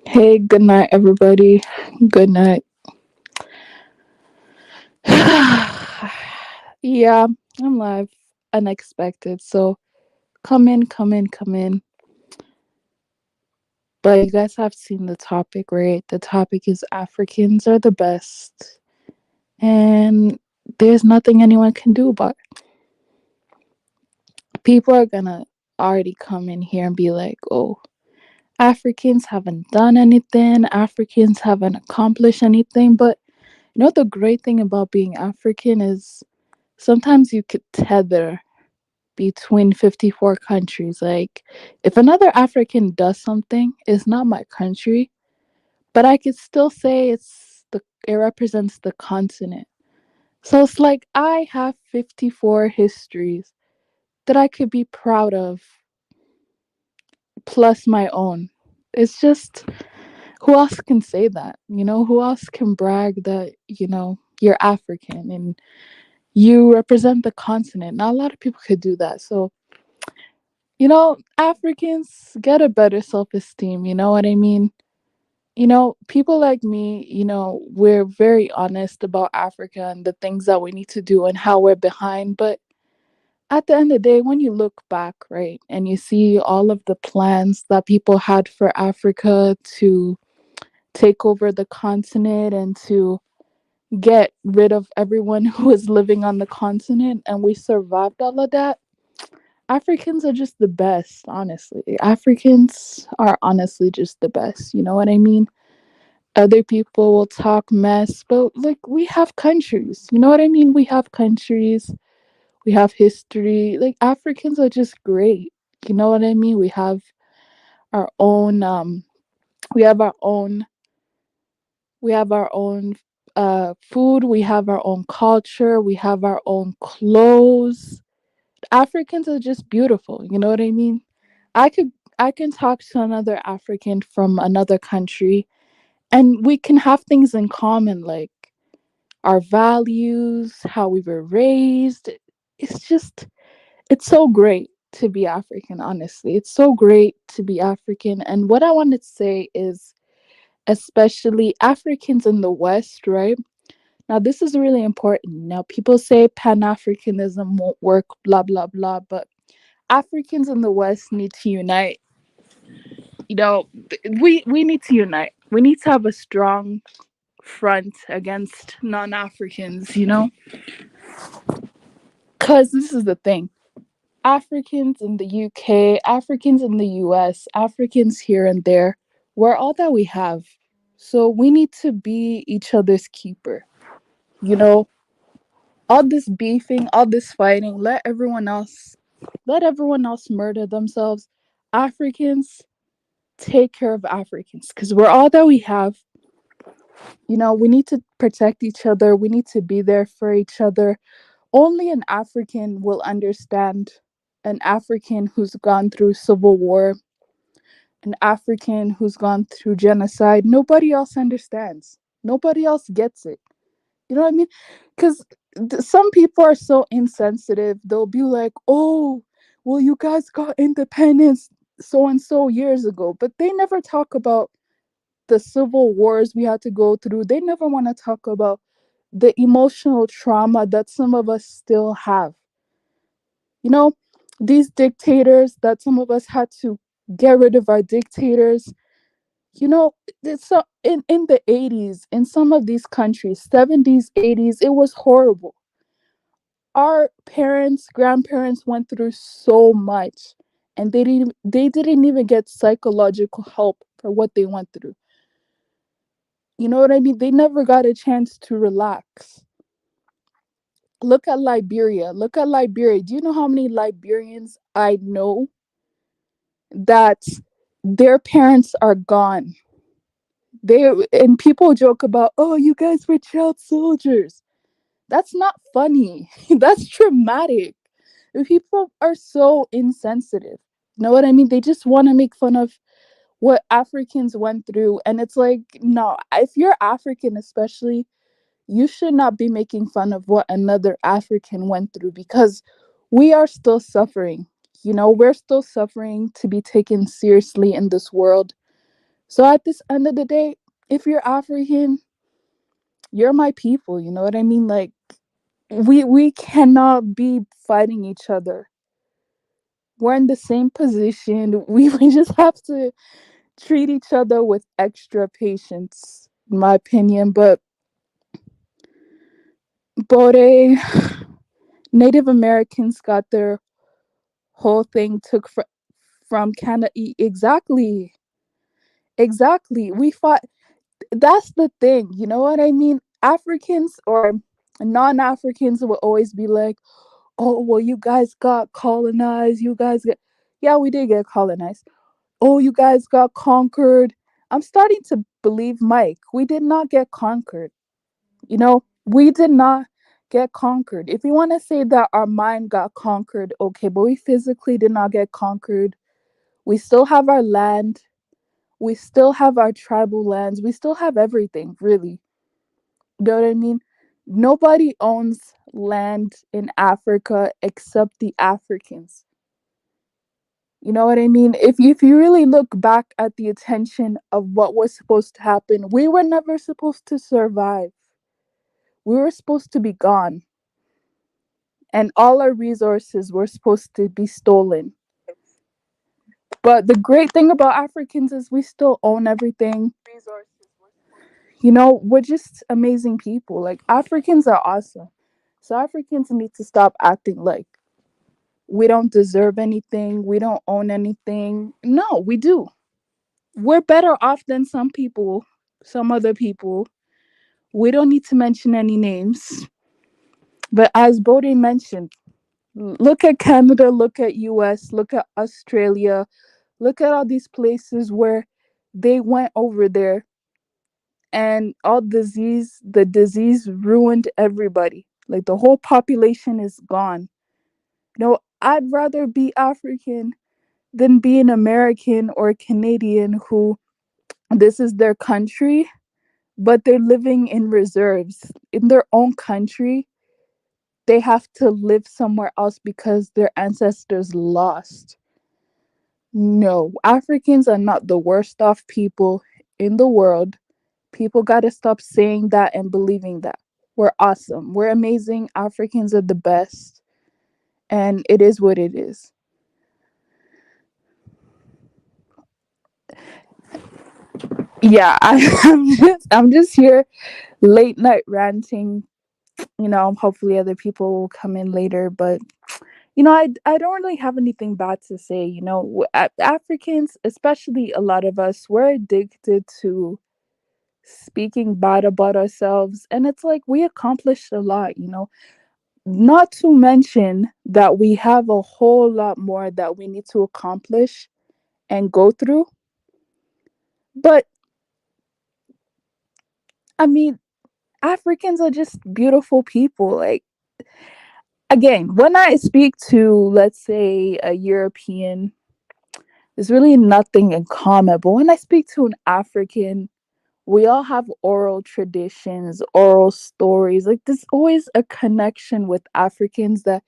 Hey, good night, everybody. Good night. Yeah, I'm live. Unexpected. So come in, come in, come in. But you guys have seen the topic, right? The topic is Africans are the best. And there's nothing anyone can do about it. People are gonna already come in here and be like, oh, Africans haven't done anything. Africans haven't accomplished anything. But the great thing about being African is sometimes you could tether between 54 countries. Like, if another African does something, it's not my country, but I could still say it represents the continent. So it's like I have 54 histories that I could be proud of, plus my own. It's just, who else can say that? Who else can brag that, you're African and you represent the continent? Not a lot of people could do that. So Africans get a better self esteem. You know what I mean? People like me, we're very honest about Africa and the things that we need to do and how we're behind. But at the end of the day, when you look back, right, and you see all of the plans that people had for Africa to take over the continent and to get rid of everyone who was living on the continent, and we survived all of that. Africans are just the best, honestly. Africans are honestly just the best. You know what I mean? Other people will talk mess, but like we have countries. You know what I mean? We have countries, we have history. Like Africans are just great. You know what I mean? Our own we have our own we have our own food, we have our own culture, we have our own clothes. Africans are just beautiful. You know what I mean? I could I can talk to another African from another country and we can have things in common like our values, how we were raised. It's so great to be African, honestly. It's so great to be African. And what I wanted to say is especially Africans in the West, right? Now this is really important. Now people say Pan-Africanism won't work, blah blah blah, but Africans in the West need to unite. We need to unite. We need to have a strong front against non-Africans, Cuz this is the thing. Africans in the UK, Africans in the US, Africans here and there, we're all that we have. So we need to be each other's keeper. You know, all this beefing, all this fighting, let everyone else murder themselves. Africans, take care of Africans because we're all that we have. We need to protect each other. We need to be there for each other. Only an African will understand an African who's gone through civil war, an African who's gone through genocide. Nobody else understands. Nobody else gets it. You know what I mean? Because some people are so insensitive. They'll be like, oh, well, you guys got independence so and so years ago. But they never talk about the civil wars we had to go through. They never want to talk about the emotional trauma that some of us still have. You know, these dictators that some of us had to get rid of our dictators. In the 80s, in some of these countries, 70s, 80s, it was horrible. Our parents, grandparents went through so much and they didn't even get psychological help for what they went through. You know what I mean? They never got a chance to relax. Look at Liberia. Look at Liberia. Do you know how many Liberians I know that their parents are gone? And people joke about, oh, you guys were child soldiers. That's not funny. That's traumatic. People are so insensitive. You know what I mean? They just want to make fun of what Africans went through. And it's like, no, if you're African, especially, you should not be making fun of what another African went through because we are still suffering. We're still suffering to be taken seriously in this world. So at this end of the day, if you're African, you're my people, you know what I mean? Like we cannot be fighting each other. We're in the same position. We just have to treat each other with extra patience, in my opinion. But Bode, Native Americans got their whole thing took from Canada. Exactly. Exactly. We fought. That's the thing. You know what I mean? Africans or non Africans will always be like, oh, well, you guys got colonized. You guys get. Yeah, we did get colonized. Oh, you guys got conquered. I'm starting to believe Mike. We did not get conquered. We did not get conquered. If you want to say that our mind got conquered, okay, but we physically did not get conquered. We still have our land. We still have our tribal lands. We still have everything, really. You know what I mean? Nobody owns land in Africa except the Africans. You know what I mean? If you really look back at the attention of what was supposed to happen, we were never supposed to survive. We were supposed to be gone. And all our resources were supposed to be stolen. But the great thing about Africans is we still own everything. We're just amazing people. Like, Africans are awesome. So Africans need to stop acting like we don't deserve anything, we don't own anything. No, we do. We're better off than some people, some other people. We don't need to mention any names. But as Bodhi mentioned, look at Canada, look at US, look at Australia, look at all these places where they went over there and the disease ruined everybody. Like, the whole population is gone. I'd rather be African than be an American or a Canadian who this is their country, but they're living in reserves. In their own country, they have to live somewhere else because their ancestors lost. No, Africans are not the worst off people in the world. People got to stop saying that and believing that. We're awesome. We're amazing. Africans are the best. And it is what it is. Yeah, I'm just here late night ranting. Hopefully other people will come in later, but I don't really have anything bad to say. Africans, especially a lot of us, we're addicted to speaking bad about ourselves, and it's like we accomplished a lot. Not to mention that we have a whole lot more that we need to accomplish and go through. But I mean, Africans are just beautiful people. Like, again, when I speak to, let's say, a European, there's really nothing in common. But when I speak to an African, we all have oral traditions, oral stories. Like, there's always a connection with Africans that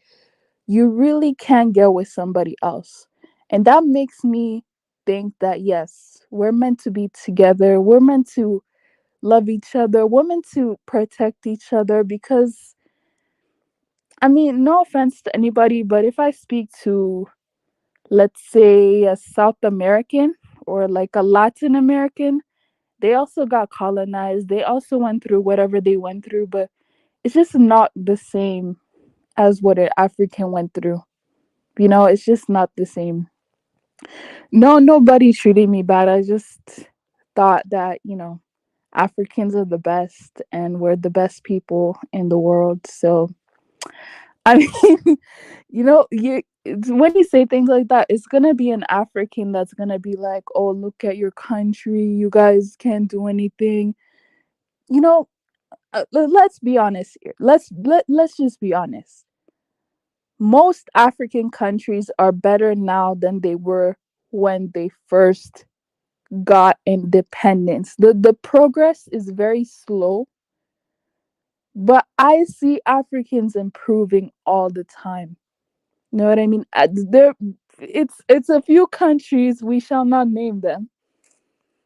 you really can't get with somebody else. And that makes me think that, yes, we're meant to be together. We're meant to love each other. We're meant to protect each other because, I mean, no offense to anybody, but if I speak to, let's say, a South American or like a Latin American, they also got colonized. They also went through whatever they went through, but it's just not the same as what an African went through. It's just not the same. No, nobody treated me bad. I just thought that, Africans are the best and we're the best people in the world. So, I mean, when you say things like that, it's gonna be an African that's gonna be like, "Oh, look at your country. You guys can't do anything." You know, let's be honest here. Let's just be honest. Most African countries are better now than they were when they first got independence. The progress is very slow, but I see Africans improving all the time. You know what I mean? It's a few countries, we shall not name them,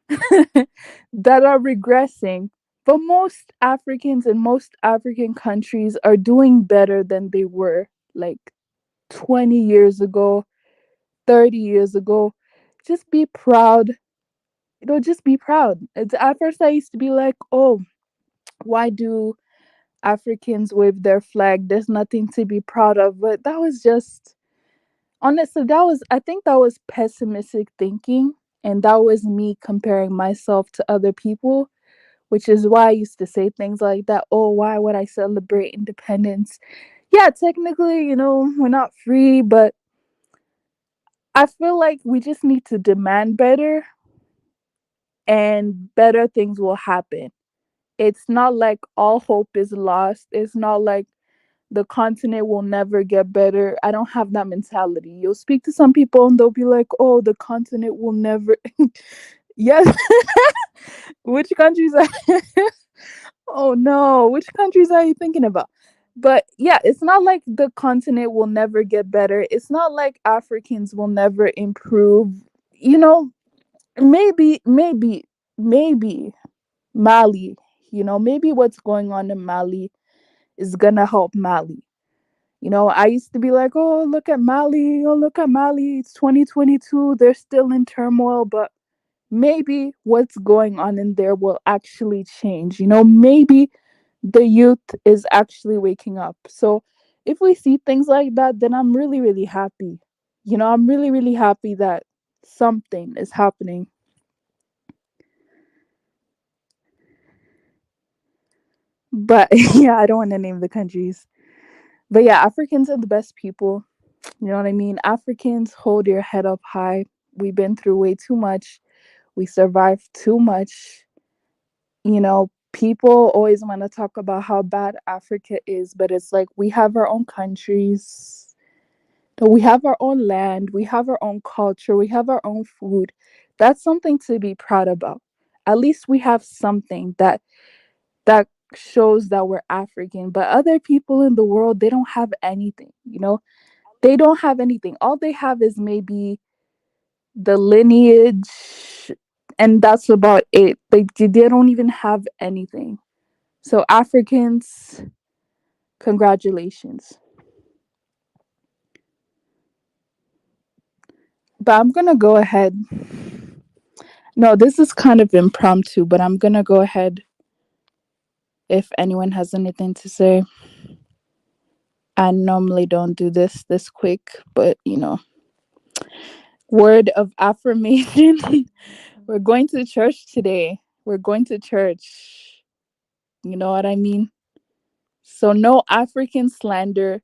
that are regressing. But most Africans in most African countries are doing better than they were like 20 years ago, 30 years ago. Just be proud. Just be proud. At first, I used to be like, oh, why do Africans wave their flag? There's nothing to be proud of. But that was just, honestly, I think that was pessimistic thinking. And that was me comparing myself to other people, which is why I used to say things like that. Oh, why would I celebrate independence? Yeah, technically, we're not free, but I feel like we just need to demand better and better things will happen. It's not like all hope is lost. It's not like the continent will never get better. I don't have that mentality. You'll speak to some people and they'll be like, oh, the continent will never. Yes. Which countries are. Oh no, which countries are you thinking about? But yeah, it's not like the continent will never get better. It's not like Africans will never improve. You know, maybe Mali, maybe what's going on in Mali is gonna help Mali. I used to be like, oh, look at Mali. Oh, look at Mali. It's 2022. They're still in turmoil, but maybe what's going on in there will actually change. Maybe the youth is actually waking up. So if we see things like that, then I'm really, really happy. I'm really, really happy that something is happening. But yeah, I don't want to name the countries. But yeah, Africans are the best people. You know what I mean? Africans, hold your head up high. We've been through way too much. We survived too much. People always want to talk about how bad Africa is, but it's like we have our own countries. We have our own land. We have our own culture. We have our own food. That's something to be proud about. At least we have something that shows that we're African. But other people in the world, they don't have anything. They don't have anything. All they have is maybe the lineage, and that's about it. Like they don't even have anything. So Africans, congratulations. But I'm gonna go ahead. No, this is kind of impromptu, but I'm gonna go ahead if anyone has anything to say. I normally don't do this quick, but word of affirmation. We're going to church today. We're going to church. You know what I mean? So no African slander.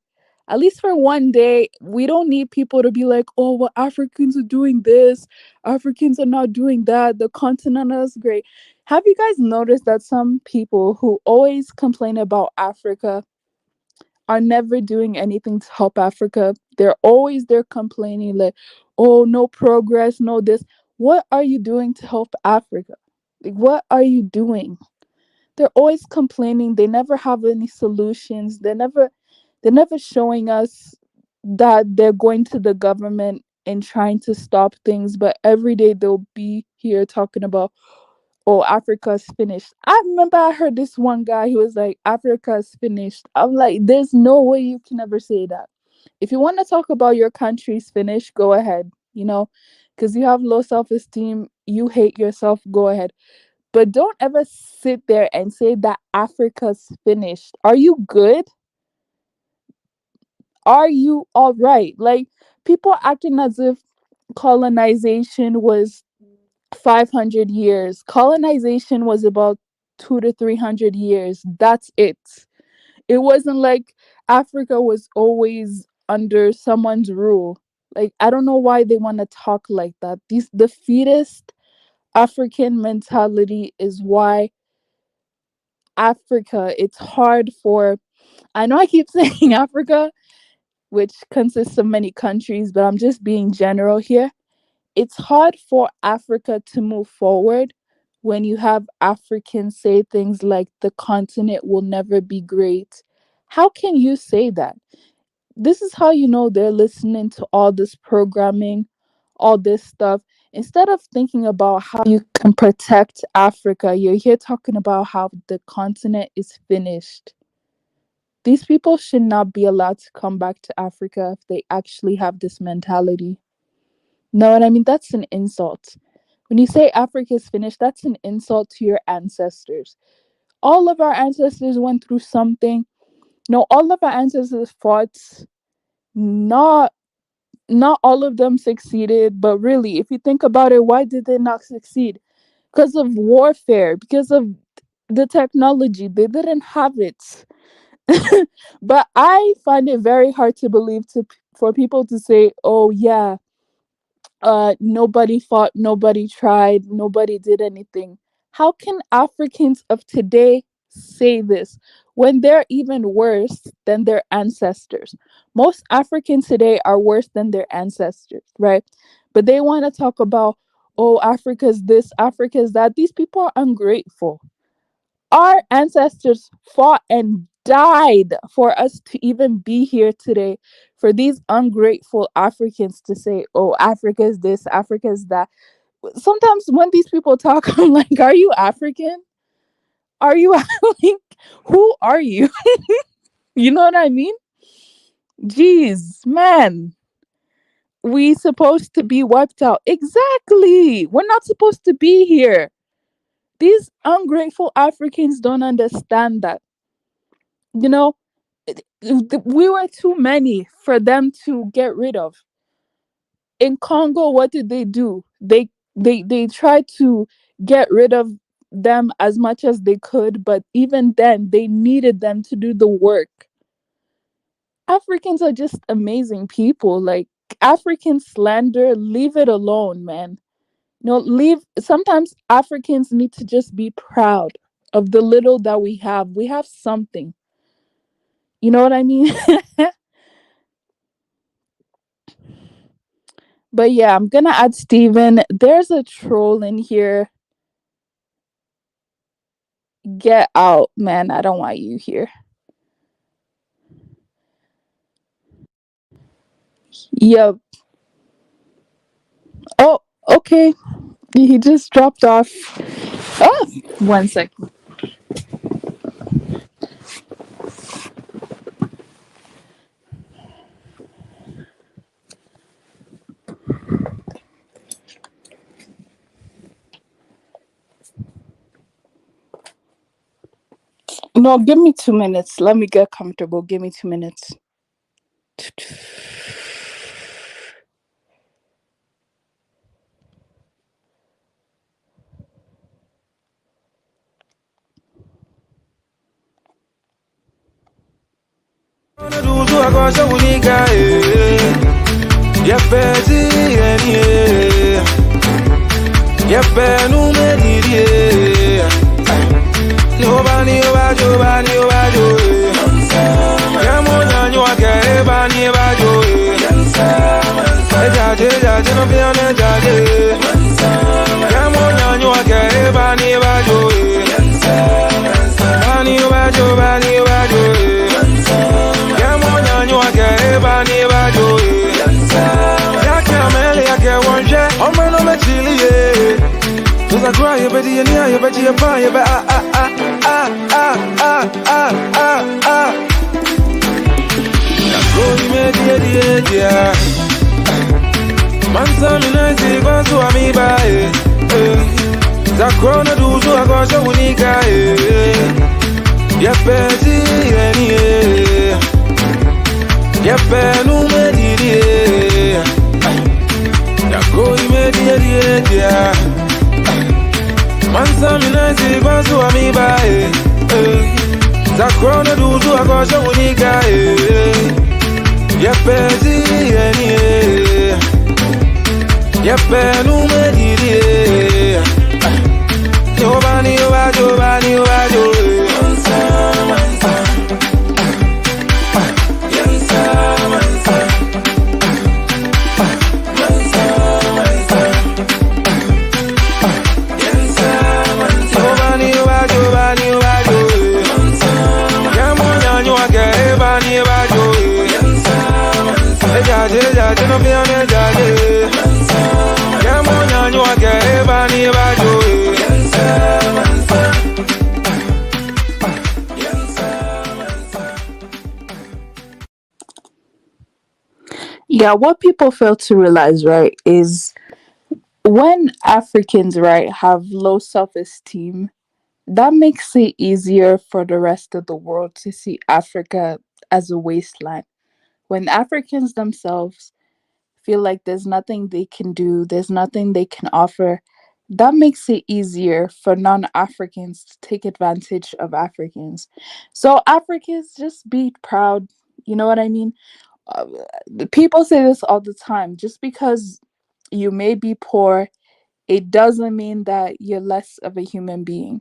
At least for one day, we don't need people to be like, oh, well, Africans are doing this. Africans are not doing that. The continent is great. Have you guys noticed that some people who always complain about Africa are never doing anything to help Africa? They're always there complaining like, oh, no progress, no this. What are you doing to help Africa? Like, what are you doing? They're always complaining. They never have any solutions. They're never showing us that they're going to the government and trying to stop things, but every day they'll be here talking about, oh, Africa's finished. I remember I heard this one guy, he was like, Africa's finished. I'm like, there's no way you can ever say that. If you want to talk about your country's finished, go ahead, because you have low self-esteem, you hate yourself, go ahead. But don't ever sit there and say that Africa's finished. Are you good? Are you all right? Like, people acting as if colonization was 500 years. Colonization was about 2 to 300 years. That's it. It wasn't like Africa was always under someone's rule. Like, I don't know why they want to talk like that. These The defeatist African mentality is why Africa, it's hard for, I know I keep saying Africa, which consists of many countries, but I'm just being general here. It's hard for Africa to move forward when you have Africans say things like the continent will never be great. How can you say that? This is how you know they're listening to all this programming, all this stuff. Instead of thinking about how you can protect Africa, you're here talking about how the continent is finished. These people should not be allowed to come back to Africa if they actually have this mentality. Know what I mean? That's an insult. When you say Africa is finished, that's an insult to your ancestors. All of our ancestors went through something. No, all of our ancestors fought. Not not all of them succeeded, but really, if you think about it, why did they not succeed? Because of warfare, because of the technology. They didn't have it. But I find it very hard to believe for people to say, "Oh yeah, nobody fought, nobody tried, nobody did anything." How can Africans of today say this when they're even worse than their ancestors? Most Africans today are worse than their ancestors, right? But they want to talk about, oh, Africa's this, Africa's that. These people are ungrateful. Our ancestors fought and died for us to even be here today. For these ungrateful Africans to say, oh, Africa is this, Africa is that. Sometimes when these people talk, I'm like, are you African? Are you like, who are you? You know what I mean? Jeez, man. We supposed to be wiped out. Exactly. We're not supposed to be here. These ungrateful Africans don't understand that. You know, we were too many for them to get rid of. In Congo, what did they do? They tried to get rid of them as much as they could, but even then they needed them to do the work. Africans are just amazing people. Like, African slander, leave it alone, man. Leave. Sometimes Africans need to just be proud of the little that we have. We have something. You know what I mean? But yeah, I'm gonna add Steven. There's a troll in here. Get out, man. I don't want you here. Yep. Oh, okay. He just dropped off. Oh, 1 second. No, give me 2 minutes. Let me get comfortable. Give me 2 minutes. Yeah, what people fail to realize, right, is when Africans, right, have low self esteem, that makes it easier for the rest of the world to see Africa as a wasteland. When Africans themselves feel like there's nothing they can do, there's nothing they can offer, that makes it easier for non Africans to take advantage of Africans. So, Africans, just be proud. You know what I mean? Uh, People say this all the time. Just because you may be poor, it doesn't mean that you're less of a human being.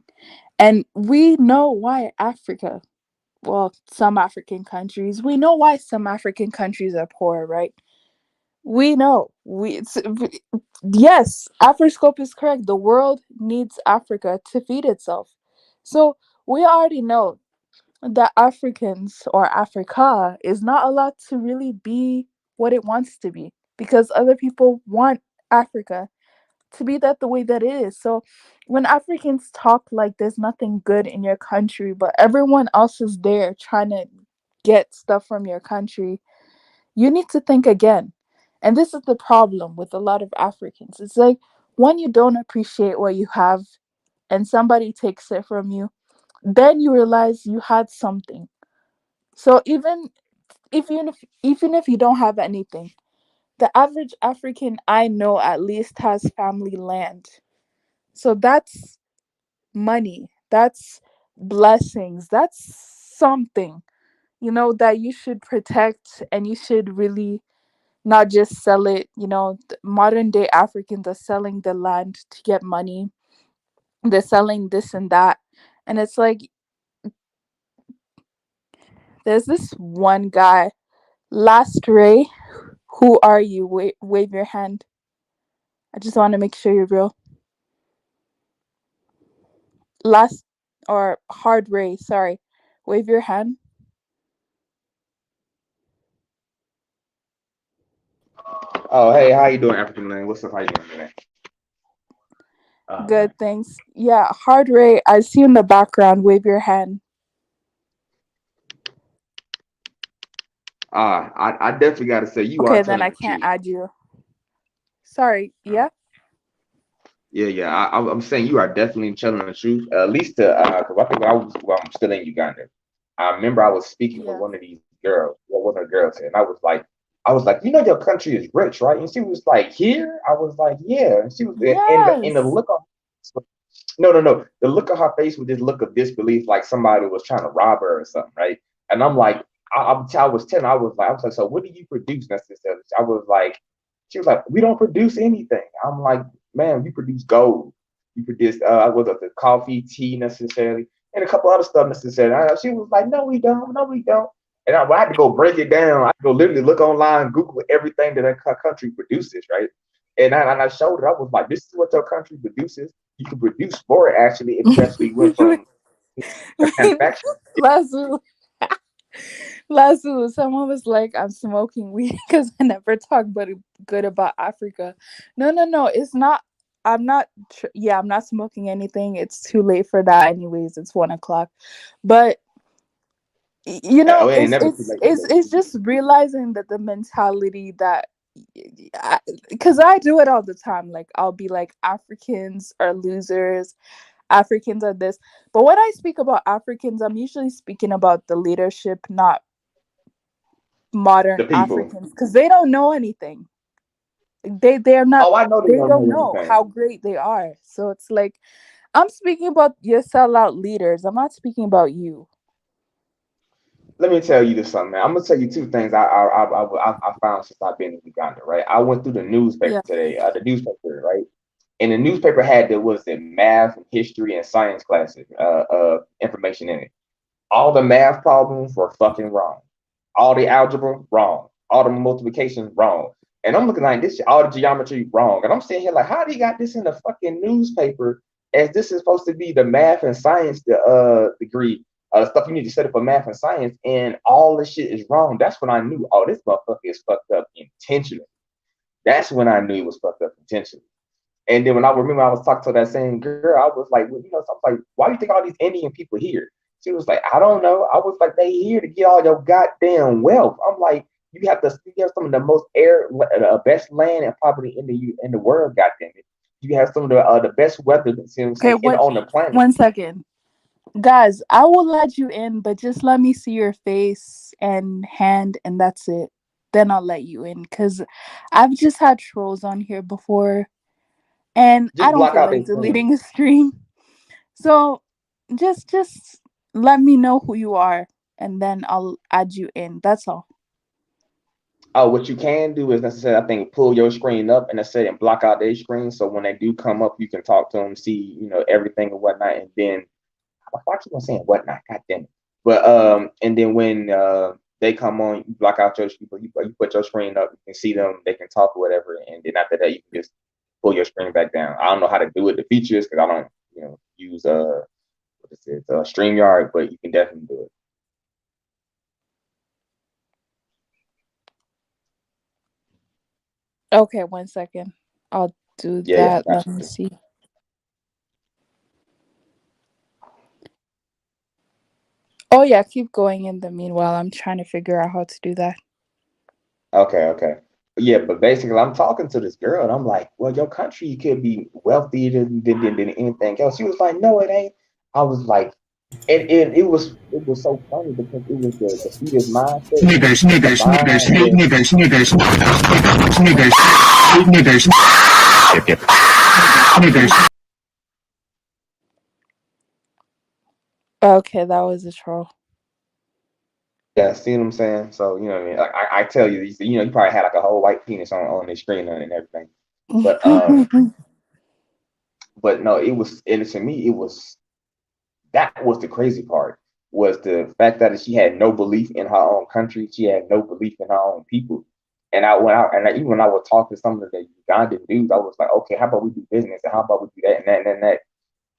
And we know why Africa, well, some African countries, we know why some African countries are poor, right? We know. Yes, Afroscope is correct. The world needs Africa to feed itself. So we already know that Africans or Africa is not allowed to really be what it wants to be because other people want Africa to be that the way that it is. So when Africans talk like there's nothing good in your country, but everyone else is there trying to get stuff from your country, you need to think again. And this is the problem with a lot of Africans. It's like when you don't appreciate what you have and somebody takes it from you, then you realize you had something. So even if you don't have anything, the average African I know at least has family land. So that's money. That's blessings. That's something, that you should protect and you should really not just sell it. Modern day Africans are selling the land to get money. They're selling this and that. And it's like, there's this one guy, Last Ray. Who are you? Wave your hand. I just want to make sure you're real. Last or Hard Ray, sorry. Wave your hand. Oh, hey, how you doing, African man? What's up? How you doing today? Good, Man. thanks. Yeah, Hard Ray, I see you in the background. Wave your hand. I definitely got to say you are Okay, then I telling the can't truth. add you. Sorry, Uh, yeah? yeah. I'm saying you are definitely telling the truth. At least to, because I think I'm still in Uganda. I remember I was speaking with Yeah. one of these girls, well, one of the girls, and I was like, your country is rich, right? And she was like, here. I was like, yeah. And she was in the Yes. look on. No. The look on her face was this look of disbelief, like somebody was trying to rob her or something, right? And I'm like, I was telling, I was like, so what do you produce necessarily? I was like, she was like, we don't produce anything. I'm like, man, you produce gold. You produce, was it the coffee, tea necessarily, and a couple other stuff necessarily. She was like, no, we don't. No, we don't. And I had to go break it down. I had to go literally look online, Google everything that a country produces, right? And I showed her, I was like, this is what your country produces. You can produce more actually if you actually went from manufacturing. last last someone was like, I'm smoking weed because I never talk but good about Africa. No, it's not. I'm not smoking anything. It's too late for that anyways. It's 1 o'clock. But Oh, it ain't never too late to go. it's just realizing that the mentality that, because I do it all the time. Like, I'll be like, Africans are losers, Africans are this. But when I speak about Africans, I'm usually speaking about the leadership, not modern The people. Africans, because they don't know anything. They're not. Oh, I know they They don't don't know know anything. how great they are. So it's like, I'm speaking about your sellout leaders. I'm not speaking about you. Let me tell you this something, man. I'm gonna tell you two things I found since I've been in Uganda, right? I went through the newspaper Yeah. today, the newspaper, right? And the newspaper had there was the math, history, and science classes, information in it. All the math problems were fucking wrong. All the algebra wrong. All the multiplication wrong. And I'm looking like this, all the geometry wrong. And I'm sitting here like, how do you got this in the fucking newspaper? As this is supposed to be the math and science degree, stuff you need to study for math and science, and all this shit is wrong. That's when I knew, oh, this motherfucker is fucked up intentionally. That's when I knew it was fucked up intentionally. And then when I remember I was talking to that same girl, I was like, well, so I was like, why do you think all these Indian people here? She was like, I don't know. I was like, they here to get all your goddamn wealth. I'm like, You have some of the most best land and property in the world. Goddamn it, you have some of the best weather. You know what I'm Okay, saying, on the planet. 1 second. Guys, I will let you in, but just let me see your face and hand, and that's it. Then I'll let you in, because I've just had trolls on here before, and I Just don't block feel out their like screen. deleting a stream. So just let me know who you are, and then I'll add you in. That's all. Oh, what you can do is necessarily, I think, pull your screen up and necessarily and block out their screen. So when they do come up, you can talk to them, see, everything and whatnot. And then I keep on saying whatnot, god damn it. But and then when they come on, you block out your people, you put your screen up, you can see them, they can talk or whatever. And then after that, you can just pull your screen back down. I don't know how to do it, the features, because I don't, use what is it, StreamYard, but you can definitely do it. Okay, 1 second. I'll do Yeah, yeah, that. I got Let you me too. see. Oh yeah, keep going in the meanwhile. I'm trying to figure out how to do that. Okay, okay. Yeah, but basically, I'm talking to this girl, and I'm like, "Well, your country could be wealthier than anything else." She was like, "No, it ain't." I was like, and it was so funny because it was the fetus mindset combined with Okay, that was a troll. yeah. See what I'm saying? So what I mean. Like I tell you, you probably had like a whole white penis on the screen and everything. But but no, it was, and to me, that was the crazy part, was the fact that she had no belief in her own country. She had no belief in her own people. And I went out, and even when I would talk to some of the Ugandan dudes, I was like, okay, how about we do business, and how about we do that and that and that. And that.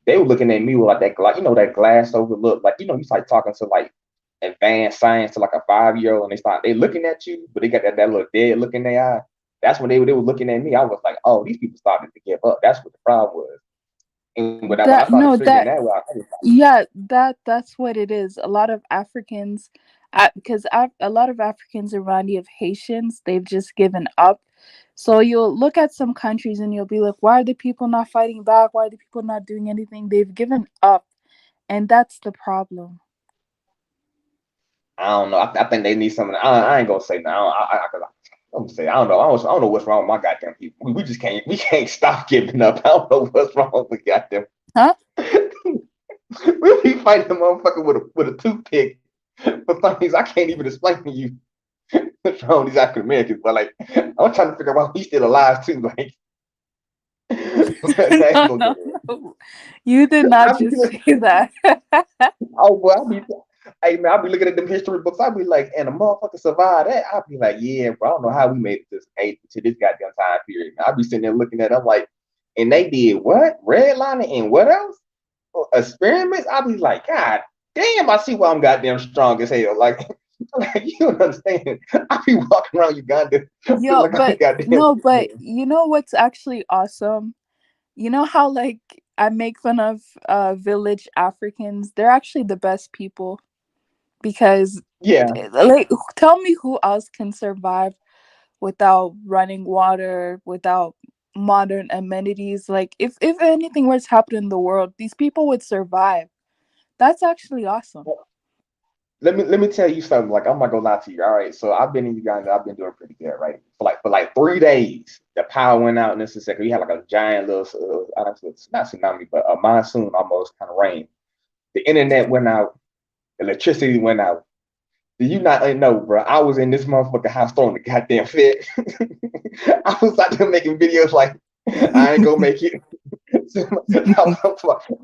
They were looking at me with like that, that glass over look, like you start talking to like advanced science to like a 5-year old, and they looking at you, but they got that little dead look in their eye. That's when they were looking at me. I was like, oh, these people started to give up. That's what the problem was. And when I that started no figuring that that out, I was Yeah, that's what it is. A lot of Africans, because a lot of Africans remind me of Haitians. They've just given up. So you'll look at some countries and you'll be like, why are the people not fighting back? Why are the people not doing anything? They've given up, and that's the problem. I don't know. I think they need something. I ain't gonna say no. I'm gonna say I don't know. I don't know what's wrong with my goddamn people. We just can't. We can't stop giving up. I don't know what's wrong with goddamn. Huh? We be fighting the motherfucker with a toothpick. For some reason, I can't even explain to you what's wrong with these African Americans. But like, I'm trying to figure out why he's still alive too. Like, that ain't No, gonna do no, it. no. You did not I be just say that. Oh, well, hey man, I'll be looking at them history books. I'll be like, and a motherfucker survived that. I'll be like, yeah, bro, I don't know how we made it to this goddamn time period. I'll be sitting there looking at it, I'm like, and they did what? Redlining and what else? Experiments? I'll be like, God damn, I see why I'm goddamn strong as hell. Like, like you don't understand. I be walking around Uganda feeling Yo, like I'm but goddamn no, but Superman. you know what's actually awesome? You know how like I make fun of village Africans? They're actually the best people, because Yeah. like tell me who else can survive without running water, without modern amenities? Like if anything were to happen in the world, these people would survive. That's actually awesome. Let me tell you something. Like I'm not gonna lie to you. All right, so I've been in Uganda. I've been doing pretty good, right? For like 3 days, the power went out, and this is second. We had like a giant little, not tsunami, but a monsoon almost kind of rain. The internet went out, electricity went out. Do you not know, bro? I was in this motherfucking house throwing the goddamn fit. I was out there making videos like I ain't gonna make it.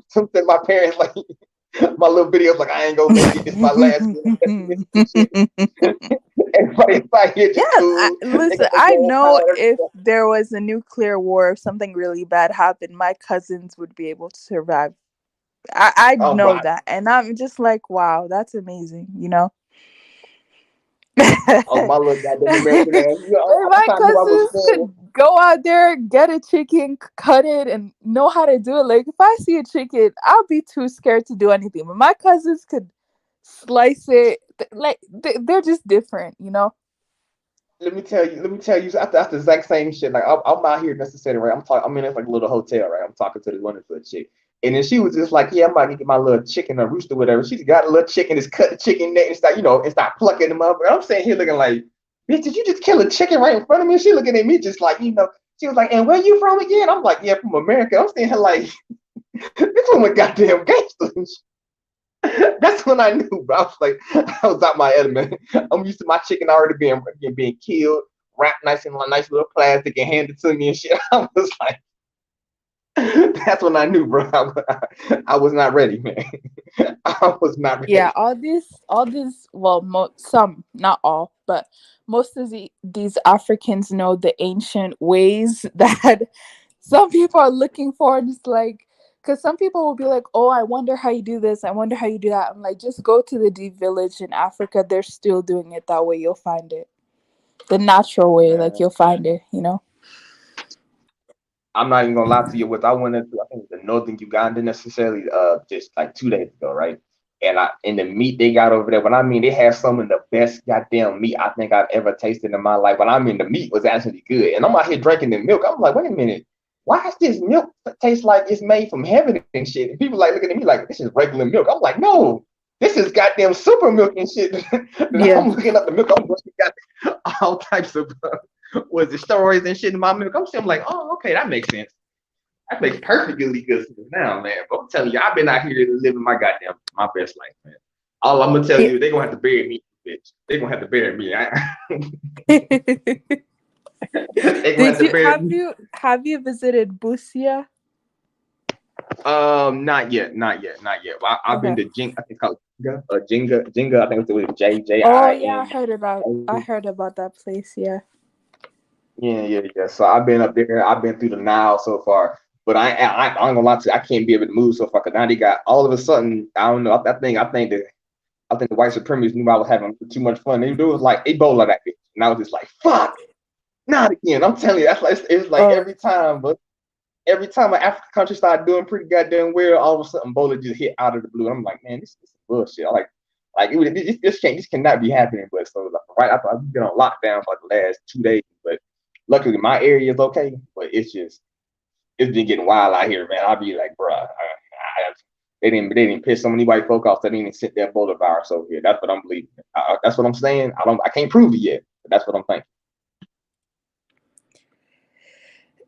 Something my parents like my little videos like I ain't gonna make it. This is my last shit. Everybody inside here Yeah, just cool. They listen, got their I gas know power. if there was a nuclear war, if something really bad happened, my cousins would be able to survive. I Oh, know bro. that. And I'm just like, wow, that's amazing, you know? Like, Oh, my little goddamn American ass. I my kind of knew I was cousins spoiled. could go out there, get a chicken, cut it, and know how to do it. Like, if I see a chicken, I'll be too scared to do anything. But my cousins could slice it. Like, they're just different, you know? let me tell you, that's the exact same shit. Like I'm out here necessarily, right? I'm in this like little hotel, right? I'm talking to this wonderful chick. And then she was just like, yeah, I'm about to get my little chicken or rooster, whatever. She's got a little chicken, just cut the chicken neck and start, and start plucking them up. And I'm sitting here looking like, bitch, did you just kill a chicken right in front of me? And she looking at me just like, she was like, and where you from again? I'm like, yeah, from America. I'm sitting here like, this woman goddamn gangster. That's when I knew, bro. I was like, I was out my element. I'm used to my chicken already being killed, wrapped nice in nice little plastic and handed to me and shit. I was like, that's when I knew, bro. I was not ready, man. I was not Yeah, ready. all these, well, some, not all, but most of these Africans know the ancient ways that some people are looking for. And it's like, because some people will be like, oh, I wonder how you do this. I wonder how you do that. I'm like, just go to the deep village in Africa. They're still doing it that way. You'll find it. The natural way, like Man, you'll find it. I'm not even gonna lie to you. What I went into, I think the northern Uganda necessarily, just like 2 days ago, right? And the meat they got over there. When I mean they have some of the best goddamn meat I think I've ever tasted in my life. When I mean the meat was actually good, and I'm out here drinking the milk. I'm like, wait a minute, why does this milk taste like it's made from heaven and shit? And people like looking at me like this is regular milk. I'm like, no, this is goddamn super milk and shit. And Yeah. I'm looking up the milk. I'm looking at all types of was the stories and shit in my milk. I'm like, oh, okay, that makes sense. That makes perfectly good sense now, man. But I'm telling you, I've been out here living my best life, man. All I'm gonna tell Yeah. you, they're gonna have to bury me, bitch. They're gonna have to bury me. They're gonna have Did to you bury me. have you visited Busia? Not yet, not yet, not yet. I've been Okay. to Jing. I think it's called Jinga. I think it was Oh yeah, JJIN. I heard about that place. Yeah. Yeah. So I've been up there. I've been through the Nile so far, but I ain't gonna lie to you. I can't be able to move so far because now they got all of a sudden. I don't know. I think the white supremacists knew I was having too much fun. They was like Ebola that bitch, and I was just like, fuck, not again. I'm telling you, that's like it's like Oh. every time, but every time an African country started doing pretty goddamn well, all of a sudden Ebola just hit out of the blue. I'm like, man, this is bullshit. This cannot be happening. But so like, right after I've been on lockdown for like the last 2 days, but luckily my area is okay. But it's been getting wild out here, man. I'll be like, bruh, they didn't piss so many white folk off that they didn't send that Ebola virus over here. That's what I'm believing. That's what I'm saying. I can't prove it yet, but that's what I'm thinking.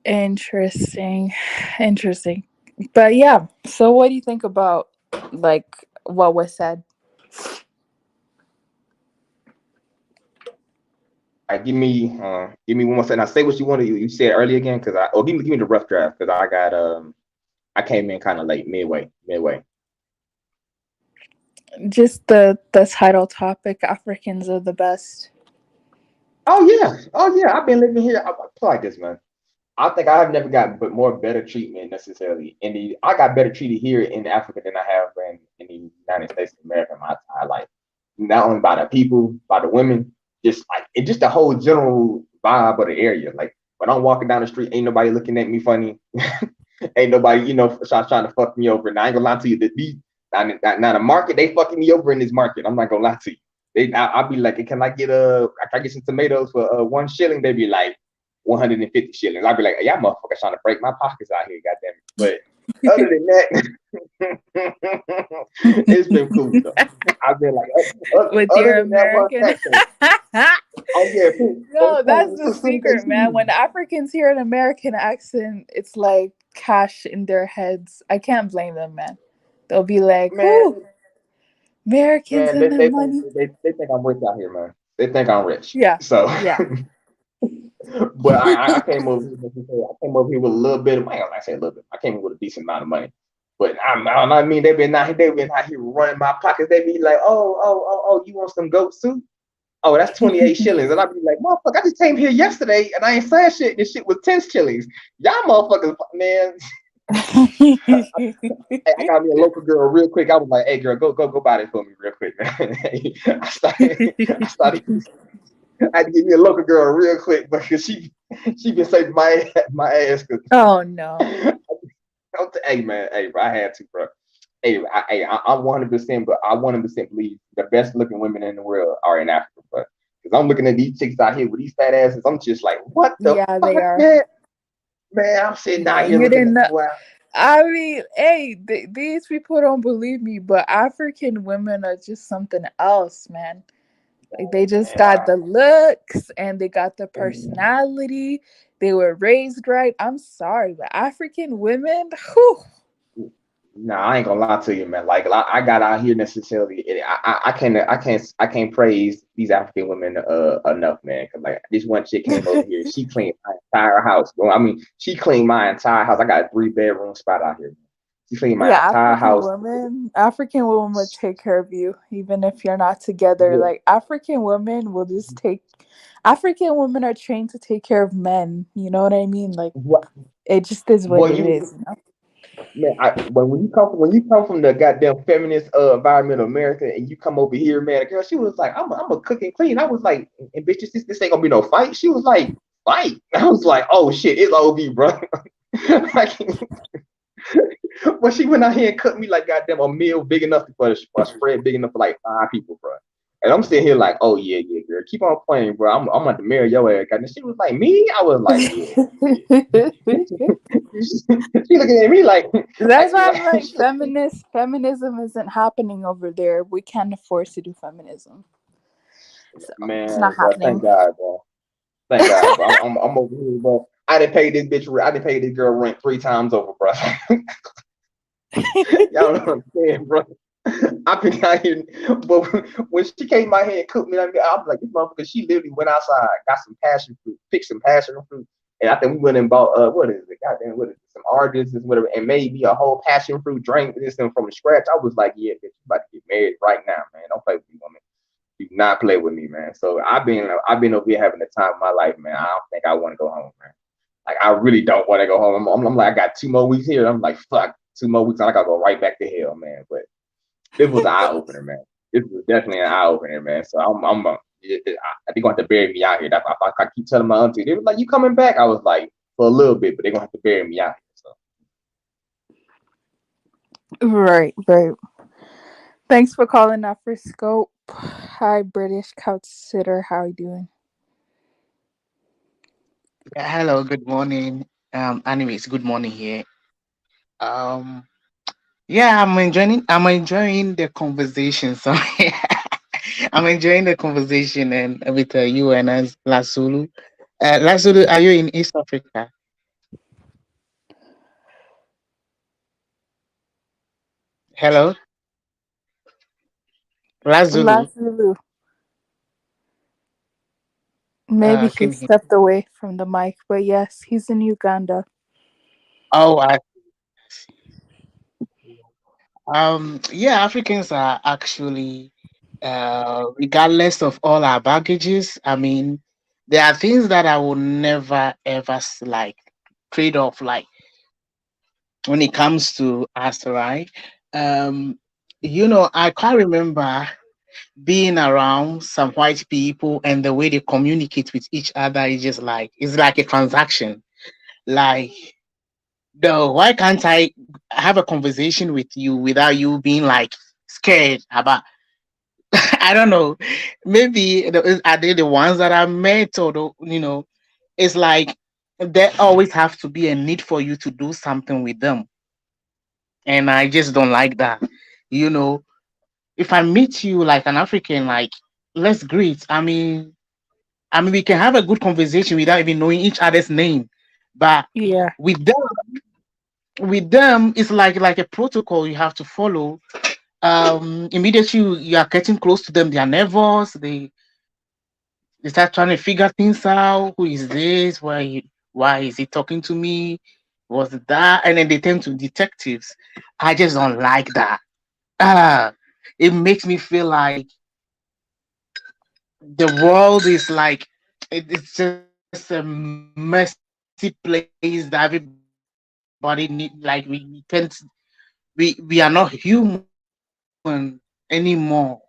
Interesting. Interesting. But yeah, so what do you think about like what was said? Like, give me one more second. I say what you wanted. You said earlier again, give me the rough draft because I came in kind of late, midway. Just the title topic, Africans are the best. Oh yeah. I've been living here. I feel like this, man. I think I have never got but more better treatment necessarily. I got better treated here in Africa than I have in the United States of America my entire life. Not only by the people, by the women, just the whole general vibe of the area. Like when I'm walking down the street, ain't nobody looking at me funny. Ain't nobody, trying to fuck me over. And I ain't gonna lie to you, now the market, they fucking me over in this market. I'm not gonna lie to you. I'll be like, can I get some tomatoes for 1 shilling? They be like 150 shillings. I'd be like, yeah, motherfucker trying to break my pockets out here, goddamn it. But other than that, it's been cool though. I've been like, With other your than that one American. fact though. Oh yeah, No, that's the as soon as they secret, see man. me, When the Africans hear an American accent, it's like cash in their heads. I can't blame them, man. They'll be like, man, "Whoo, Americans man, and the money." they think I'm rich out here, man. They think I'm rich. Yeah, So, yeah. but I came over here. I came over here with a little bit of money. I say a little bit. I came here with a decent amount of money. But I mean, they've been out here running my pockets. They be like, oh, you want some goat soup? Oh, that's 28 shillings. And I'd be like, motherfucker, I just came here yesterday and I ain't saying shit. This shit was 10 shillings. Y'all motherfuckers, man. I got me a local girl real quick. I was like, hey girl, go buy this for me real quick, man. I had to give me a local girl real quick because she been saving my ass. Oh no. Hey man, hey bro, I had to, bro. I'm 100%, but I 100% believe the best looking women in the world are in Africa, bro. Because I'm looking at these chicks out here with these fat asses. I'm just like, what the Yeah, they fuck, are. man? Man, I'm sitting out here You looking didn't at know. wow. I mean, hey, these people don't believe me, but African women are just something else, man. Like, they just got Man, the looks and they got the personality. They were raised right. I'm sorry, but African women, whew, nah, I ain't gonna lie to you, man. Like I got out here necessarily. I can't praise these African women enough, man. Cause like this one chick came over here, she cleaned my entire house. Well, I mean, she cleaned my entire house. I got a 3 bedroom spot out here. She cleaned yeah, my entire house. African women would take care of you, even if you're not together. Yeah. Like, African women will just take. African women are trained to take care of men. You know what I mean? Like, What? it just is what Boy, it you is. You know? man, when you come from the goddamn feminist environment of America and you come over here, man, girl, she was like, I'm a cook and clean. I was like, and bitch, this ain't gonna be no fight. She was like, fight. I was like, oh shit, it's OB, bro. Like, but she went out here and cut me like goddamn a meal big enough for a spread big enough for like 5 people, bro. And I'm sitting here like, oh yeah, yeah, girl, keep on playing, bro. I'm about to marry your ass. And she was like, me? I was like, yeah, yeah. She looking at me That's why I'm like like, feminism isn't happening over there. We can't afford to do feminism, so it's not man, bro. Thank happening. God, bro. Thank God, bro. I'm over here, bro. I didn't pay this bitch. I didn't pay this girl rent 3 times over, bro. Y'all don't understand, bro. I've been out here, but when she came out here and cooked me, I was like, this motherfucker. She literally went outside, got some passion fruit, picked some passion fruit, and I think we went and bought what is it? Goddamn, what is it? Some oranges and whatever, and made me a whole passion fruit drink. This thing from scratch. I was like, yeah, bitch, you about to get married right now, man. Don't play with me, woman. Do not play with me, man. So I've been over here having the time of my life, man. I don't think I want to go home, man. Like I really don't want to go home. I'm like I got 2 more weeks here. I'm like fuck, 2 more weeks. I gotta go right back to hell, man. But this was an eye opener, man. This was definitely an eye opener, man. So I think gonna have to bury me out here. That's why I keep telling my auntie. They were like, "You coming back?" I was like, for a little bit, but they're gonna have to bury me out here. So Right, right. Thanks for calling that for scope. Hi, British couch sitter. How you doing? Yeah, hello, good morning. Anyways, good morning here. Um, yeah, I'm enjoying the conversation. Sorry, I'm enjoying the conversation and with you and Lasulu. Lasulu, are you in East Africa? Hello, Lasulu. Last Zulu. Maybe he Can you? stepped away from the mic, but yes, he's in Uganda. Oh, I see. Yeah, Africans are actually, regardless of all our baggages. I mean, there are things that I will never ever like trade off. Like when it comes to us, right? Um, I can't remember being around some white people and the way they communicate with each other is just like it's like a transaction. Like, why can't I have a conversation with you without you being like scared about? I don't know. Maybe are they the ones that I met, or it's like there always have to be a need for you to do something with them, and I just don't like that. You know, if I meet you like an African, like let's greet. I mean, we can have a good conversation without even knowing each other's name, but Yeah. with them, it's like a protocol you have to follow. Immediately you are getting close to them, they are nervous. They start trying to figure things out. Who is this? Why is he talking to me? Was that? And then they turn to detectives. I just don't like that. Ah, it makes me feel like the world is like it's just a messy place that everybody need. Like we can't, we are not human anymore,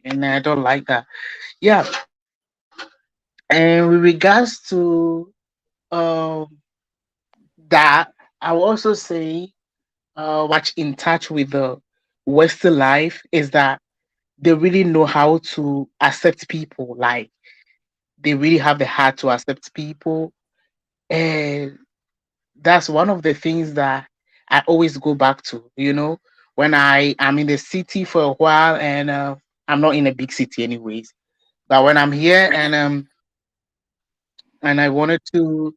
and I don't like that. Yeah. And with regards to um that, I will also say what's in touch with the Western life is that they really know how to accept people. Like they really have the heart to accept people. And that's one of the things that I always go back to, when I am in the city for a while, and I'm not in a big city anyways. But when I'm here, and I wanted to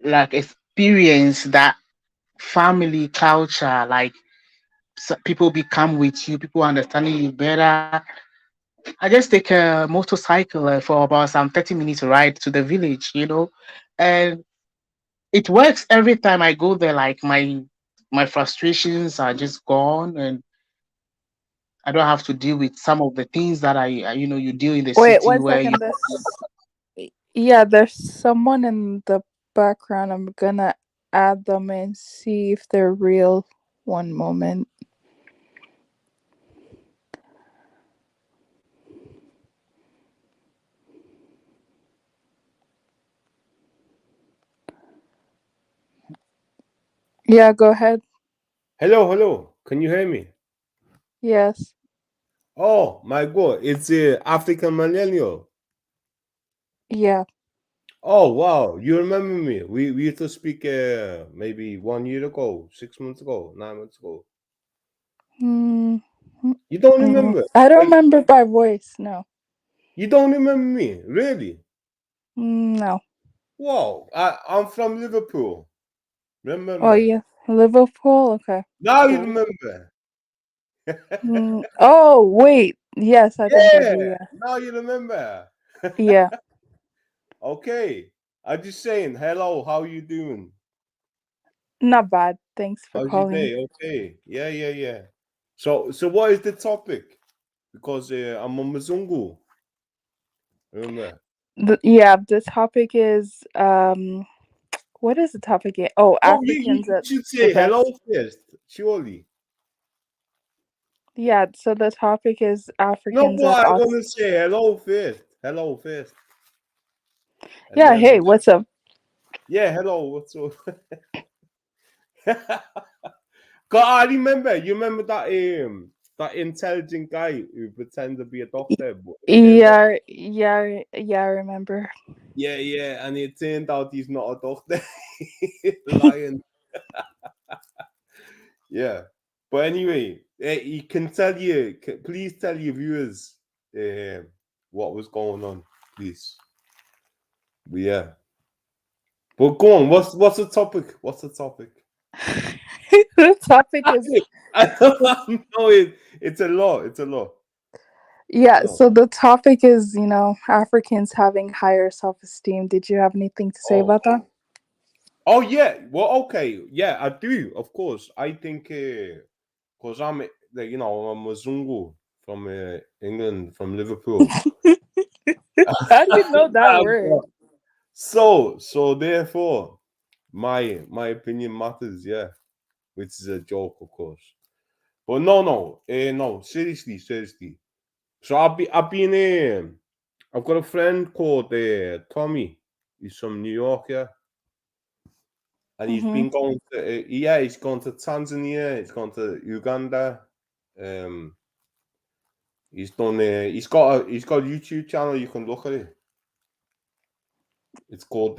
like experience that family culture, like people become with you, people understanding you better. I just take a motorcycle for about some 30 minutes ride to the village, and it works every time I go there. Like my frustrations are just gone, and I don't have to deal with some of the things that you deal in the Wait, city one where you. second. Yeah, there's someone in the background. I'm gonna add them and see if they're real. One moment. Yeah, go ahead. Hello, hello. Can you hear me? Yes. Oh my God, it's African millennial. Yeah. Oh wow, you remember me? We used to speak maybe 1 year ago, 6 months ago, 9 months ago. Mm, You don't remember? I don't Wait, remember by voice. No. you don't remember me? Really? No. Wow, I'm from Liverpool. Oh Remember? yeah, Liverpool. Okay. Now you Cool. remember? Oh wait. Yes, I think I do. Yeah, Yeah. now you remember. Yeah. Okay, I'm just saying hello. How you doing? Not bad. Thanks for How's your calling. day? Okay. Yeah, yeah, yeah. So what is the topic? Because I'm a Mzungu. Remember? Yeah, the topic is what is the topic? Oh, Oh, you Africans at should the say hello best. first, surely. Yeah, so the topic is No, Africans but at I odds. want to say hello first. Hello first. And Yeah, then, hey, what's up? yeah, hello. What's up? God, I remember. You remember that intelligent guy who pretended to be a doctor, but he turned out, Yeah, I remember. yeah, yeah, and it turned out he's not a doctor. Lying. Yeah. But anyway, you can tell you, please tell your viewers what was going on, please. But yeah. But go on, what's the topic? What's the topic? The topic is I know it's a lot. It's a lot. It's a yeah, lot. so the topic is, Africans having higher self-esteem. Did you have anything to say Oh. about that? Oh yeah. Well, okay. Yeah, I do. Of course. I think because I'm I'm a Zungu from England, from Liverpool. How do you know that word? So therefore, my opinion matters, yeah, which is a joke, of course. But no, seriously, seriously. So I've got a friend called Tommy. He's from New York, yeah, and he's Mm-hmm. been going to yeah, he's gone to Tanzania, he's gone to Uganda. Um, he's done. He's got a YouTube channel. You can look at it. It's called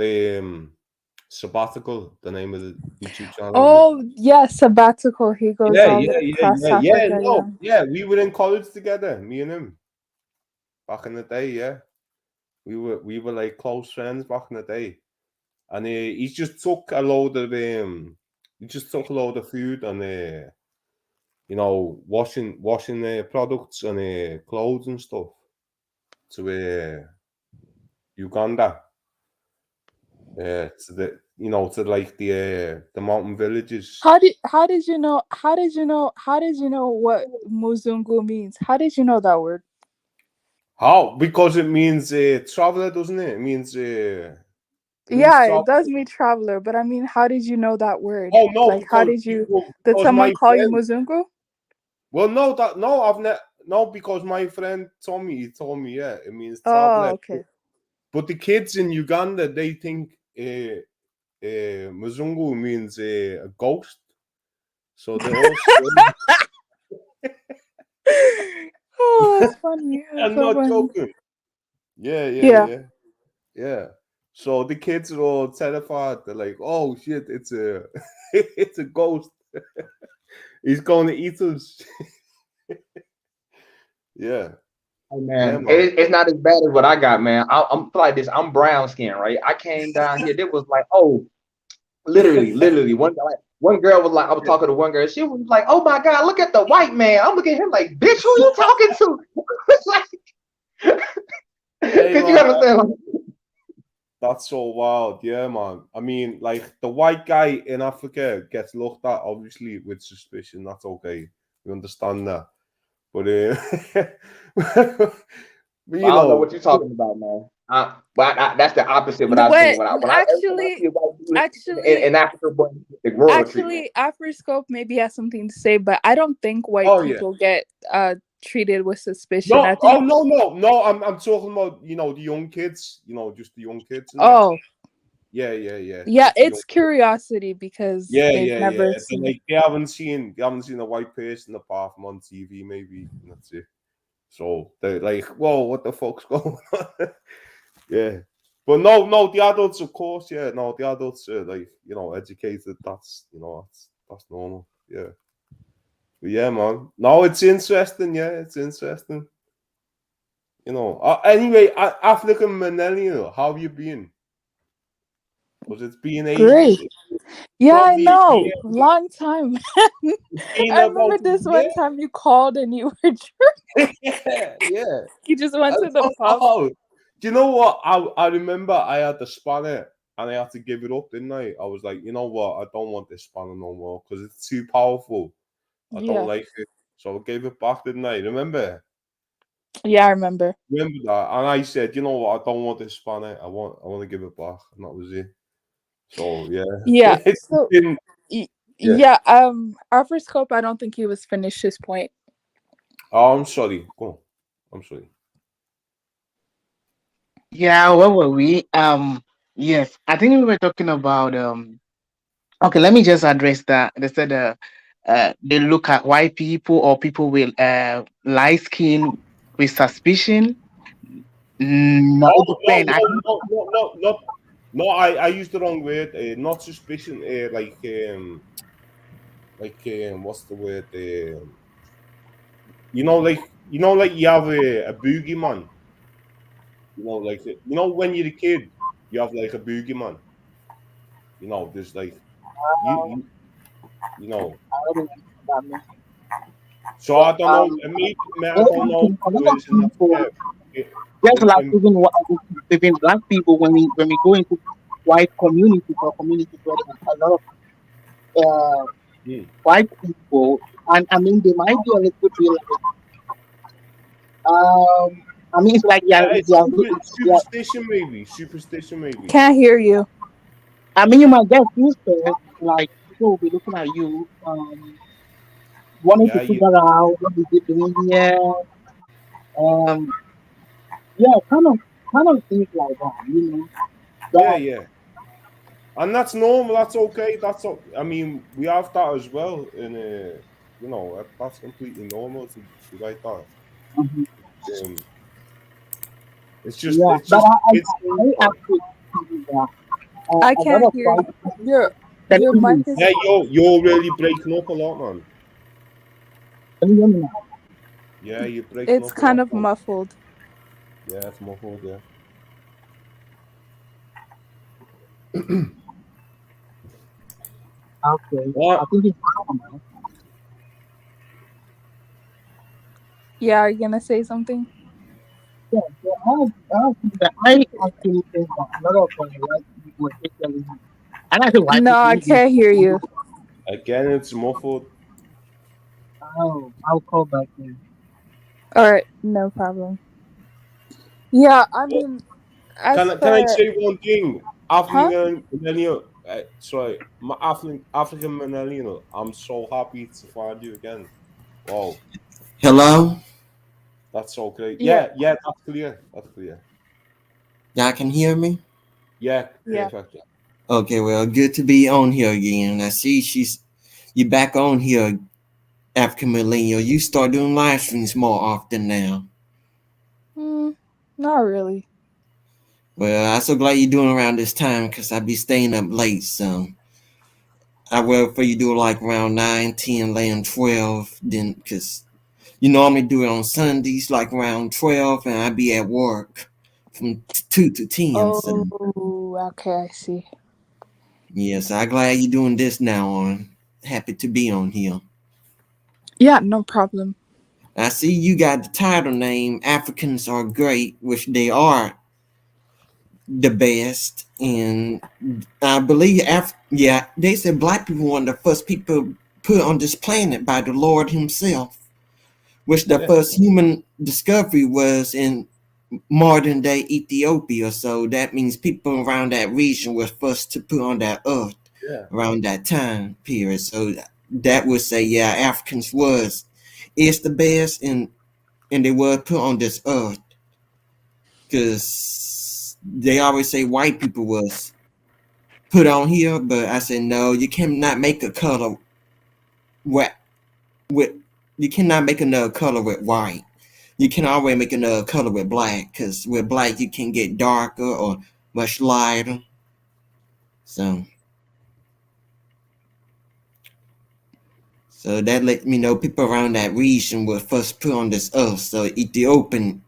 Sabbatical. The name of the YouTube channel. Oh, yeah, sabbatical. He goes Yeah, all yeah, yeah, across yeah, yeah. Africa, No, yeah. yeah, we were in college together, me and him, back in the day. Yeah, we were like close friends back in the day, and he just took a load of he just took a load of food and washing products and clothes and stuff to Uganda, to to like the mountain villages. How did you know what Muzungu means? How did you know that word? How? Because it means traveler, doesn't it? It means Yeah, it travel. does mean traveler, but I mean, how did you know that word? Oh no, Like, did because someone my call you friend. Muzungu? Well, no, I've never no because my friend told me. He told me, yeah, it means Oh, traveler. okay. But the kids in Uganda, they think Mzungu means a ghost. So they're all scared. Oh, that's funny. That's I'm so not funny. joking. Yeah, yeah, Yeah. yeah. Yeah. So the kids are all terrified. They're like, "Oh shit, it's a it's a ghost. He's going to eat us." Yeah. Hey, Yeah, man, man. it's not as bad as what I got, man. I'm like this. I'm brown skin, right? I came down here. It was like, oh, literally. One girl was like, I was talking to one girl. She was like, "Oh my god, look at the white man." I'm looking at him like, "Bitch, who you talking to?" It's like, Hey cause you man, understand? Like, that's so wild. Yeah, man. I mean, like the white guy in Africa gets looked at obviously with suspicion. That's okay. We understand that. But but I you don't know know, what you're talking about, man. But that's the opposite of what I've seen. What? When I every time I see a white dude Actually, in Africa, boy, the royal treatment. Afroscope maybe has something to say, but I don't think white oh yeah. people get treated with suspicion. I No, think oh no. I'm talking about the young kids. Just the young kids and that. oh Yeah. yeah, Just the young. it's curiosity because they've Yeah. never They're seen. like they haven't seen a white person apart from on TV maybe, and that's it. So they're like, whoa, what the fuck's going on? Yeah. But no, the adults, of course, yeah. No, the adults are like, educated. That's normal. Yeah. But yeah, man. No, it's interesting. Yeah, it's interesting. Anyway, African millennial, how have you been? Because it's been Great. ages. Yeah, I Probably a know. year. Long time. It's been I about remember a this year. one time you called and you were Yeah. you just went I to the don't pub. know. Do you know what? I remember I had the spanner and I had to give it up, didn't I? I was like, you know what? I don't want this spanner no more because it's too powerful. I don't Yeah. like it. So I gave it back, didn't I? Remember? Yeah, I remember. Remember that? And I said, you know what? I don't want this spanner. I want to give it back. And that was it. So yeah. Yeah. It's So been yeah. yeah, Afroscope, I don't think he was finished his point. Oh, I'm sorry. Go on. I'm sorry. Yeah, where were we? Yes, I think we were talking about okay, let me just address that. They said they look at white people or people with light skin with suspicion. No, Oh it no depends. I no think no no no no no! I used the wrong word. Not suspicion. What's the word? Like you have a boogeyman. When you're a kid, you have like a boogeyman. There's like you you know. I already know what that means. So I But don't know. Maybe I don't know a the lot of words in people, Africa. just In, like in, even black people, when we go into white communities or communities where there's a lot of uh, mm. white people, and I mean they might be a little bit like um, I mean it's like Yeah, it's yeah. superstition maybe. Can't hear you. I mean you might get used to it, like people will be looking at you, wanting to Yeah, you, figure out what is it doing here, um, yeah, kind of things like that, you know. That yeah. And that's normal. That's okay. I mean, we have that as well. And that's completely normal to like that. mhm. Um, it's just, Yeah, it's but just, it's I normal. actually think that I a lot can't of hear white you. Your mic celebrities, is Yeah, you're really breaking up a lot, man. can you hear me now? Yeah, you're breaking it's up a kind lot, of man. muffled. Yeah, it's muffled. Yeah. Okay, What? I think it's fine now. Yeah, are you gonna say something? Yeah, so I think that I actually think that a lot of white people, especially, and I say white No, people, I English can't hear people, you. Again, it's muffled. I'll call back in. All right, no problem. Yeah, I But mean, as can I for say one thing? huh? African millennial. Sorry, my African millennial. I'm so happy to find you again. Wow, Hello? that's so great. Yeah, Yeah, that's clear. That's clear. Y'all can hear me? Yeah, yeah. perfect. Okay, well, good to be on here again. I see you back on here, African Millennial. You start doing live streams more often now. Hmm, not really. Well, I'm so glad you're doing around this time because I be staying up late. So I rather for you do like around 9, 10, 11, 12, then because you normally do it on Sundays, like around 12, and I be at work from 2 to 10. So Oh, okay, I see. yes, I'm glad you're doing this now on. Happy to be on here. Yeah, no problem. I see you got the title name Africans Are Great, which they are the best. And I believe, yeah, they said black people were the first people put on this planet by the Lord Himself, which the Yeah. first human discovery was in modern day Ethiopia. So that means people around that region were first to put on that earth Yeah. around that time period. So that would say, yeah, Africans is the best, and they were put on this earth because they always say white people was put on here, but I said no, you cannot make a color with you cannot make another color with white. You can always make another color with black because with black you can get darker or much lighter. So that let me know people around that region were first put on this earth. So Ethiopian,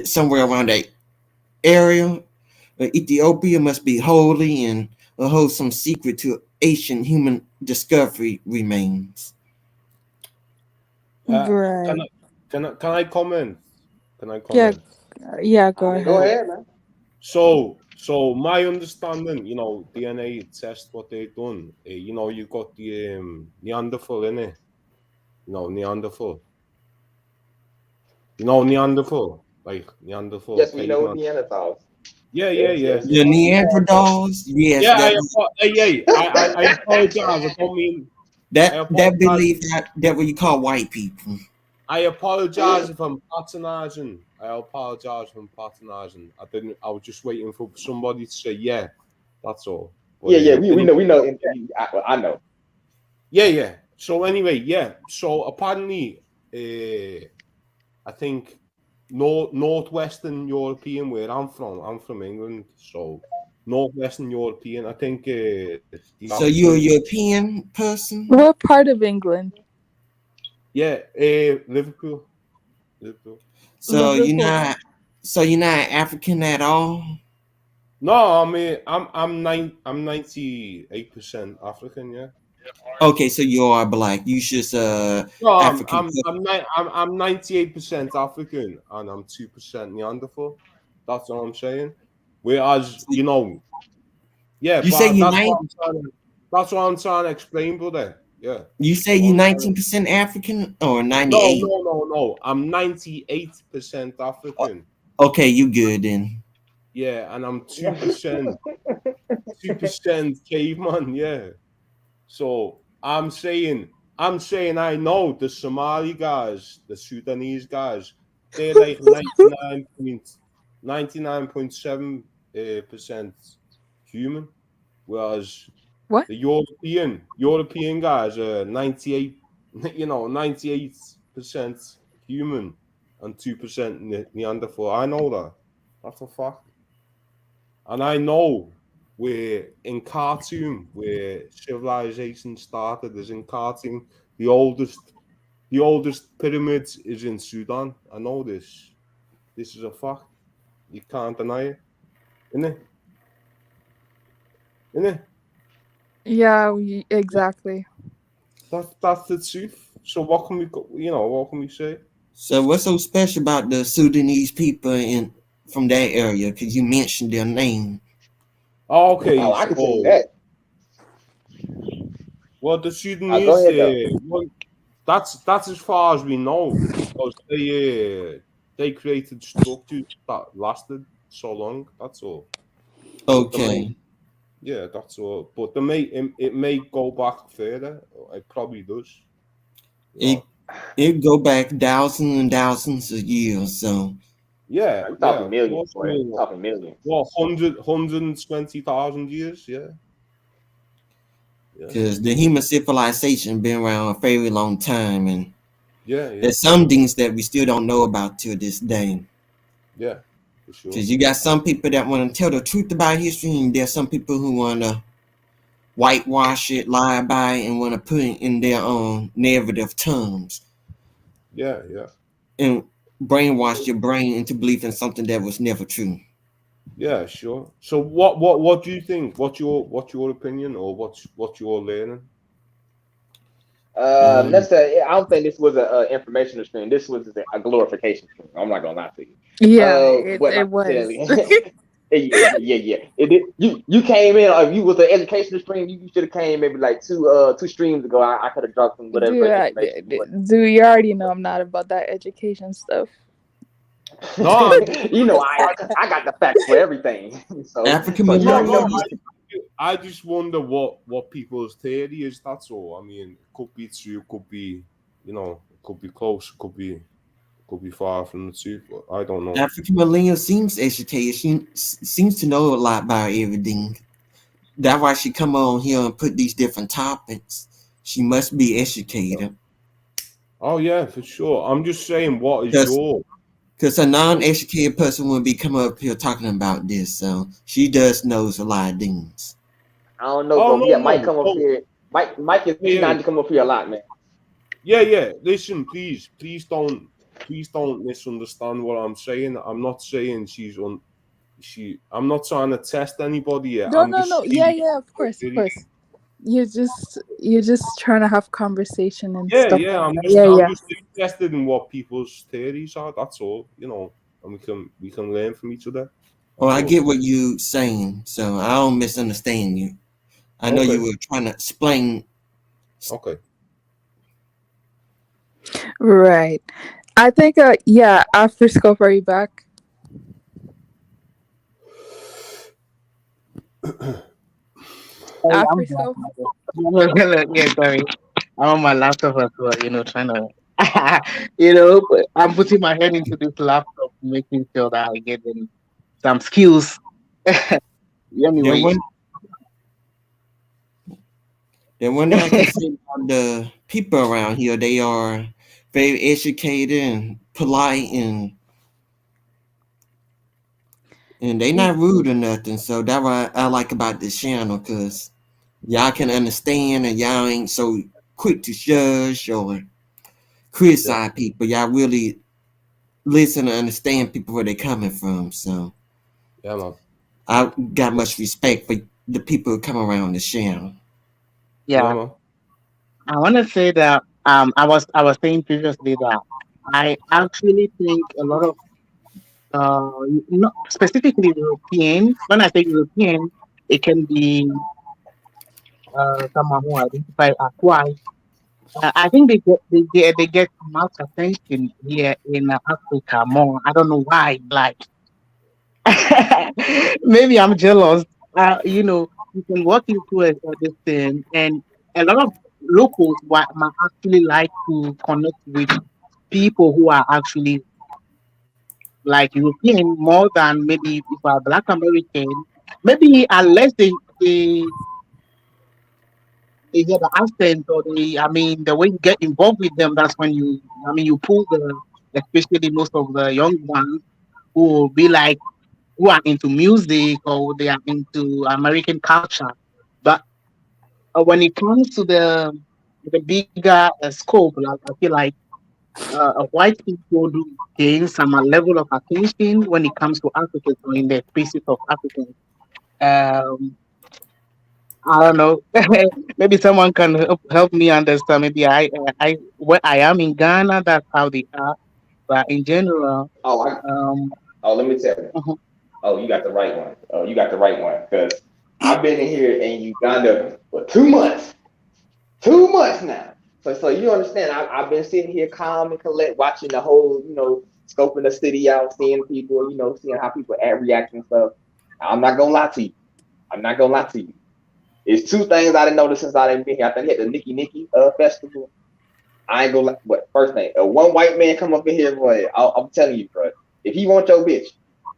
somewhere around that area, Ethiopia must be holy and hold some secret to ancient human discovery remains. Uh, Right. can I comment? Can I Yeah, comment? yeah, I go mean, go ahead. ahead, man. So my understanding, DNA test what they've done. You got the Neanderthal in it. Neanderthal. Neanderthal, like Neanderthal Yes, we know caveman. Neanderthals. Yeah, yeah, Yes, yeah. yes, we The know Neanderthals. Neanderthals, yes, Yeah, that I apologize. I don't mean. I that apologize. belief that what you call white people. I apologize if I'm patronizing. I apologize if I'm patronizing. I didn't. I was just waiting for somebody to say, "Yeah, that's all." But Yeah, yeah, we anyway, know. I know. yeah, yeah. So anyway, yeah. So apparently, I think northwestern European, where I'm from England. So northwestern European. I think the So you're a African. European person. What part of England? Yeah, Liverpool. Liverpool. So you're Liverpool. not. So you're not African at all. No, I mean I'm 98% African, yeah. Okay, so you are black. You just No, African. I'm 98% African and I'm 2% Neanderthal. That's what I'm saying. Whereas, yeah, You say but you nine. that's what I'm trying to explain, brother. Yeah. You say That's what you I'm trying to 19% African or No, 98. no, no, no. I'm 98% African. Okay, you good then. Yeah, and I'm 2% caveman, yeah. So I'm saying I know the Somali guys, the Sudanese guys, they're like 99.7% human, whereas What? the European guys are 98% human and 2% Neanderthal. I know that. That's a fact. And I know where in Khartoum, where civilization started, is in Khartoum. The oldest pyramid is in Sudan. I know this. This is a fact. You can't deny it. Innit? Innit? Yeah, exactly. That's the truth. So what can we say? So what's so special about the Sudanese people in from that area? Because you mentioned their name. Okay, Oh, I can tell you so that. well, the Go Sudanese, ahead though. well, that's as far as we know because they created structures that lasted so long. That's all. But the main, Okay, yeah, that's all. But it may go back further. It probably does. You it know. it go back thousands and thousands of years. So Yeah, I'm yeah. talking millions, What's boy. more, Talking millions. what 120,000 years? Yeah, yeah, because the human civilization been around a very long time, and yeah, yeah, there's some things that we still don't know about to this day. yeah, for sure. Because you got some people that want to tell the truth about history, and there's some people who want to whitewash it, lie about it, and want to put it in their own narrative terms Yeah. and brainwash your brain into believing something that was never true. Yeah, sure. So what do you think? What's your opinion, or what's your learning? Necessarily, I don't think this was a informational stream. This was a glorification stream. I'm not gonna lie to you. Yeah, But it like I was. said, yeah. You came in. If you was an educational stream, you should have came maybe like two streams ago. I could have dropped some whatever Dude, information. dude, you already know I'm not about that education stuff. No, You know, I got the facts for everything. African So you already know no. millennials. I just wonder what people's theory is. That's all. I mean, it could be true, could be, it could be close, could be far from the truth. But I don't know. African millennial seems educated. She seems to know a lot about everything. That's why she come on here and put these different topics. She must be educated. Oh yeah, for sure. I'm just saying, what is your? Because a non-educated person would be coming up here talking about this, so she does knows a lot of things. I don't know, Oh bro. Yeah, Mike no. come up here. Mike is Yeah. not to come up here a lot, man. Yeah. Listen, please don't misunderstand what I'm saying. I'm not saying I'm not trying to test anybody yet. No, I'm no, just no. saying, Yeah, of course, of course. You're just trying to have conversation and stuff. yeah. I'm Yeah. just interested in what people's theories are. That's all, and we can learn from each other. Well, I That's all. get what you're saying, so I don't misunderstand you. I know Okay. you were trying to explain. Okay. Right. I think after scope, are you back? Oh, yeah, After scope? yeah, sorry. I'm on my laptop as well, trying to, but I'm putting my head into this laptop, making sure that I get some skills. Anyway, The one thing I can say about the people around here, they are very educated and polite, and they not rude or nothing. So that's what I like about this channel, because y'all can understand and y'all ain't so quick to judge or criticize people. Y'all really listen and understand people where they're coming from. So Yeah, man. I got much respect for the people who come around the channel. yeah, man. I want to say that I was saying previously that I actually think a lot of not specifically European. When I say European, it can be someone who identify as white. I think they get much attention here in Africa more. I don't know why. Like maybe I'm jealous. You can walk into this thing, and a lot of locals might actually like to connect with people who are actually like European more than maybe if are Black American. Maybe unless they hear the accent or the way you get involved with them, that's when you pull especially most of the young ones who will be like, who are into music or they are into American culture. But when it comes to the bigger scope, like I feel like white people do gain some level of attention when it comes to Africans or in the spaces of Africans. Um, I don't know. Maybe someone can help me understand. Maybe where I am in Ghana, that's how they are. But in general, Oh, um, let me tell you. mhm. Oh, you got the right one. Oh, you got the right one. Because I've been in here in Uganda for 2 months. 2 months now. So you understand, I've been sitting here calm and collect, watching the whole, scoping the city out, seeing people, seeing how people react and stuff. I'm not gonna lie to you. I'm not gonna lie to you. It's two things I didn't notice since I didn't been here. I think at the Nikki festival. I ain't gonna lie. But first thing, one white man come up in here, boy. I'm telling you, bro. If he want your bitch,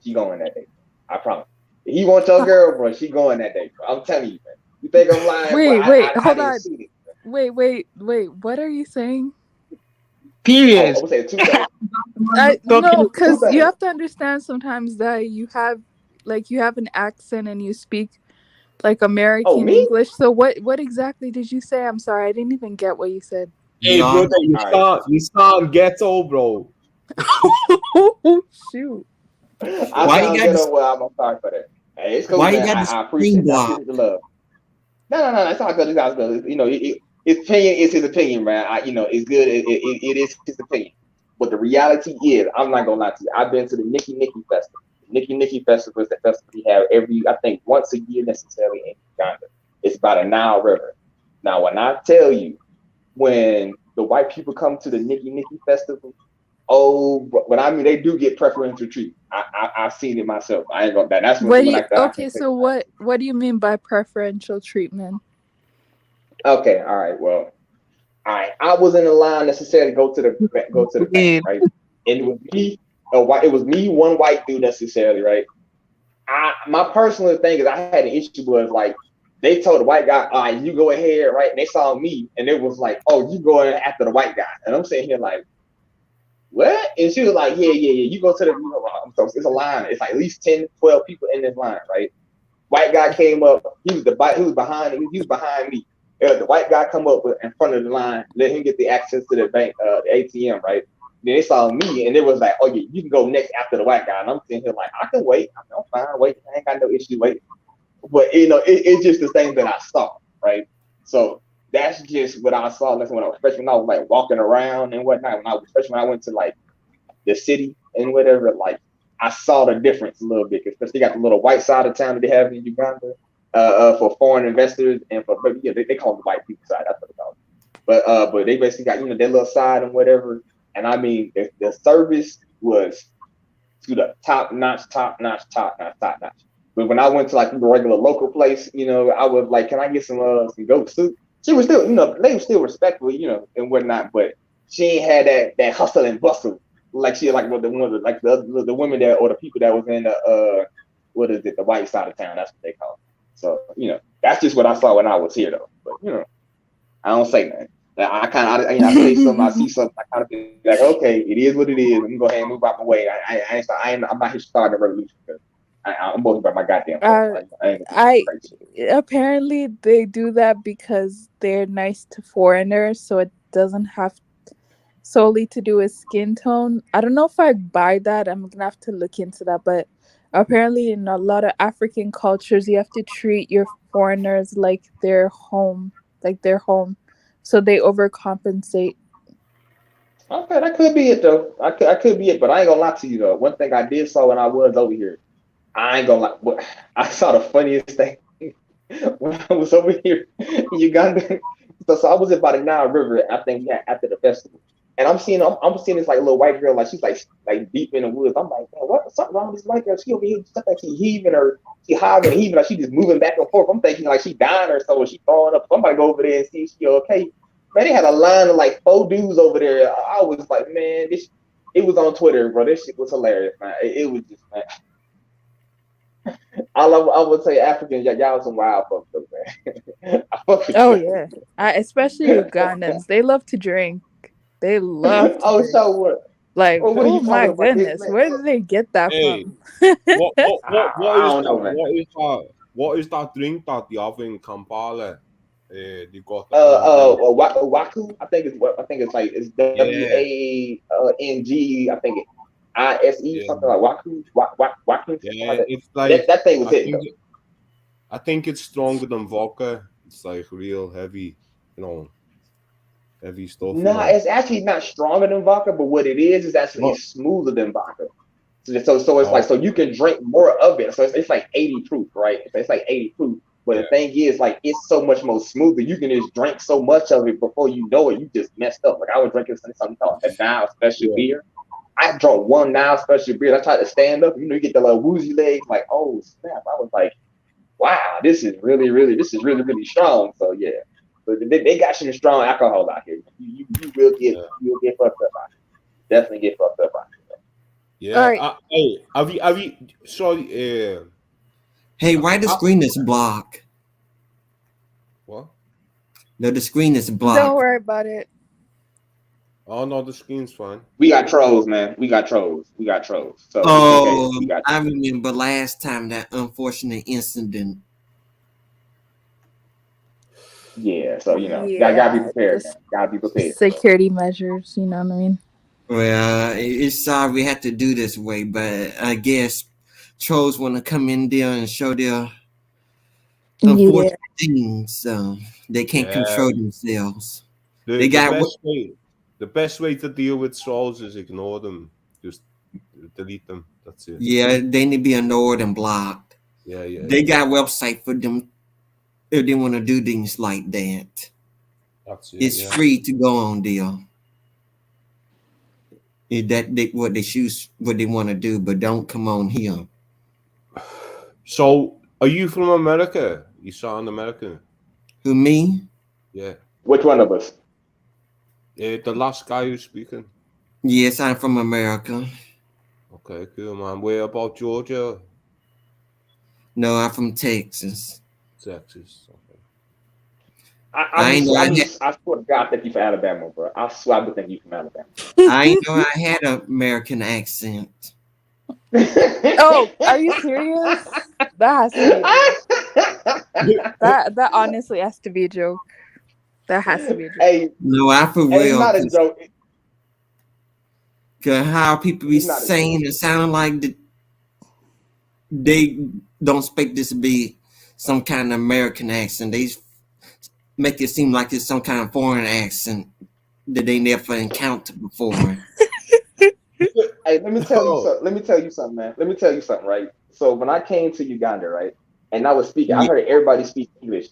she going that day. I promise. If he want your girl, bro, she going that day, bro. I'm telling you, man. You think I'm lying? Bro, Wait, I hold didn't on. see it. Wait. What are you saying? I Period. would say two things. No, Talking. Two because you things. have to understand sometimes that you have an accent and you speak like Oh, American me? English. So what exactly did you say? I'm sorry, I didn't even get what you said. Hey, Y'all, brother, All right. you sound ghetto, bro. Oh shoot. I why you sound got good. the Well, I'm sorry for that. Hey, it's cool, why you man. got the I screen appreciate that. I block? appreciate the love. No. It's all good. It's all good. You know, his opinion is his opinion, man. It's good. It is his opinion. But the reality is, I'm not gonna lie to you. I've been to the Nikki Festival. Nikki Festival is the festival we have I think, once a year necessarily in Uganda. It's by the Nile River. Now, when I tell you, when the white people come to the Nikki Festival, oh, but I mean, they do get preferential treatment. I've seen it myself. I ain't gonna. That's one What thing do you that I can okay, say. so what do you mean by preferential treatment? Okay, all right. Well, all right. I was in the line necessarily to go to the bank, right? And it was me, it was me, one white dude necessarily, right? My personal thing is I had an issue was like they told the white guy, all right, you go ahead, right? And they saw me, and it was like, oh, you going after the white guy, and I'm sitting here like, what? And she was like, yeah. You go to the, so it's a line. It's like at least 10, 12 people in this line, right? White guy came up. He was behind me. The white guy come up in front of the line, let him get the access to the bank, the ATM, right? Then they saw me, and it was like, oh yeah, you can go next after the white guy. And I'm sitting here like, I can wait. I'm fine. Wait, I ain't got no issue waiting. But it's just the thing that I saw, right? So that's just what I saw. Listen, when I was freshman, I was like walking around and whatnot. When I was freshman, I went to like the city and whatever, like I saw the difference a little bit, because they got the little white side of town that they have in Uganda for foreign investors and for they call it the white people side. That's what they call it. But they basically got their little side and whatever. And I mean the service was to the top notch. But when I went to like the regular local place, I was like, can I get some goat soup? She was still, they were still respectful, and whatnot, but she ain't had that hustle and bustle like she like the women that or the people that was in the what is it, the white side of town. That's what they call it. So that's just what I saw when I was here though. But I don't say nothing. I kind of I say something, I see something, I kind of be like, okay, it is what it is. I'm gonna go ahead and move out my way. I'm not here starting a revolution. I'm worried about my goddamn Uh, self. I ain't I crazy. apparently they do that because they're nice to foreigners, so it doesn't have solely to do with skin tone. I don't know if I buy that. I'm gonna have to look into that. But apparently, in a lot of African cultures, you have to treat your foreigners like their home. So they overcompensate. Okay, that could be it though. I could be it, but I ain't gonna lie to you though. One thing I did saw when I was over here, I ain't gonna lie. I saw the funniest thing when I was over here in Uganda. So I was by the Nile River. I think after the festival, and I'm seeing this like little white girl, like she's like deep in the woods. I'm like, man, what? Something wrong with this white girl? She over here, just like she heaving or she hiving, heaving, like she just moving back and forth. I'm thinking like she dying or so, or she throwing up. Somebody go over there and see if she okay. Man, they had a line of like 4 dudes over there. I was like, man, it was on Twitter, bro. This shit was hilarious, man. It was just, man. I would say Africans, y'all some wild folks, though, man. I fuck with Oh you. yeah, especially Ugandans. They love to drink. They love to Oh, drink. so what? Like, Well, what are oh you my talking about? goodness, Man, where did they get that Hey, from? I don't know, man. what is that drink that you have in Kampala? They got the own drink. Waku. I think it's like it's Yeah, WANG. I think ISE, yeah, something like Waku. Waku, something like yeah. that. It's like That thing was I hitting think though. I think it's stronger than vodka. It's like real heavy, heavy stuff. No, it's actually not stronger than vodka, but what it is actually What? it's smoother than vodka. So it's like Oh, so you can drink more of it. So it's like 80 proof, right? It's like 80 proof. But the yeah, thing is, like it's so much more smoother. You can just drink so much of it before you know it, you just messed up. Like I was drinking something called a Nile special yeah, beer. I drank one Nile special beer. I tried to stand up. You get the little woozy legs. Like, oh snap! I was like, wow, this is really, really strong. So yeah, but they got some strong alcohol out here. You will get yeah. fucked up out here. Definitely get fucked up out All Yeah. right. Hey, have you? Sorry. Hey, why the Uh, screen is blocked? what? No, the screen is Don't blocked. worry about it. Oh no, the screen's fine. We got trolls, man. We got trolls. So just in case, Oh, we got. I remember last time that unfortunate incident. Yeah, so gotta be Yeah, prepared, man. just Gotta be prepared. security measures. You know what I mean? Well, it's sorry we had to do this way, but I guess trolls want to come in there and show their Yeah. unfortunate things, so they can't Yeah. control themselves. The, They the got best way to deal with trolls is ignore them. Just delete them. That's it. yeah, they need to be ignored and blocked. Yeah, yeah. They got website for them if they want to do things like that. That's it. It's Yeah. free to go on there. That they, what they choose, what they want to do, but don't come on here. So, are you from America? You sound American. Who, me? Yeah. Which one of us? The last guy who's speaking. Yes, I'm from America. Okay, cool, man. Where about Georgia? No, I'm from Texas. Texas. Okay. I swear to God, I think you from Alabama, bro. I swear I think you from Alabama. I know I had an American accent. Oh, are you serious? That has to be a joke. That honestly has to be a joke. That has to be a joke. Hey, No, I for hey, real. not a joke. Cause how people be It's not a saying and sounding like they don't expect this to be some kind of American accent. They make it seem like it's some kind of foreign accent that they never encountered before. Hey, let me tell you something. Let me tell you something, man. Let me tell you something, right? So when I came to Uganda, right, and I was speaking, I heard everybody speak English.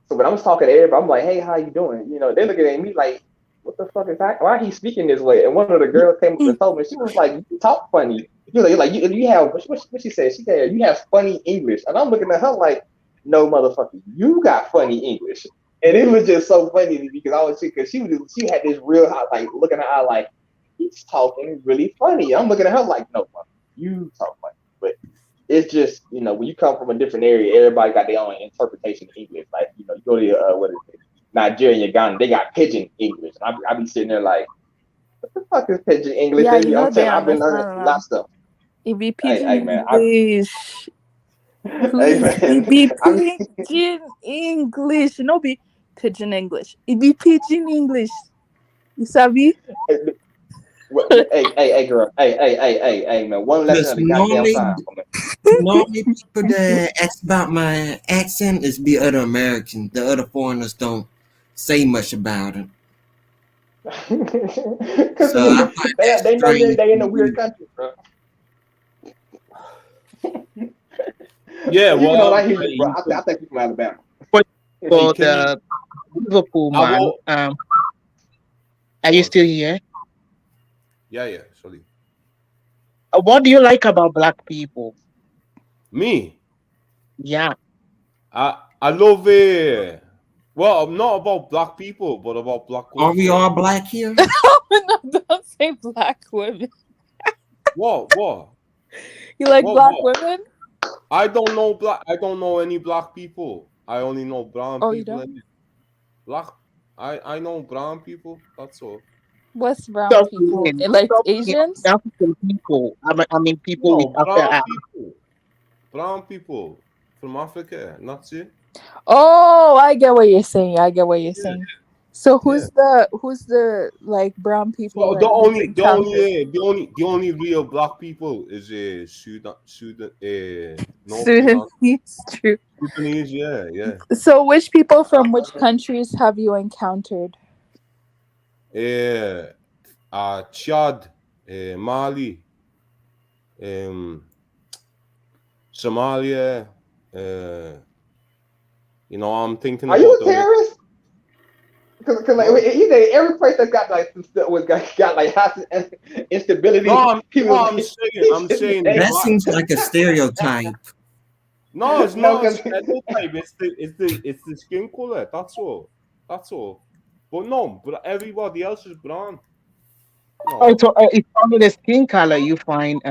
So when I was talking to everybody, I'm like, "Hey, how you doing?" You know, they're looking at me like, "What the fuck is that? Why he speaking this way?" And one of the girls came up and told me, she was like, "You talk funny." You have what she said? She said you have funny English, and I'm looking at her like, "No, motherfucker, you got funny English." And it was just so funny to me because I was because she had this real hot like looking at her like he's talking really funny. I'm looking at her like, no, you talk funny. But it's just, when you come from a different area, everybody got their own interpretation of English. Like, you go to, what is it? Nigeria and Uganda, they got pidgin English. And I be sitting there like, what the fuck is pidgin English? Yeah, you know I'm they telling I've been learning understand a lot of stuff. it be pidgin Hey, man. English. Hey, Please, man. it be pidgin English. No be pidgin English. It be pidgin English. You sabi? Hey, girl. Hey, man. One lesson Because at a goddamn time. normally people that ask about my accent is be other Americans. The other foreigners don't say much about it. Because So I find that they know strange. they in a weird country, bro. Yeah, Even well, though I hear you, bro, I think you from Alabama. For Hey, the Liverpool I man, will- are you still here? Yeah, sorry. What do you like about black people? Me? Yeah. I love it. Well, not about black people, but about black Are we culture. all black here? No, don't say black women. What? You like What, black what? women? I don't know any black people. I only know brown Oh, you people. don't? Black. I know brown people. That's all. What's brown Stop people? saying- Like stop saying Asians? African people. I mean people No, with Africa. brown people from Africa. And that's it. Oh, I get what you're saying. So who's the like brown people So that you've encountered? the only real black people is Sudan, North Sudan, Sudanese, true. Sudanese. Yeah. So which people from which countries have you encountered? Chad, Mali, Somalia. I'm thinking Are about you a terrorist? Because every place that got like got like hostage instability. No, I'm saying That seems like a stereotype. no, it's No, not a 'cause- stereotype. It's the skin color. That's all. But everybody else is brown. No. Oh, so it's only the skin color you find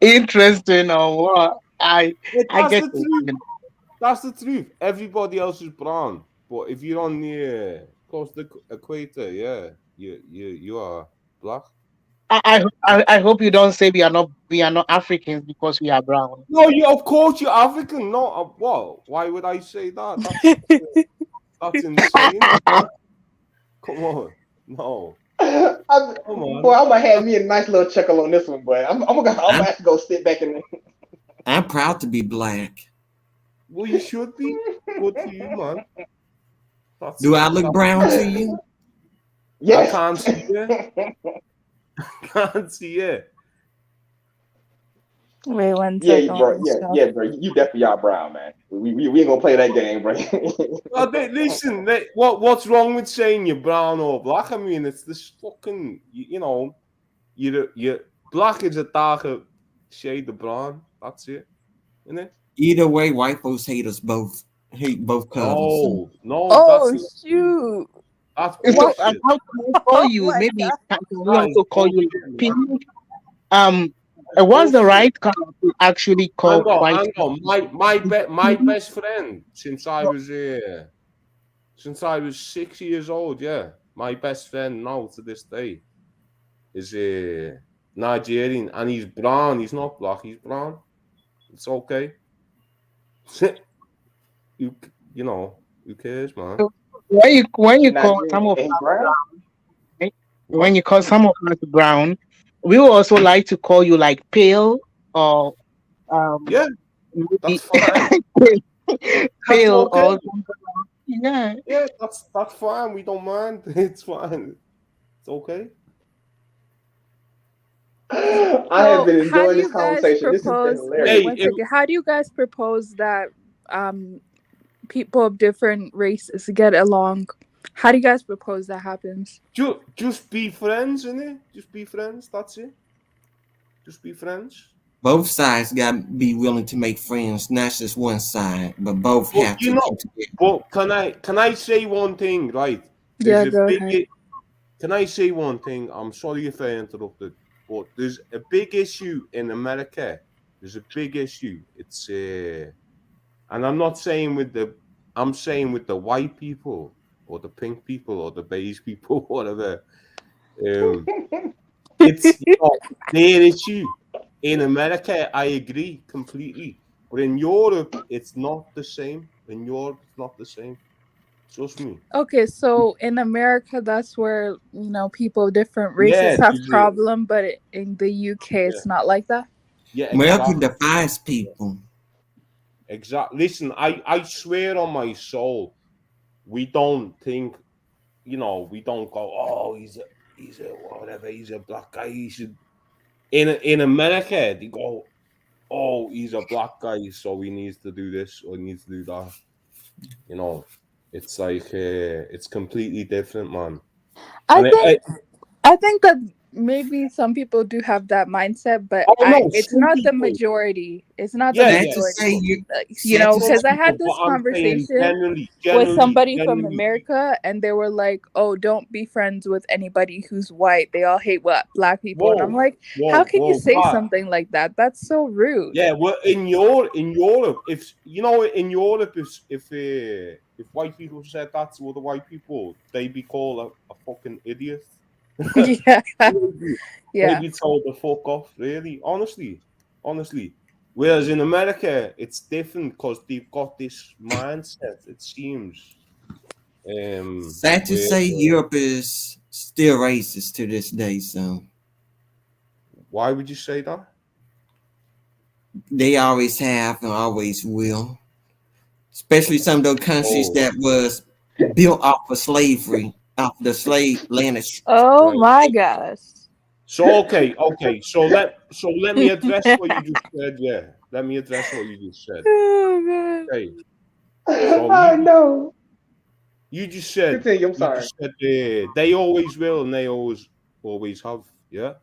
interesting or what? I That's get the it. truth. That's the truth. Everybody else is brown. But if you're on the close to the equator. Yeah, you are black. I hope you don't say we are not Africans because we are brown. No, you of course you're African. No, what? Why would I say that? That's insane. Come on, no, come Boy, on. I'm gonna have me a nice little chuckle on this one, boy. I'm gonna have to go sit back and. I'm proud to be black. Well, you should be. Good for you, man. That's Do I look brown to you? I Yes. can't see it. Can't see it. Wait one Yeah, second. bro. Let me Yeah, stop. yeah, bro. You definitely are brown, man. We ain't gonna play that game, bro. Listen, what's wrong with saying you're brown or black? I mean, it's this fucking, you're black is a darker shade of brown. That's it, isn't it? Either way, white folks hate both colors. So. No, that's Oh not true. shoot! That's So What? bullshit. how can we call Oh you? my Maybe god! can we That is also call you bullshit, man. pink? That's What's the bullshit. right color to actually call white Hang on. My people? best friend since I was 6 years old. Yeah, my best friend now to this day is Nigerian, and he's brown. He's not black. He's brown. It's okay. you you know who cares, man? So when you call Nigerian some of and us brown. right? When What? you call some of us brown, we will also like to call you like pale or Yeah, maybe that's fine. That's pale okay. or yeah. Yeah, that's fine. We don't mind. It's fine. It's okay. I have So, been how do enjoying this you guys conversation. This has been propose? Wait hilarious. Hey, one second. How do you guys propose that people of different races get along? How do you guys propose that happens? just be friends, innit? Just be friends. That's it. Just be friends. Both sides got to be willing to make friends, not just one side, but both But have to come together. but can I say one thing, right? There's Yeah, a go big. ahead. Can I say one thing? I'm sorry if I interrupted, but there's a big issue in America. There's a big issue. It's and I'm saying with the white people or the pink people or the beige people, whatever. It's their issue. In America, I agree completely, but in Europe, it's not the same. In Europe, it's not the same. Trust me. Okay, so in America, that's where people of different races Yeah, have problem, but in the UK, yeah, it's not like that. yeah, America exactly. defies people. Exactly. Listen, I swear on my soul, we don't think, we don't go, oh, he's a whatever, he's a black guy. He should. In America, they go, oh, he's a black guy, so he needs to do this or he needs to do that. You know, it's like it's completely different, man. I And think that maybe some people do have that mindset, but oh no, it's some not the people, majority. It's not the yeah, Sad yeah, to majority. say, you. Sad to some Because I say, people, had but this I'm saying conversation generally, with somebody from generally. America, and they were like, "Oh, don't be friends with anybody who's white. They all hate black people." And I'm Whoa, like, "How can you say God. something like that? That's so rude." Yeah, well, in Europe, if in Europe, if white people said that to other white people, they'd be called a fucking idiot. Yeah, They'd yeah. be told to fuck off. Really, honestly. Whereas in America, it's different because they've got this mindset. It seems. sad to Where say, Europe is still racist to this day. So why would you say that? they always have and always will. Especially some of those countries Oh, that was built off of slavery, off the slave land. Oh right. my gosh. So okay. So let me address what you just said. Yeah, let me address what you just said. Oh god. Okay. So I know. you just said Continue. I'm sorry. they always will and they always have. Yeah.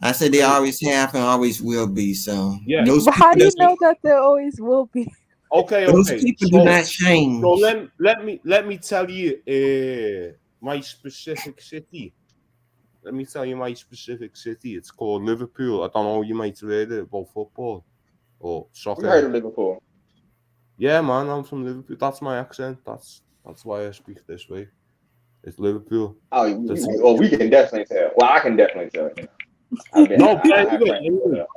I said they Okay. always have and always will be. So Yeah. those But how people do you that's know that there always will be? those Okay. people do So not so change. let me tell you my specific city. Let me tell you my specific city. It's called Liverpool. I don't know. You might have heard it about football or We heard soccer. of Liverpool. Yeah, man. I'm from Liverpool. That's my accent. That's why I speak this way. It's Liverpool. We can definitely tell. Well, I can definitely tell. I've been. No, but I have anyway, friends.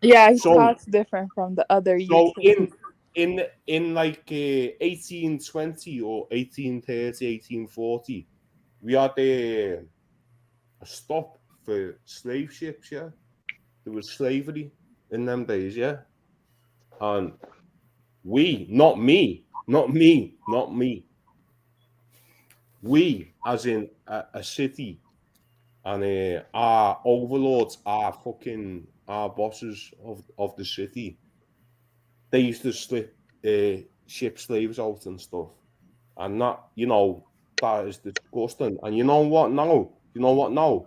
Yeah, he So- talks different from the other So UK. in like 1820 or 1830, 1840, we had a stop for slave ships. Yeah, there was slavery in them days. Yeah, and we, not me, we, as in a city, and our overlords, our bosses of the city, they used to ship slaves out and stuff, and that is disgusting. And you know what now?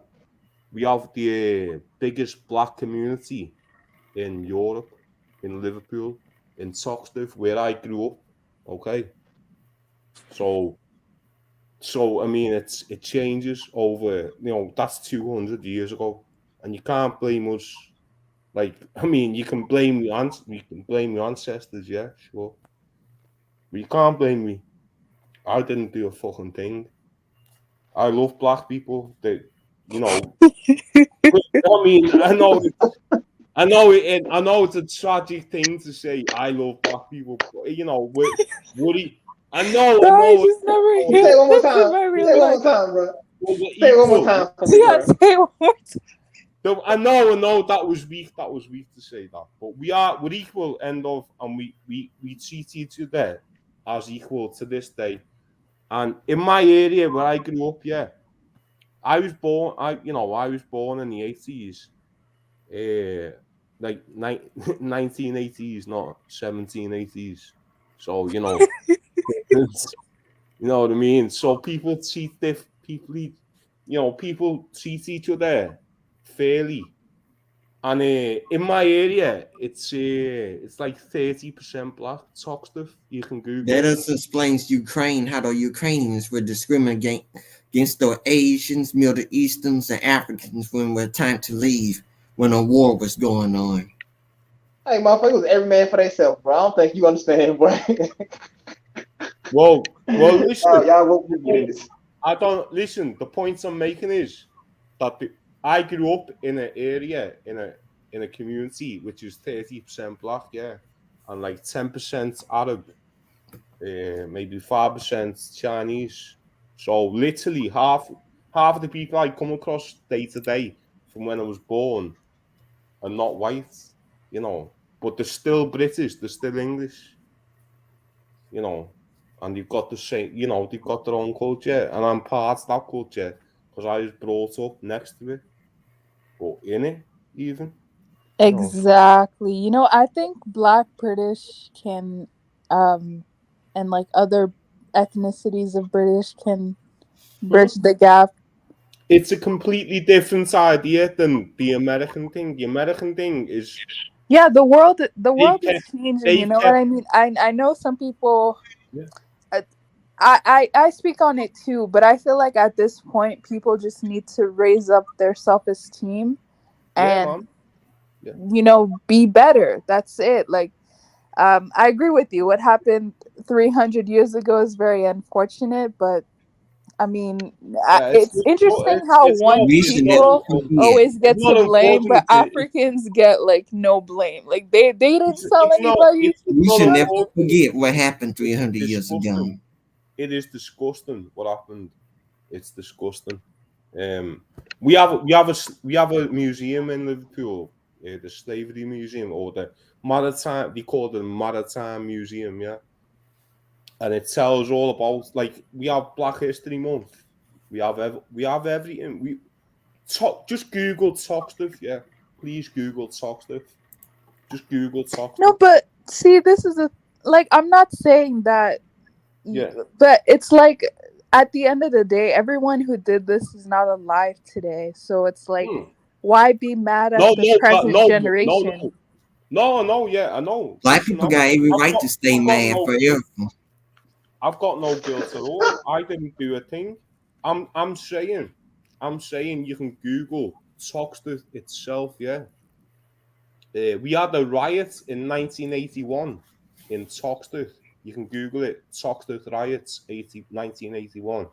We have the biggest black community in Europe, in Liverpool, in Toxteth, where I grew up. Okay, so I mean, it changes over. That's 200 years ago, and you can't blame us. Like, I mean, you can blame your ancestors, yeah, sure, but you can't blame me. I didn't do a fucking thing. I love black people. I mean, I know it's a tragic thing to say. I love black people, but Woody. I know. I just never Say hear it one more this in time. my Say real it one more life. time, bro. We're Say it one more equal. time for me, Yeah, bro. say it one more time. I know that was weak. That was weak to say that, but we're equal. End of, and we treat each other as equal to this day. And in my area where I grew up, yeah, I was born. I was born in the 80s, like 1980s, not 1780s. So you know what I mean. So people people treat each other fairly. And in my area, it's like 30% black. Talk stuff. You can Google That it. also explains Ukraine, how the Ukrainians were discriminating against the Asians, Middle Easterns, and Africans when it was time to leave when a war was going on. Hey, motherfucker, it was every man for themselves, bro. I don't think you understand, bro. Well, listen. Y'all won't get in this. I don't listen. The point I'm making is that I grew up in an area in a community which is 30% black, yeah, and like 10% Arab, maybe 5% Chinese. So literally half of the people I come across day to day from when I was born are not white, but they're still British, they're still English, and you've got the same, they've got their own culture, and I'm part of that culture because I was brought up next to it, or in it, even. Exactly. I think Black British can, and like other ethnicities of British can bridge the gap. It's a completely different idea than the American thing. The American thing is Yeah, the world they is kept, changing. they You know what kept, I mean? I know some people. yeah, I speak on it too, but I feel like at this point, people just need to raise up their self-esteem yeah, and man, yeah. be better. That's it. Like, I agree with you. What happened 300 years ago is very unfortunate, but I mean, Yeah, it's interesting how one We should never people forget. always get it's to not blame, but unfortunate. Africans get like no blame. Like they didn't sell It's not. anybody. We Not should never unfortunate. forget what happened 300 years ago. Disgusting. It is disgusting what happened. It's disgusting. We have a museum in Liverpool, the Slavery Museum, or the Maritime. We call it the Maritime Museum, yeah. And it tells all about, like, we have Black History Month. We have everything. Just Google talk stuff, yeah. Please Google talk stuff. Just Google talk No, stuff. but see, this is I'm not saying that, Yeah. but it's like at the end of the day, everyone who did this is not alive today. So it's like, why be mad at the present generation? No, yeah, I know. Black Listen, people got every right to stay mad forever. I've got no guilt at all. I didn't do a thing. I'm saying you can Google Toxteth itself, yeah. We had a riot in 1981 in Toxteth. You can Google it, Toxteth riots, 1981.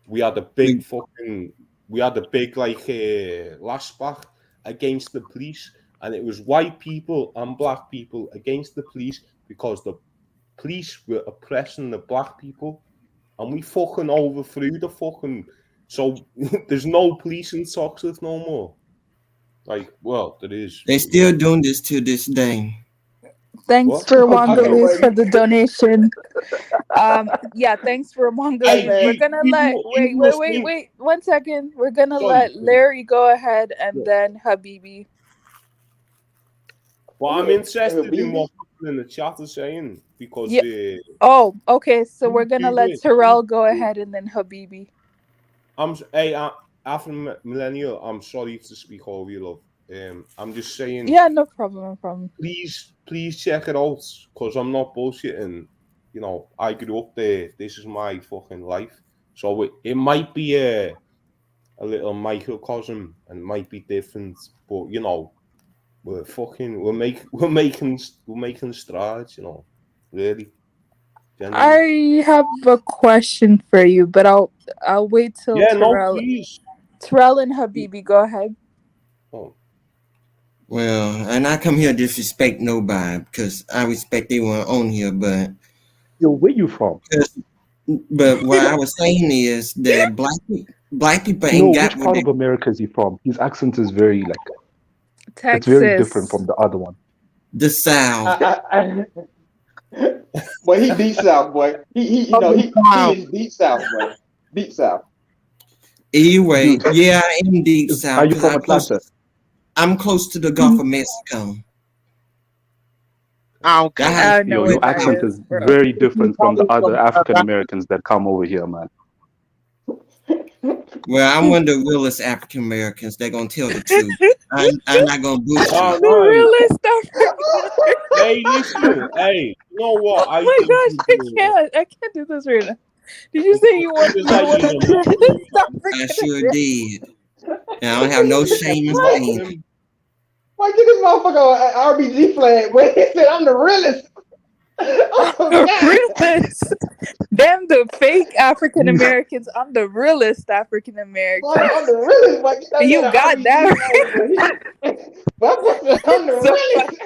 we had a big fucking, we had a big like lashback against the police, and it was white people and black people against the police because the police were oppressing the black people, and we fucking overthrew the fucking. So there's no police in Toxic no more. Like, well, there is. They still doing this to this day. Thanks What? for Okay, Wongolese wait. for the donation. Yeah, thanks for Wongolese. Hey, man. We're gonna let wait 1 second. We're gonna Sorry, let sorry. Larry go ahead and Yeah. then Habibi. But I'm interested in Habibi? what people in the chat are saying because Yeah. Oh, okay. So we're gonna let Habibi. Terrell go ahead and then Habibi. After millennial, I'm sorry to speak over you, love. I'm just saying. Yeah, no problem, no problem. Please check it out because I'm not bullshitting. You know, I grew up there. This is my fucking life. So it might be a little microcosm and might be different, but you know, we're making strides. You know, really. Genuinely. I have a question for you, but I'll wait till Yeah, no, Terrell. please. Terrell and Habibi, go ahead. Oh. Well, and I come here to disrespect nobody because I respect everyone on here, but Yo, where you from? what I was saying is that black people No, ain't got which what part they, of America is he from? His accent is very it's Texas. very different from the other one. the South. Boy, he deep south, boy. He is deep south, boy. Deep south. Anyway, Dude, yeah, I am deep are south you from Atlanta? I'm close to the Gulf of Mexico. Okay. I don't know Yo, what your that accent is, is bro. very different from the other African Americans that come over here, man. Well, I'm one of the realest African Americans. They're gonna tell the truth. I'm not gonna bullshit. Oh, The realest African. Hey, listen. Hey, you know what? Oh my gosh, I can't do this right now. Did you say you want Just to like the you know, realest I African sure American? did. And I don't have no shame in saying it. Why get this motherfucker an RBG flag? Wait, he said I'm the realest. Oh, The God. realest. Them the fake African Americans. I'm the realest African American. Boy, I'm the realest. Boy, get that You man an got RBG that flag, boy. I'm the So realest.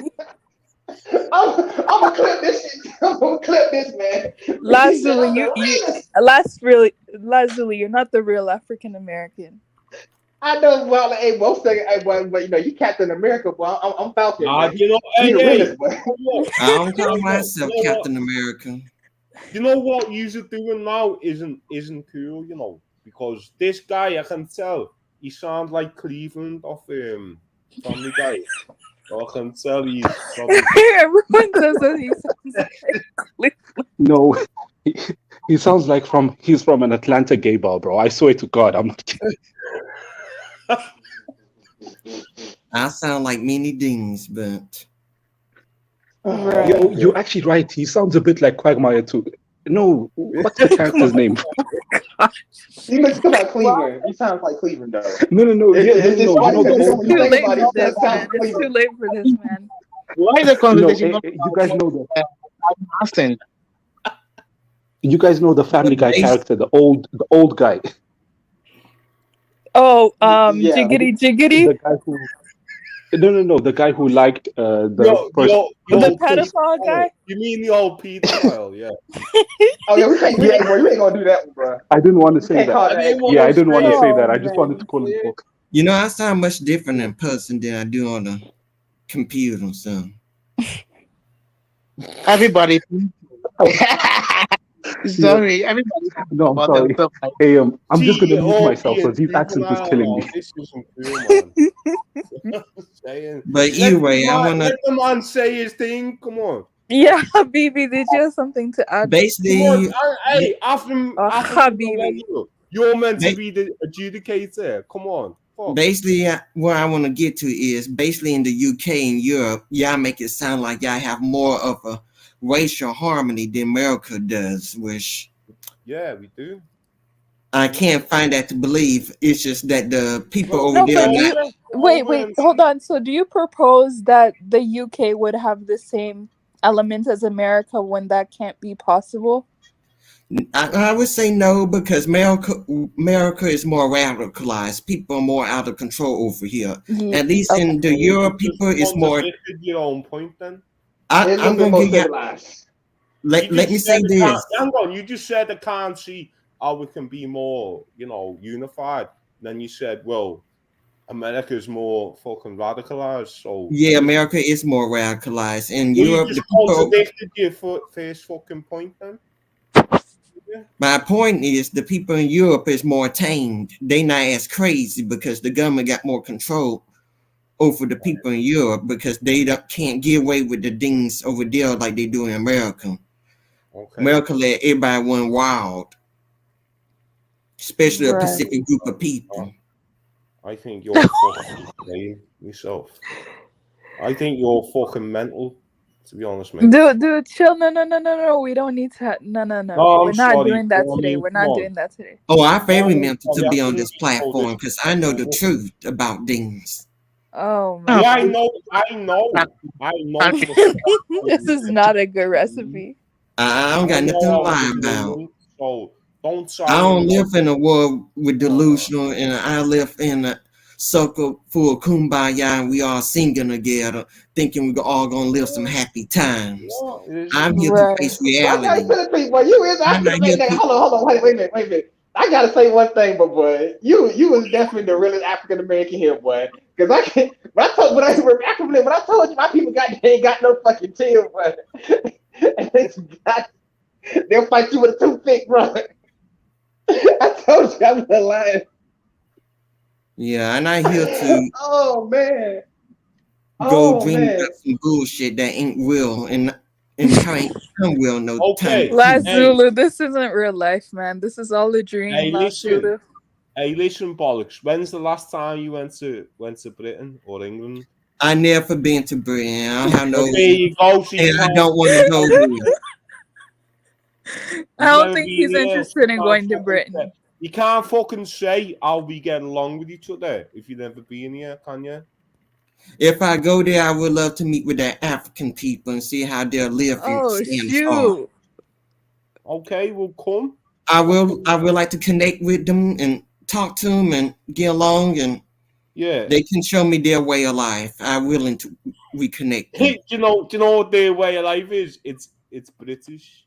I'm gonna clip this shit. I'm gonna clip this, man. He said, Lazuli, I'm the realest. Lazuli, you're not the real African American. I know, well, hey, most second, hey, but you know, you Captain America, boy. I'm Falcon, man. you know, You the hey, realest, boy. I don't call myself Captain America. You know what you're doing now isn't cool, you know, because this guy I can tell he sounds like Cleveland off Family Guy. I can tell he's probably Everyone says that he sounds like No, he sounds like he's from an Atlanta gay bar, bro. I swear to God, I'm not kidding. I sound like many things, but Right. Yo, you're actually right. He sounds a bit like Quagmire too. No, what's the character's name? He looks like Cleveland. He sounds like Cleveland, though. No. You know the It's old too late about for it, this, that sounds man. It's too Cleveland. late for this, man. Why the conversation? you guys know the accent. you guys know the Family Guy character, the old guy, Oh, Yeah. jiggity. the guy who no, the guy who liked the first. The pedophile guy? You mean the old pedophile, yeah. Oh yeah, we ain't gonna do that one, bro. I didn't want to say can't call that. that. Yeah, I didn't want to say that. I Oh, just man. wanted to call it book. you know, I sound much different in person than I do on the computer. So Everybody. Sorry, everybody. No, I'm about sorry. themselves. Hey, I'm just gonna mute T.O.P. myself because his accent is killing me. This isn't cool, man. Saying. but either way, I wanna Let the man say his thing. Come on. Yeah, Habibi, did you have something to add? basically Come on. Hey, after Habibi. you're meant to be the adjudicator. Come on. Fuck. basically where I want to get to is basically in the UK and Europe, y'all make it sound like y'all have more of a racial harmony than America does, which Yeah, we do. I can't find that to believe. It's just that the people Well, over No, there but wait, hold on. So do you propose that the UK would have the same elements as America when that can't be possible? I would say no, because America is more radicalized. People are more out of control over here. At least Okay. in the Europe, people is more. Contradicted your own point then. They're a little I'm bit gonna more give you. civilized. Let me say said this. hang on, you just said I can't see how we can be more, unified. Then you said, well, America's more fucking radicalized. So Yeah, America is more radicalized. In you Europe, just the people. contradicted your first fucking point then. Yeah. My point is, the people in Europe is more tamed. They not as crazy because the government got more control over the people in Europe, because they can't get away with the things over there like they do in America. Okay. America let everybody run wild, especially a Right. specific group of people. I think you're fucking insane yourself. I think you're fucking mental, to be honest, mate. Dude, chill. No. We don't need to. No. No, We're I'm not sorry. doing that I today. mean, We're come not on. doing that today. Oh, I very No, meant to sorry, be I on shouldn't this be so platform because I know the disrespectful. truth about things. Oh my. Yeah, I know for This is not a good recipe. I don't got nothing to lie about. So don't I sound don't in live in a world with delusional, and I live in a circle full of kumbaya, and we all singing together, thinking we're all gonna live some happy times. I'm here to Right. face Well, I gotta reality. tell the people, you is I'm African not here American. to. Hold on, wait a minute. I gotta say one thing, but boy, you was definitely the realest African American here, boy. Because I can, when I told you my people they ain't got no fucking tail, boy. And they'll fight you with a toothpick, bro. I told you I'm not lying. Yeah, I'm not here to Oh man. go Oh dream man. about some bullshit that ain't real and can't come real no time in Okay. the Last future. Hey, Zulu, this isn't real life, man. This is all a dream, Last Zulu. listen, bollocks. When's the last time you went to Britain or England? I never been to Britain. I don't have no, Well, there you go. So you and I can't. don't want to go there. I You've don't never think been he's there. So interested in going to say, Britain. you can't fucking say how we get along with each other if you've never been here, can you? If I go there, I would love to meet with the African people and see how they're living. Oh Stand apart. shoot! Okay, well, come. I would like to connect with them and talk to them and get along, and Yeah. they can show me their way of life. I'm willing to reconnect them. Do you know what their way of life is? It's British,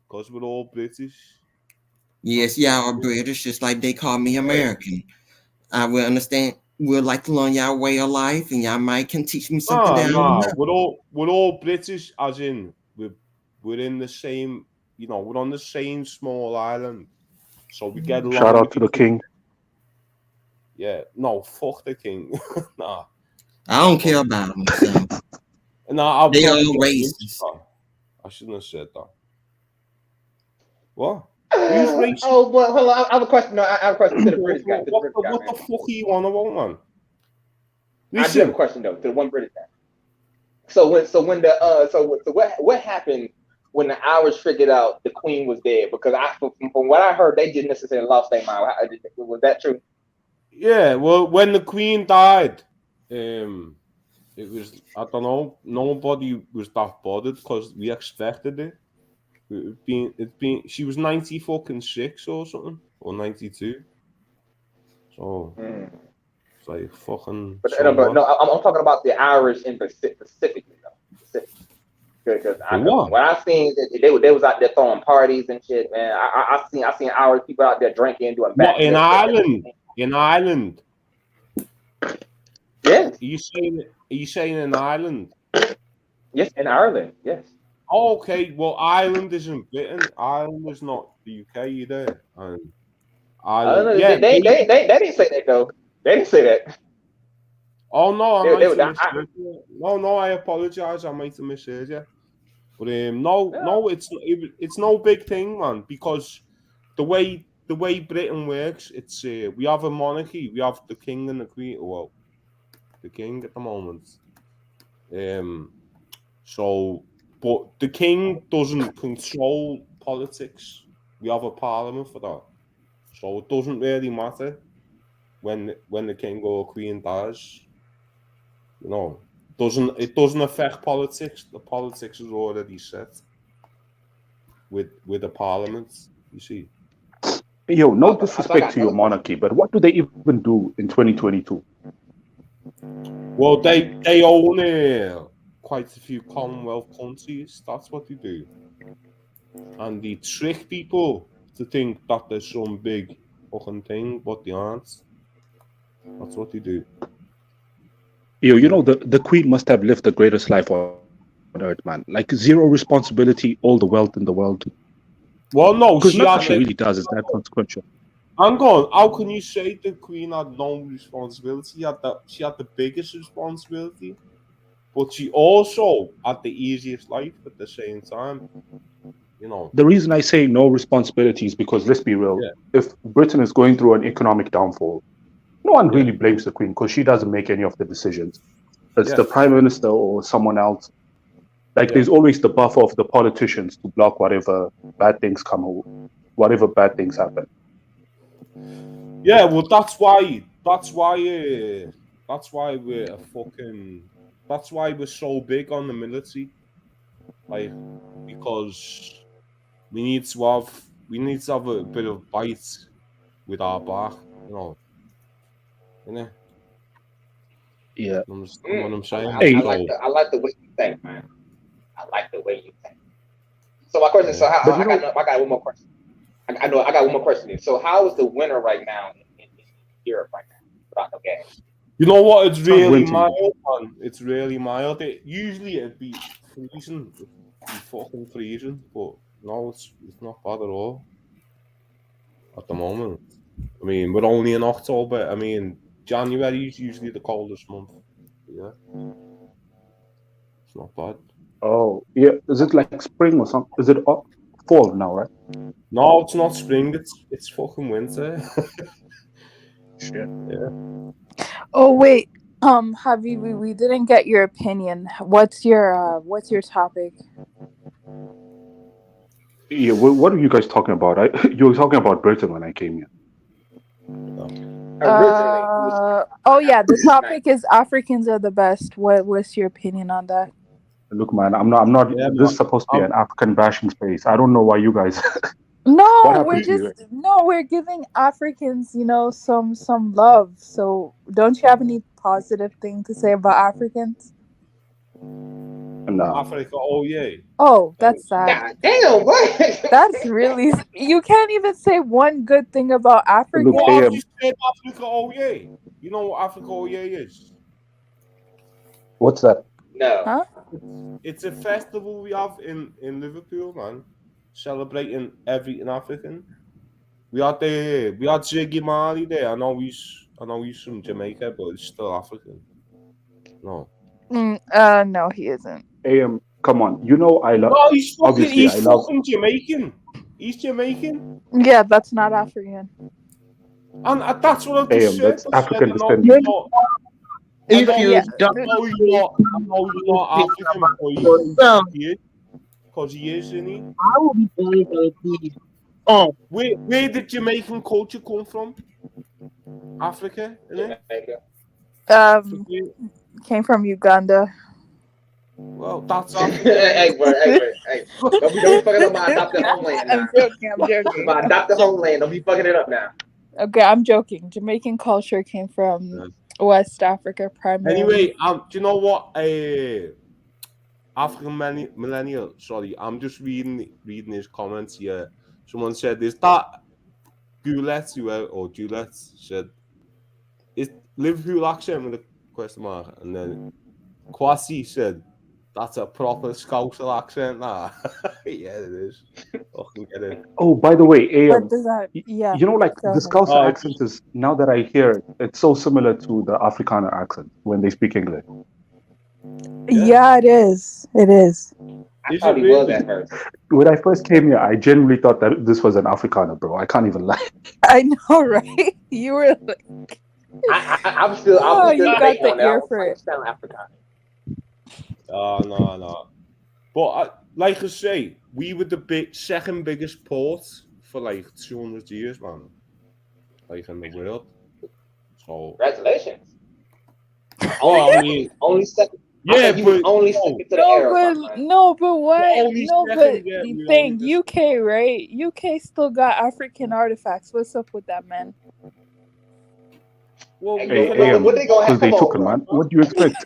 because we're all British. Yes, y'all are British, just like they call me American. I will understand. Would like to learn y'all way of life, and y'all might can teach me something that I don't know. We're all British, as in we're in the same. We're on the same small island, so we get along. Shout out to the king. Yeah, no, fuck the king. Nah, I don't care about them. So nah, they are racist. I shouldn't have said that. What? Who's racist? Oh well, hold on. I have a question. No, I have a question to the British guy. What the fuck are you on about, man? I do have a question though to the one British guy. So what happened when the Irish figured out the Queen was dead? Because from what I heard, they didn't necessarily lost their mind. Was that true? Yeah, well, when the Queen died, it was, I don't know, nobody was that bothered because we expected it. She was 90 fucking 6 or something, or 92. So it's like fucking. But no, I'm talking about the Irish in specifically though. Because from what I've seen, they was out there throwing parties and shit, man. I seen Irish people out there drinking, doing backflips. In Ireland? In Ireland? Yes. Are you saying in Ireland? Yes, in Ireland. Yes. Oh, okay. Well, Ireland isn't Britain. Ireland is not the UK either. And Ireland, yeah, they didn't say that though. They didn't say that. Oh no, I might have misheard you. No, I apologize. I might have misheard you. But no, it's no big thing, man. Because the way Britain works, it's we have a monarchy. We have the king and the queen. Well, the king at the moment. So, but the king doesn't control politics. We have a parliament for that. So it doesn't really matter when the king or queen dies. It doesn't affect politics. The politics is already set with the parliament. You see. Yo, no I disrespect got to your another monarchy, but what do they even do in 2022? Well, they own quite a few Commonwealth countries. That's what they do, and they trick people to think that there's some big fucking thing, but they aren't. That's what they do. Yo, you know, the Queen must have lived the greatest life on earth, man. Like zero responsibility, all the wealth in the world. Well, no, Because she nothing had. she really does is that consequential. Hang on, how can you say the Queen had no responsibility? She had the biggest responsibility, but she also had the easiest life at the same time. You know. The reason I say no responsibility is because, let's be real, Yeah. if Britain is going through an economic downfall, no one Yeah. really blames the Queen because she doesn't make any of the decisions. It's Yes. the Prime Minister or someone else. Like, Yeah. there's always the buffer of the politicians to block whatever bad things whatever bad things happen. Yeah, well, that's why we're a fucking. That's why we're so big on the military, like, because we need to have a bit of bite with our back, you know. You Yeah. understand what I'm saying? Hey. I like the way you think, man. I like the way you think. So my question is, so But I got one more question. I got one more question. So how is the winter right now in Europe right now without no gas? You know what? It's It's not really winter. mild, man. It's really mild. Usually it'd be freezing. It'd be fucking freezing, but no, it's not bad at all at the moment. I mean, we're only in October. I mean, January is usually the coldest month. Yeah, it's not bad. Oh, yeah. Is it like spring or something? Is it fall now, right? No, it's not spring. It's fucking winter. Shit. Yeah. Oh wait, Habibi, we didn't get your opinion. What's your topic? Yeah, what are you guys talking about? You were talking about Britain when I came here. Originally, oh yeah, the topic is Africans are the best. What's your opinion on that? Look, man, I'm not. Yeah, This is supposed to be an African bashing space. I don't know why you guys. What No, happened to you? we're giving Africans, some love. So don't you have any positive thing to say about Africans? No. Africa. Oh yeah. Oh, that's sad. God damn, what? That's really you can't even say one good thing about Africans. Look, Well, I've just said Africa. Oh yeah. You know what Africa? Oh yeah is. What's that? No. Huh? It's a festival we have in Liverpool, man. Celebrating everything African. We had Ziggy Marley there. I know he's from Jamaica, but he's still African. No. No, he isn't. Come on. You know I love. No, Obviously, I he's love. fucking Jamaican. He's Jamaican. Yeah, that's not African. And that's what I just said. That's African I know descent. you're not. If I you Yeah. don't know you're not African, but he is. Because he is, isn't he? I will be very, very pleased. Oh, Where did Jamaican culture come from? Africa, isn't it? Came from Uganda. Well, that's hey, bro, hey. Don't be fucking up my adopted homeland now. I'm joking. My adopted homeland, don't be fucking it up now. Okay, I'm joking. Jamaican culture came from West Africa primarily. Anyway, do you know what? African millennial. Sorry, I'm just reading his comments here. Someone said, "Is that Goulet?" Or Juliet said, "Is Liverpool accent with a question mark?" And then Kwasi said, "That's a proper Scousal accent, nah." Yeah, it is. Fucking get it. Oh, by the way, What does that? Yeah. you know, like go the ahead. Scouser accent is, now that I hear it, it's so similar to the Afrikaner accent when they speak English. Yeah, it is. It is. I thought he was at first. When I first came here, I genuinely thought that this was an Afrikaner, bro. I can't even lie. I know, right? You were like, I'm still you got debating the on that. ear for it. Sound African. No. But like I say, we were the second biggest port for like 200 years, man. Like in the world. So Congratulations. well, I mean, Only second. Yeah, think you was but only no, second to the Arab, my friend. no, but what? only No, but second. Yeah, we only thing the UK, right? UK still got African artifacts. What's up with that, man? well, Hey, we Hey, yo, can what, have AM, what they gonna have? because they Come took on, him, bro. man. What do you expect?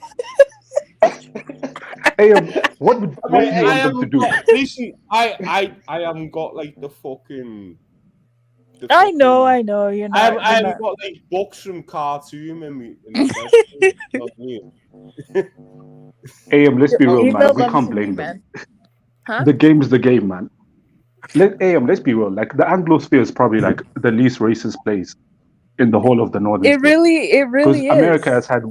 AM, what do you I want them to haven't do? got. Listen, I haven't got like the fucking. I know. You're I not. haven't, I You're haven't not. got like books from cartoon in my bedroom. You know what I mean? AM, let's be real, man. Email We them can't to me, blame them. man. Huh? The game is the game, man. AM, let's be real. Like the Anglosphere is probably like the least racist place in the whole of the Northern Sphere, It because really America has is. had,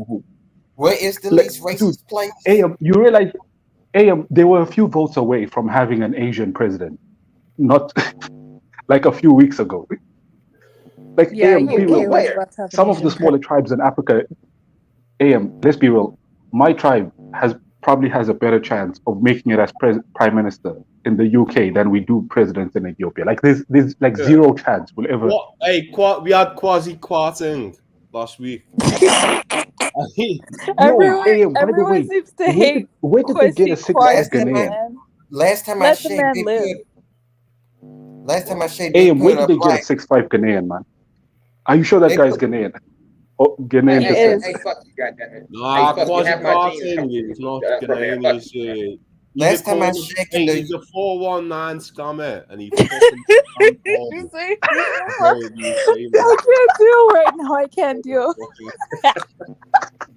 Where is the like, least dude, racist place? AM. You realize, AM, they were a few votes away from having an Asian president, not like a few weeks ago. Like Yeah, AM, be UK real. was Where? about to have an Some of the Asian smaller tribes in Africa, AM, let's be real. My tribe probably has a better chance of making it as prime minister in the UK than we do presidents in Ethiopia. Like there's like Yeah. zero chance we'll ever. What? Hey, we had Quasi Quarting last week. Yo, AM, by the Everyone way, seems to hate where did they get a Kwesi 6'5" Last time I Kwarteng, Ghanaian? man. last time I Let the checked, man live. they AM, where put did a they get a black. 6'5" Ghanaian, man? Are you sure that They guy's put Ghanaian? Oh, Hey, Ghanaian He hey, descent. hey, is. hey, fuck you, goddammit. Hey, Nah, fuck you. Quasi Have my genes Quarting come is not from here. Ghanaian. Fuck you, man. He's a last time I corner. checked, Hey, the he's a 419 scammer, and he fucking scammed all You the see? whole UK, man. I can't deal right now. I can't deal.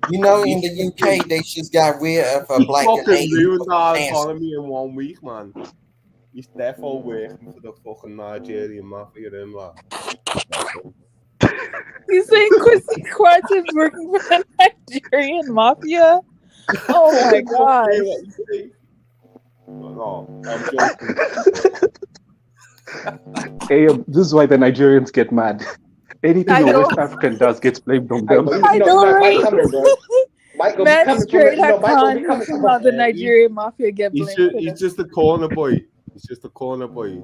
you know in He's the UK fucking, they just got rid of a he black fucking Canadian ruined our chancellor. economy in 1 week, man. He's therefore working for the fucking Nigerian mafia, then, man. You saying Kwesi Kwarteng's working for the Nigerian mafia? Oh my gosh. No, I'm joking. AM, this is why the Nigerians get mad. Anything I a know. West African does gets blamed on Hey, them. but I you know, know, Mike right? coming, bro. Mike gonna be Man, coming from, straight up Mike gonna be con. coming He's talking from. about the Nigerian mafia get He's blamed just, for he's this. just a corner boy. He's just a corner boy.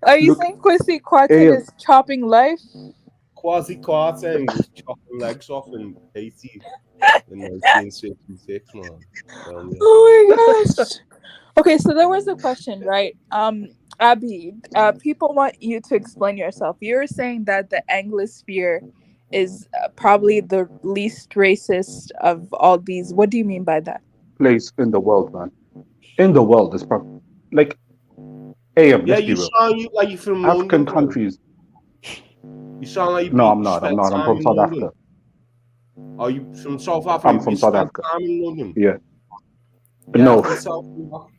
Are you Look, saying Kwesi Kwarteng AM, is chopping life? Kwasi Kwarteng was chopping legs off in Haiti in 1966, man. Oh my gosh. Okay, so there was a question, right? Abby, people want you to explain yourself. You're saying that the Anglosphere is probably the least racist of all these. What do you mean by that? place in the world, man. In the world, is probably like AM. Yeah, Let's be you real. sound like you're from African London, bro. countries. You sound like No, I'm you not. I'm spent not. I'm time from in South London. Africa. Are you from South Africa? I'm Have you from South spent Africa. time in London? Yeah. Yeah, I No. can tell.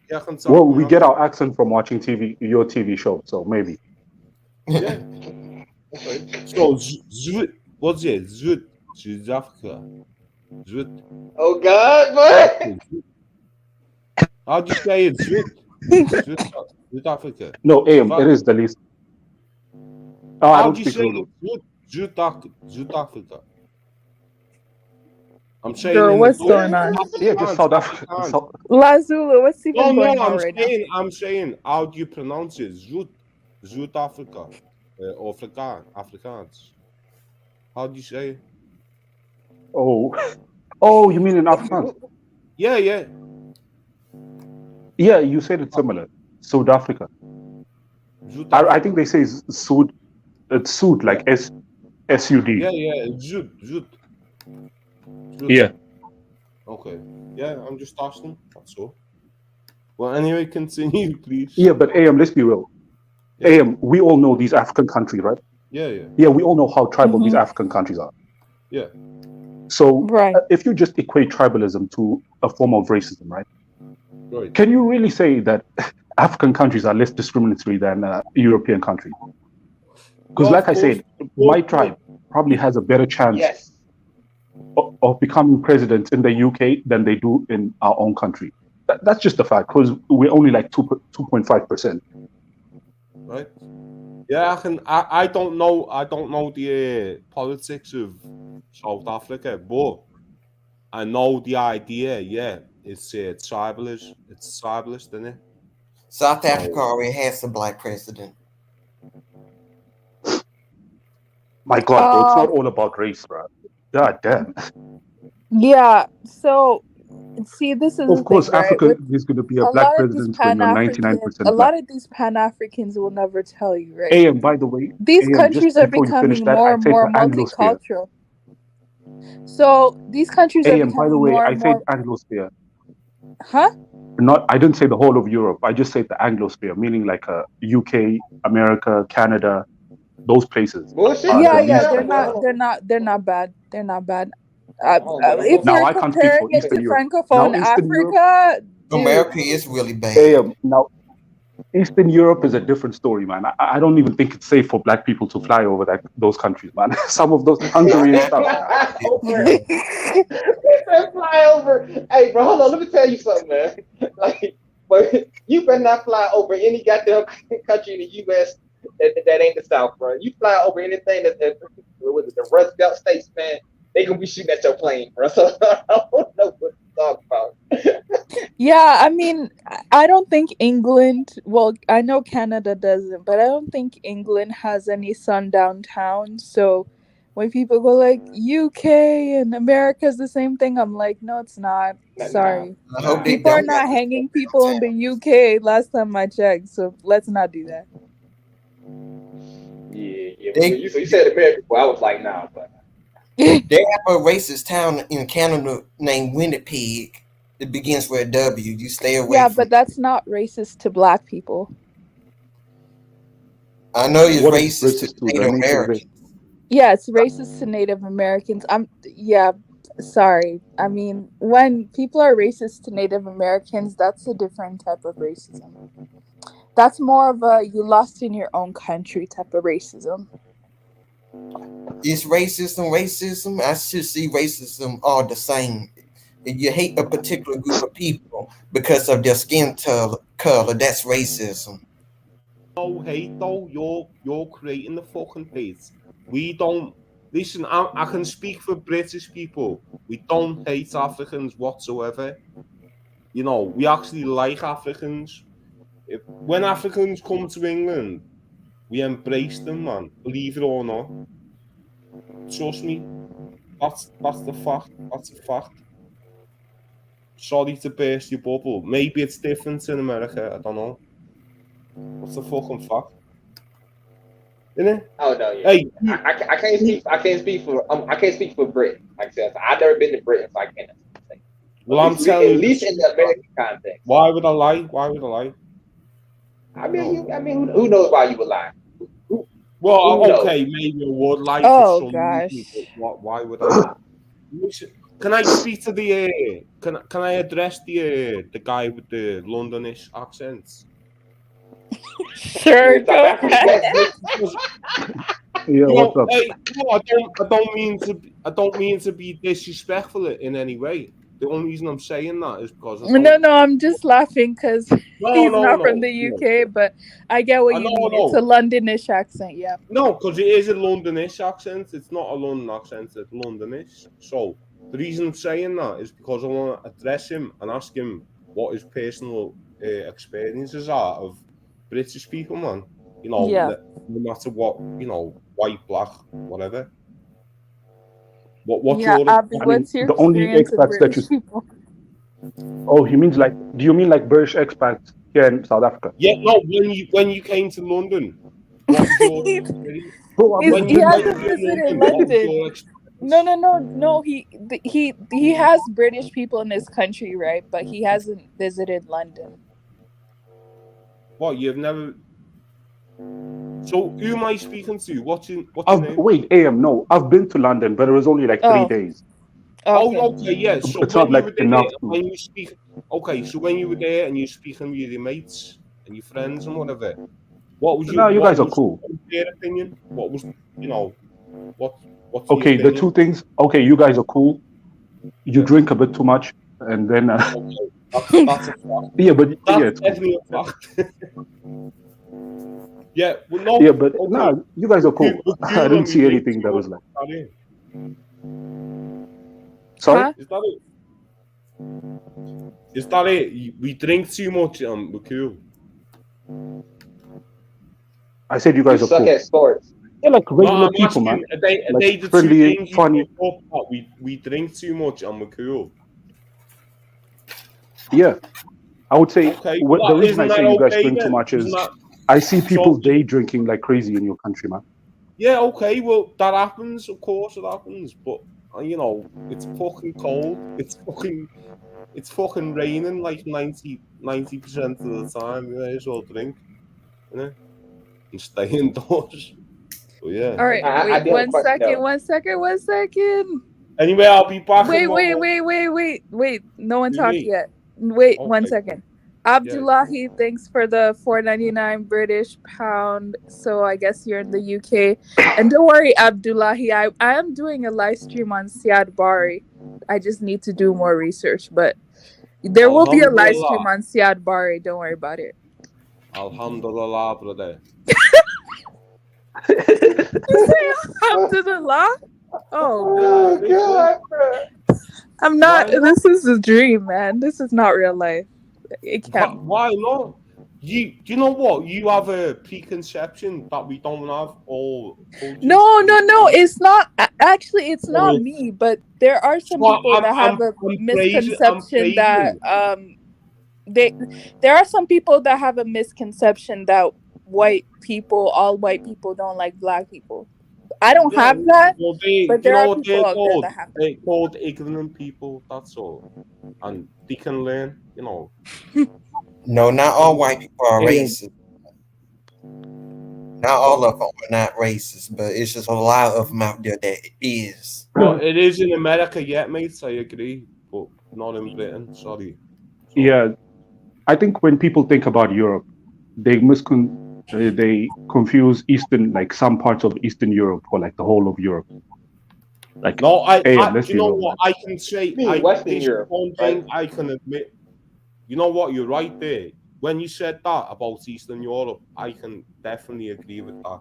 Yeah, I can tell Well, from we your get accent. our accent from watching your TV show, so maybe. Yeah. Okay. So, what's it? South Africa. Zut. Oh God, man. How do you say it? South Africa. No, AM. It is the least. Oh, I How don't do you speak say Zulu. it? South Africa. I'm saying Girl, in the what's book. going on? Yeah, just Afrikaans, South Africa. Afrikaans. Lazulu, what's even No, going on right now? I'm saying, how do you pronounce it? South Africa, or Afrikaans. How do you say it? Oh, you mean in Afrikaans? Yeah. Yeah, you said it's similar. South Africa. South I Africa. think they say Sud. It's Sud, like SUD. Yeah. Zoot. Yeah. Okay. Yeah, I'm just asking. That's all. Well, anyway, continue, please. Yeah, but AM, let's be real. Yeah. AM, we all know these African countries, right? Yeah. Yeah, we all know how tribal these African countries are. Yeah. So Right. if you just equate tribalism to a form of racism, right? Right. Can you really say that African countries are less discriminatory than European countries? Because, Yeah, like of I course. said, my tribe probably has a better chance Yes. of becoming president in the UK than they do in our own country. That's just a fact, because we're only like 2.5%. Right. Yeah, I don't know. I don't know the politics of South Africa, but I know the idea. Yeah, it's tribalist. It's tribalist, isn't it? South Africa already has a black president. My God, bro, it's not all about race, bro. God damn. Yeah. So see, this is Of the thing, course, right? Africa With is going to be a a black lot of these president when you're A 99% black. lot of these Pan Africans will never tell you, right? AM, by the way, These AM, just countries are before you finish becoming that, more I and said more the Anglosphere. multicultural. So these countries are AM, by the becoming way, more I and said more, Anglosphere. huh? Not, I didn't say the whole of Europe. I just said the Anglosphere, meaning like UK, America, Canada, those places Bullshit. are Yeah, the yeah, least Goddamn. they're like. Well, not, hold they're on. not, they're not bad. They're not bad. Hold on, bro. Let's go. If Now you're I can't speak for comparing it to Eastern Europe. Francophone Now Eastern Europe, Africa, dude, America is really bad. now Eastern Europe is a different story, man. I don't even think it's safe for black people to fly over those countries, man. Some of those Hungary and They stuff. fly It over. really- They fly over. Hey, bro, hold on. Let me tell you something, man. Like, but you better not fly over any goddamn country in the U.S. that ain't the South, bro. You fly over anything that was it, the Rust Belt states, man. They gonna be shooting at your plane, bro. So I don't know what to talk about. yeah, I mean, I don't think England, well, I know Canada doesn't, but I don't think England has any sundown towns. So when people go like UK and America's the same thing, I'm like, no, it's not. Nah, Sorry. I hope nah. they People are don't got not no hanging people in downtown. the UK last time I checked. So let's not do that. Yeah, yeah. When They you said America, well, I was like, nah, but they have a racist town in Canada named Winnipeg. It begins with a W. You stay away Yeah, from. but that's not racist to black people. I know it's What is racist to racist to the Native Native Americans? Americans. Yeah, it's racist to Native Americans. Yeah, sorry. I mean, when people are racist to Native Americans, that's a different type of racism. That's more of a you lost in your own country type of racism. It's racism. I should see racism all the same. If you hate a particular group of people because of their skin color, that's racism. No hate though. You're creating the fucking hate. We don't listen. I can speak for British people. We don't hate Africans whatsoever. You know, we actually like Africans. When Africans come to England, we embrace them, man. Believe it or not. Trust me. That's the fact. That's a fact. Sorry to burst your bubble. Maybe it's different in America. I don't know. What's the fucking fact? Isn't it? oh no, yeah. Hey, I can't speak. I can't speak for Britain. Like I said, I've never been to Britain, so I can't say. well, I'm At telling you least this. in the American context. Why would I lie? Why would I lie? I mean, No. who knows why you would lie? Who, who Well, knows? okay, maybe I would lie for Oh some reason, but gosh. why would I? Can I speak to the? Can I address the guy with the Londonish accent? Sure, Yeah, South go Africa. ahead. Because Yeah, what's up? hey, no, I don't mean to. I don't mean to be disrespectful in any way. The only reason I'm saying that is because I don't. No, no, I'm just laughing because No, he's no, not from no, the no. UK, but I get what I you know, mean. It's a no, Londonish accent, yeah. no, because it is a Londonish accent. It's not a London accent. It's Londonish. So the reason I'm saying that is because I want to address him and ask him what his personal experiences are of British people, man. You know, Yeah. no matter what, white, black, whatever. What's Yeah, your Abby, I mean, what's your the only experience of expats that you. British people? Oh, he means like. Do you mean like British expats here in South Africa? Yeah, no, when you came to London, what was your He experience? Bro, I've When never he been when there. you hasn't were in visited London, what was London. your No, experience? no, no, no. He has British people in his country, right? But he hasn't visited London. What you've never. So who am I speaking to? What's your name? Wait, AM, no. I've been to London, but it was only like three Oh, days. okay. Oh, okay, yeah. So It's not when you like were there, enough and to. when you speak, okay. So when you were there and you're speaking with your mates and your friends and whatever, No, you what guys are was cool. their opinion? What was you know what what's the Okay, the opinion? two things. Okay, you guys are cool. You Yeah. drink a bit too much, and then Okay. That's a fact. yeah, but yeah, That's it's cool. definitely a fact. Yeah. Well, Yeah, no. but Okay. nah, you guys are cool. We're I cool didn't and we see drink anything too that much. was like. Is that it? Sorry, Huh? Is that it? Is that it? We drink too much. We're cool. I said you You guys are suck cool. at sports. Yeah, like No, regular I'm people, asking, man. are they Like the two friendly, things you funny. brought up that we drink too much and we're cool? Yeah, I would say Okay, the well, reason isn't I that say you guys okay drink too then? much Isn't is that I see so? people day drinking like crazy in your country, man. Yeah, okay, well, that happens. Of course, it happens. But you know, it's fucking cold. It's fucking raining like 90% of the time. You may as well drink, you know, and stay indoors. But yeah. All right, I wait, do have a question though. 1 second. Anyway, I'll be back in Wait, one wait, more. wait, wait, wait, wait. No one You talked me? yet. Wait, one Okay. second. Yeah. Abdullahi, thanks for the 4.99 British pound. So I guess you're in the UK. And don't worry, Abdullahi, I am doing a live stream on Siad Bari. I just need to do more research, but there will be a live Alhamdulillah. stream on Siad Bari. Don't worry about it. Alhamdulillah, brother. You say Alhamdulillah? Oh god. Oh God, bro. I'm not. Why not? This is a dream, man. This is not real life. It can't be. Why not? You know what? You have a preconception that we don't have all cultures. No. It's not. Actually, it's not Well, me. But there are some well, people that have a I'm misconception that praising. they. There are some people that have a misconception that all white people don't like black people. I don't Yeah, have that, well, but you there know are what people they're out there called? that have that. They're called ignorant people. That's all, and they can learn. You know. No, not all white people are Hey, racist. Not all of them are not racist, but it's just a lot of them out there that is. Well, it is in America yet, mate. I agree, but not in Britain. Sorry. So, yeah, I think when people think about Europe, they confuse Eastern, like some parts of Eastern Europe, for like the whole of Europe. Like, no, let's do be you know real, what man. I can say? You mean Western This Europe, one right? thing I can admit. You know what? You're right there. When you said that about Eastern Europe, I can definitely agree with that.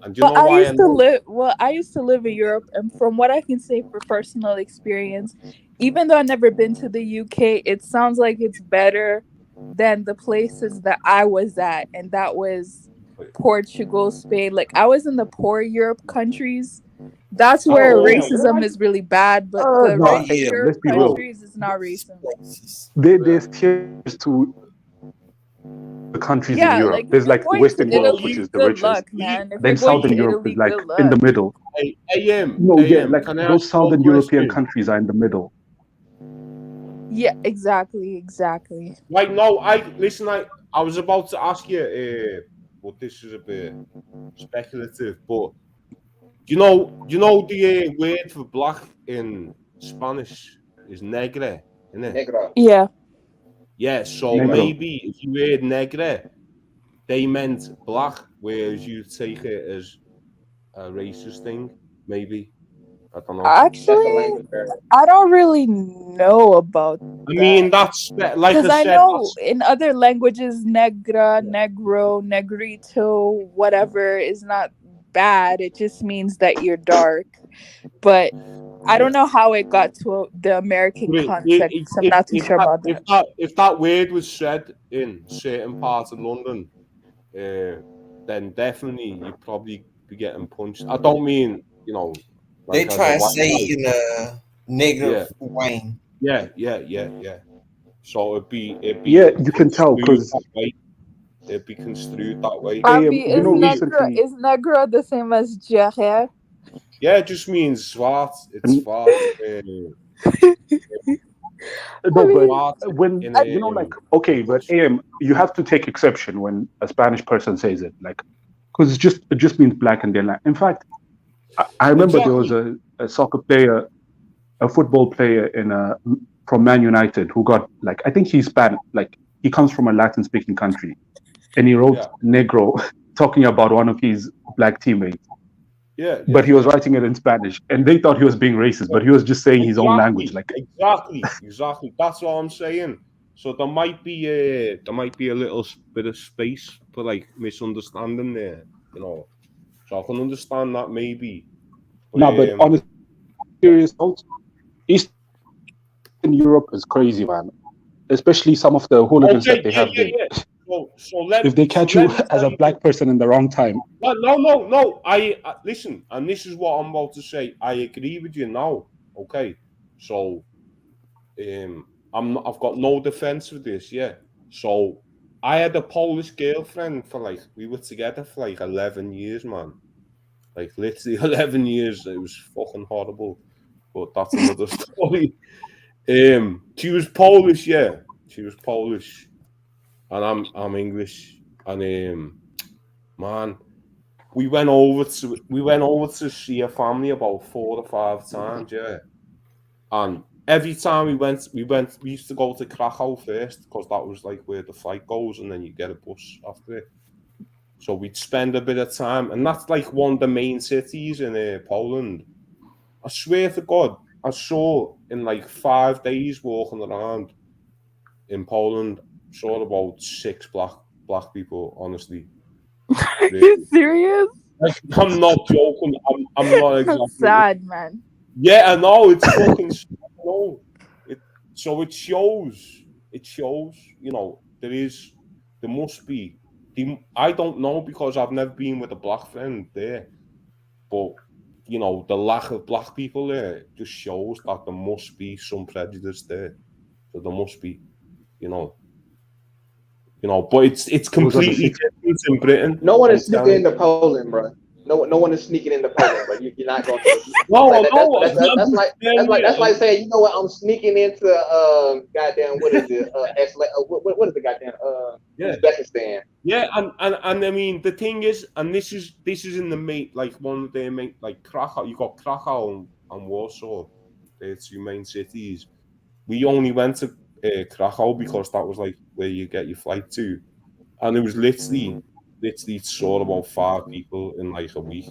And do you Well, know why I know? I used to live in Europe, and from what I can say for personal experience, even though I've never been to the UK, it sounds like it's better than the places that I was at, and that was Portugal, Spain. Like I was in the poor Europe countries. That's where Oh damn, racism really? is really bad, but the Oh No, rich yeah, Europe let's be real. countries is not racist. racist. There's tiers to the countries in Yeah, Europe. like if There's you're like going to Western Well, Europe, Italy, which is the good richest. luck, man. If you're Then going Southern to Europe Italy, is like good in luck. the middle. No, yeah, like Can I those ask you a Southern European question? countries are in the middle. Yeah, exactly. Right now, I was about to ask you, but this is a bit speculative. But you know the word for black in Spanish is negre, isn't it? Negro. Yeah. Yeah. So Negro. maybe if you heard negre, they meant black, whereas you take it as a racist thing. Maybe I don't know. That's the Actually, language barrier. I don't really know about I that. mean, that's like Because I I said. know That's in other languages, negra, negro, negrito, whatever is not bad. It just means that you're dark. But I yeah. don't know how it got to the American But context. I'm not too sure about that. if that word was said in certain parts of London, then definitely you'd probably be getting punched. I don't mean They like as a try to white say guy. in a Yeah, negative way. yeah. So it'd Yeah, be you can tell construed because that way. It'd be construed that way. Avi, you is know Maybe, negra recently, the same as Jaher? yeah, it just means swart. It's n- swart. no, I but mean, Swart when in I, like okay, but English. you have to take exception when a Spanish person says it, like because it just means black in their land. In fact, I remember there was Exactly. a soccer player, a football player from Man United who got like I think he's Spanish, like he comes from a Latin speaking country, and he wrote Yeah. negro talking about one of his black teammates, Yeah. but he was writing it in Spanish, and they thought he was being racist, but he was just saying his own language. Like, Exactly. That's what I'm saying. So there might be a little bit of space for like misunderstanding there, So I can understand that maybe. But no, but on a serious note, Eastern Europe is crazy, man. Especially some of the hooligans okay, that they have there. yeah. If they catch you as a black person in the wrong time. No. I listen, and this is what I'm about to say. I agree with you now. Okay, so I've got no defense for this. Yeah, so I had a Polish girlfriend for like we were together for like 11 years, man. Like literally 11 years. It was fucking horrible, but that's another story. She was Polish, yeah. She was Polish, and I'm English, and man, we went over to see her family about 4 or 5 times, yeah. And every time we used to go to Krakow first because that was like where the flight goes, and then you get a bus after it. So we'd spend a bit of time, and that's like one of the main cities in Poland. I swear to God, I saw in like 5 days walking around in Poland, saw about 6 black people. Honestly, Are you serious? like, I'm not joking. I'm not That's exaggerating. sad, man. Yeah, I know it's fucking. No, so it shows. It shows. You know, there must be. I don't know because I've never been with a black friend there, but you know, the lack of black people there just shows that there must be some prejudice there. So there must be, you know, but it's completely different in Britain. No one is sneaking into Poland, bro. No one is sneaking into Poland, bro. You're not going to. That's like saying, you know what? I'm sneaking into goddamn what is it? What is the goddamn Uzbekistan? Yeah, and I mean the thing is, and this is in the main, like one of their main, like Krakow. You got Krakow and Warsaw, the 2 main cities. We only went to Krakow because that was like where you get your flight to, and it was literally saw about 5 people in like a week,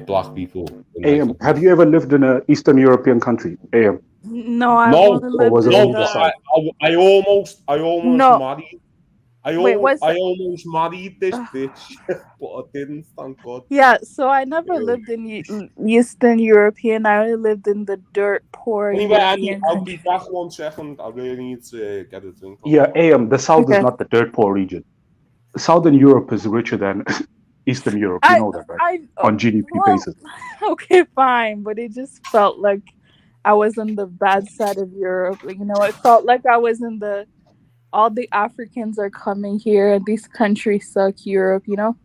black people. AM, have you ever lived in an Eastern European country? AM. No, I only lived in the... I almost No. married. I Wait, almost married this bitch, but I didn't. Thank God. Yeah, so I never lived in Eastern European. I only lived in the dirt poor European I'll be back 1 second. I really need to get a drink. Yeah, AM, the South is not the dirt poor region. Southern Europe is richer than Eastern Europe. You know that, right? On GDP basis. Okay, fine, but it just felt like I was on the bad side of Europe. You know, it felt like I was in the... all the Africans are coming here and these countries suck Europe, you know?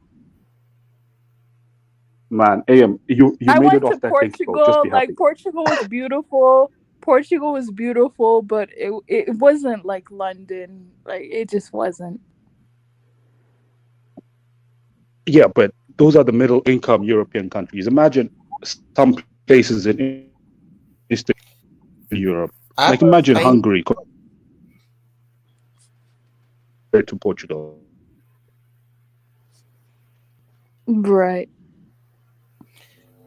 Man, AM, you made it off that Portugal. Just be happy. Like Portugal was beautiful. Portugal was beautiful, but it wasn't like London. Like it just wasn't. Yeah, but those are the middle income European countries. Imagine some places in Eastern Europe. Like imagine Hungary compared to Portugal. Right.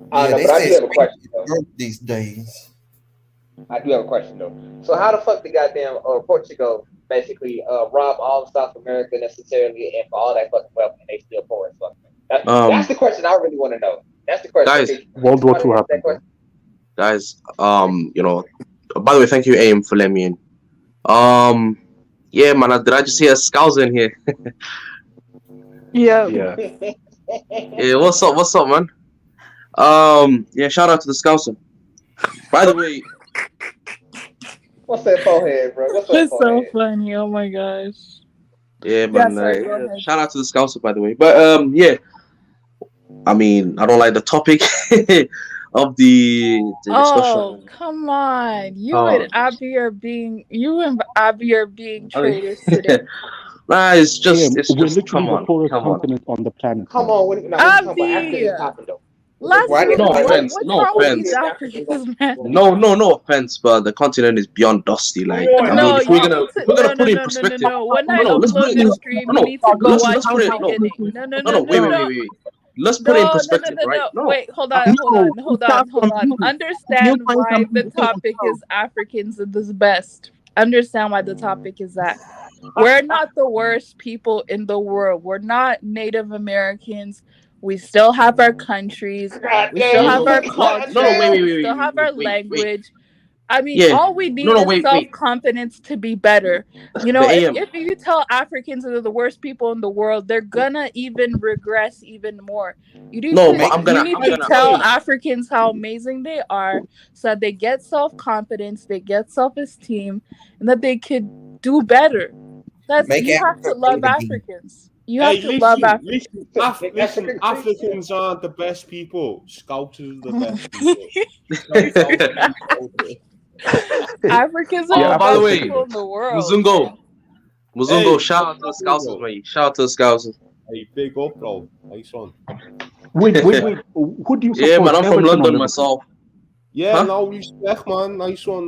But I do have a question though. These days. I do have a question though. So how the fuck did goddamn Portugal basically rob all of South America necessarily and for all that fucking wealth and they still poor as fuck? That's the question I really want to know. That's the question. Guys, World War II happened. Guys, you know, by the way, thank you, AIM, for letting me in. Yeah, man, did I just hear a Scouser in here? Yeah. Yeah, what's up, man? Yeah, shout out to the Scouser. By the way, what's that forehead, bro? What's that It's forehead? so funny. Oh my gosh. yeah, man. Sorry, go ahead. Shout out to the Scouser, by the way. But yeah, I mean, I don't like the topic of the discussion. Oh, come on. You and Abby are being traitors today. Nah, it's just we're literally come on, the poorest come on. continent on the planet. Come on, when Abby! Last week, No what's offense, wrong with these Africans, man? No offense, but the continent is beyond dusty. Like, I mean, if we're gonna put it in perspective, No. When I let's put upload it in the stream, you need to go watch the beginning. No. Wait. Let's put it in perspective, right? No. Wait, hold on. Understand why the topic is Africans at this best. Understand why the topic is that. We're not the worst people in the world. We're not Native Americans. We still have our countries. We still have our culture. We still have our language. I mean, Yeah. all we No, need no, is wait. self-confidence to be better. You know, But AM, if you tell Africans are the worst people in the world, they're gonna even regress even more. no, but I'm You gonna, need I'm to gonna. tell Wait, Africans how amazing they are, so that they get self-confidence, they get self-esteem, and that they could do better. Make You have to Africa love great again. Africans. You have hey, to love Africans. listen, Africans aren't the best people. Scouts are the best people. Shout out to you, Scouts. Africans are Yeah, Oh, the by the best way, people in the world, Muzungo, man. Muzungo, Hey, shout out to the Scousers, bro. mate. Shout out to the Scousers. Hey, big up, bro. Nice one. wait. Who do you Yeah, man, support, I'm from Everton or London Liverpool? myself. Yeah, Huh? no respect, man. Nice one.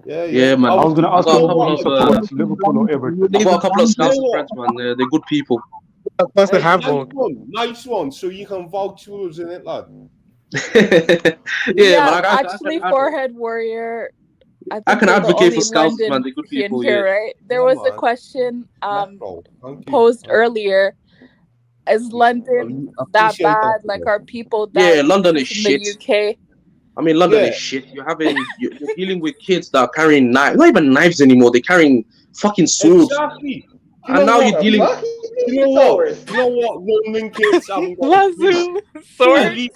Yeah, Yeah, I man. I was was going to I ask got him a who couple do you of support, Liverpool or Everton? I got a couple of You know Scouser what? friends, man. They're good people. Of course, they Hey, have one. nice one. So you can vouch for us in it, lad. Yeah, man. Yeah, actually, Forehead Warrior. I I think can you're the advocate for only Scousers, man. London They're good in people. Yeah. here, right? There Yeah, was a man. question Yeah, bro. Thank you. posed earlier. Is I London that appreciate that, bad? Like, bro. are people Yeah, that London is racist in the shit. UK? I mean, London Yeah, is shit. You're dealing with kids that are carrying knives, not even knives anymore. They're carrying fucking swords. exactly. You And know now what? you're dealing. Swords. You know what? London kids haven't got a clue. Lazoo, At sword. least,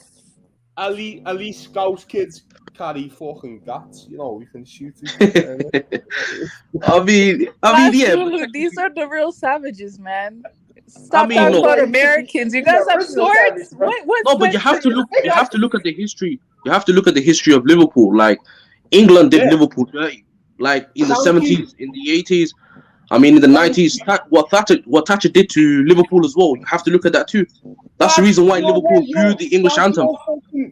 at least Scouse kids carry fucking guts. You know, we can shoot each other. Yeah, but Lazoo, these are the real savages, man. I Stop mean, talking no, about Americans. You guys have swords? What no, but you have to century? look. You have to look at the history. You have to look at the history of Liverpool. Like England did Yeah, Liverpool dirty. Like in the thank you. 70s, in the 80s. I mean, in the Thank 90s, what Thatcher did to Liverpool as well. You have to look at that too. That's the Lad, reason why you know what? Liverpool booed the English anthem.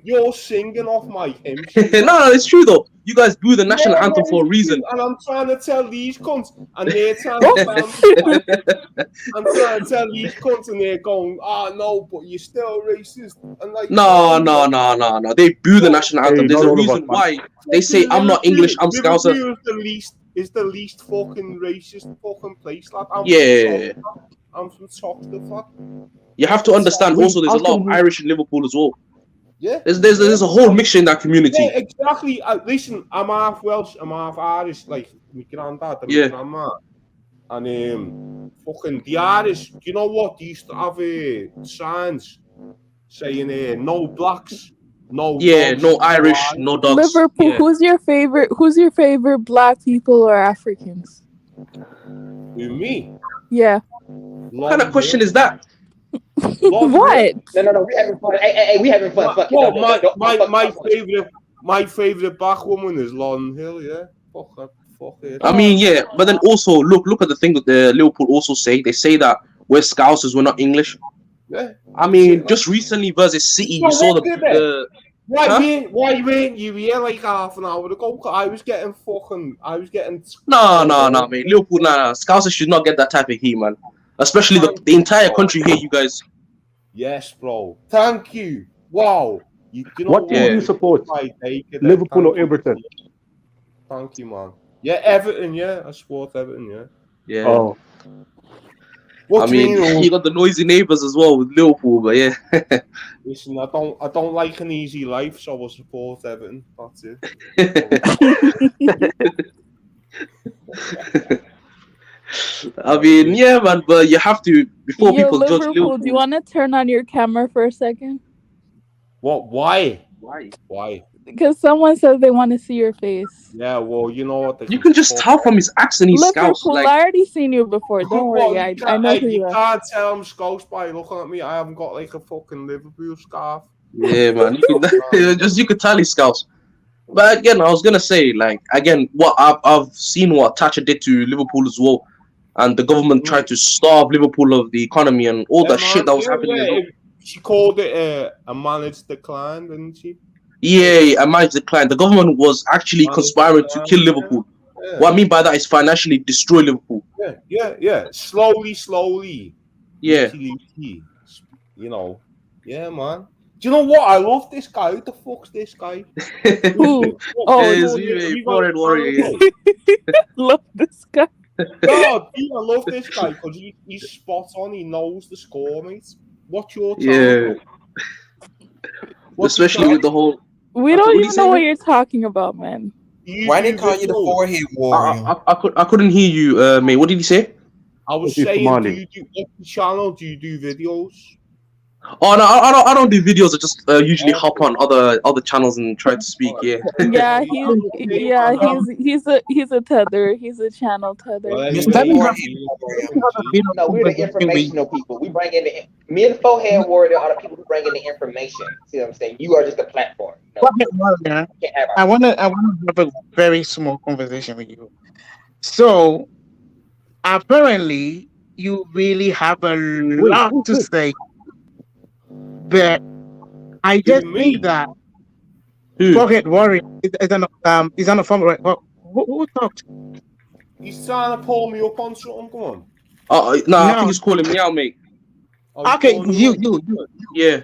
You're singing off my hymn No, sheet. no, it's true though. You guys boo the No, national anthem for a it's reason. true, and I'm trying to tell these cunts, and they're trying to tell me. I'm trying to tell these cunts, and they're going, no, but you're still racist. And like, No. They boo the national Hey, anthem. There's not a all of us, reason man. why they say I'm not English, I'm Scouser. Liverpool is the least fucking racist fucking place, lad. Yeah. I'm from Chocolate, lad. You have to understand Wait, also there's a ask lot him of who. Irish in Liverpool as well. Yeah. There's a whole mixture in that Yeah, community. exactly. Listen, I'm half Welsh, I'm half Irish, like my granddad and my Yeah. grandma. And fucking the Irish, do you know what? They used to have signs saying no blacks, no Yeah, dogs, no Irish, Irish. no dogs. Liverpool. Yeah. Who's your favorite? Who's your favorite black people or Africans? Who, me? Yeah. What kind of question is that? What? No. We having fun. Hey, we having fun. Fuck Well, it. my favorite black woman is Lauren Hill. Yeah, fuck it. I mean, yeah, but then also look at the thing that the Liverpool also say. They say that we're Scousers, we're not English. Yeah. I mean, just recently versus City, you saw the Why weren't you here like half an hour ago? I was getting. No, mate. Liverpool, Scousers should not get that type of heat, man. Especially the entire country here, you guys. Yes, bro. Thank you. Wow. You know What team do you support? Liverpool or Everton? Thank you, man. Yeah, Everton. Yeah, I support Everton. Yeah. Yeah. Oh, What do you mean? you got the noisy neighbours as well with Liverpool, but yeah. Listen, I don't like an easy life, so I support Everton. That's it. I mean, yeah, man, but you have to before Yo, people judge Liverpool, Liverpool. do you want to turn on your camera for a second? What? Why? Why? Because someone says they want to see your face. Yeah, well, you know what? You can just tell from his accent he's Scouse. Liverpool, Like, I already seen you before. Don't worry, I know who you You are. can't tell I'm Scouse by looking at me. I haven't got like a fucking Liverpool scarf. yeah, man, you can tell he's Scouse. But again, I was gonna say, like, again, what I've seen what Thatcher did to Liverpool as well, and the government tried to starve Liverpool of the economy and all that shit that was happening as well. She called it a managed decline, didn't she? Yeah, I managed decline. The government was actually conspiring to kill Liverpool. Yeah. What I mean by that is financially destroy Liverpool. Yeah. Slowly. Yeah. You know. Yeah, man. Do you know what? I love this guy. Who the fuck's this guy? Who? Foreign warrior. Love this guy. God, I love this guy because he's spot on. He knows the score, mate. What's your time? Yeah. Especially with the whole. We don't even know what you're talking about, man. you Why do they call you the videos? forehead warrior? I couldn't hear you, mate. What did you say? I was He's saying, do Somali. you do what's the channel? Do you do videos? Oh no, I don't do videos. I just usually hop on other channels and try to speak. Yeah. Yeah, You he's a tether. He's a channel tether. Well, Mr. Let me have, anyway, Forehead let warrior. me have a bit of No, we're the conversation with informational people. We bring in me and the forehead warrior are the people who bring in the information. See what I'm saying? You are just a platform. No, Pocket Warrior. we can't have our I wanna have a very small conversation with you. So apparently you really have a Wait, lot who's to this? say, but I who just think me? that Who? Pocket Warrior is an form right. Who talked? He's trying to pull me up on something. Come on. No, I think No. he's calling me out, mate. Oh, he's Okay, calling you up. you. Yeah.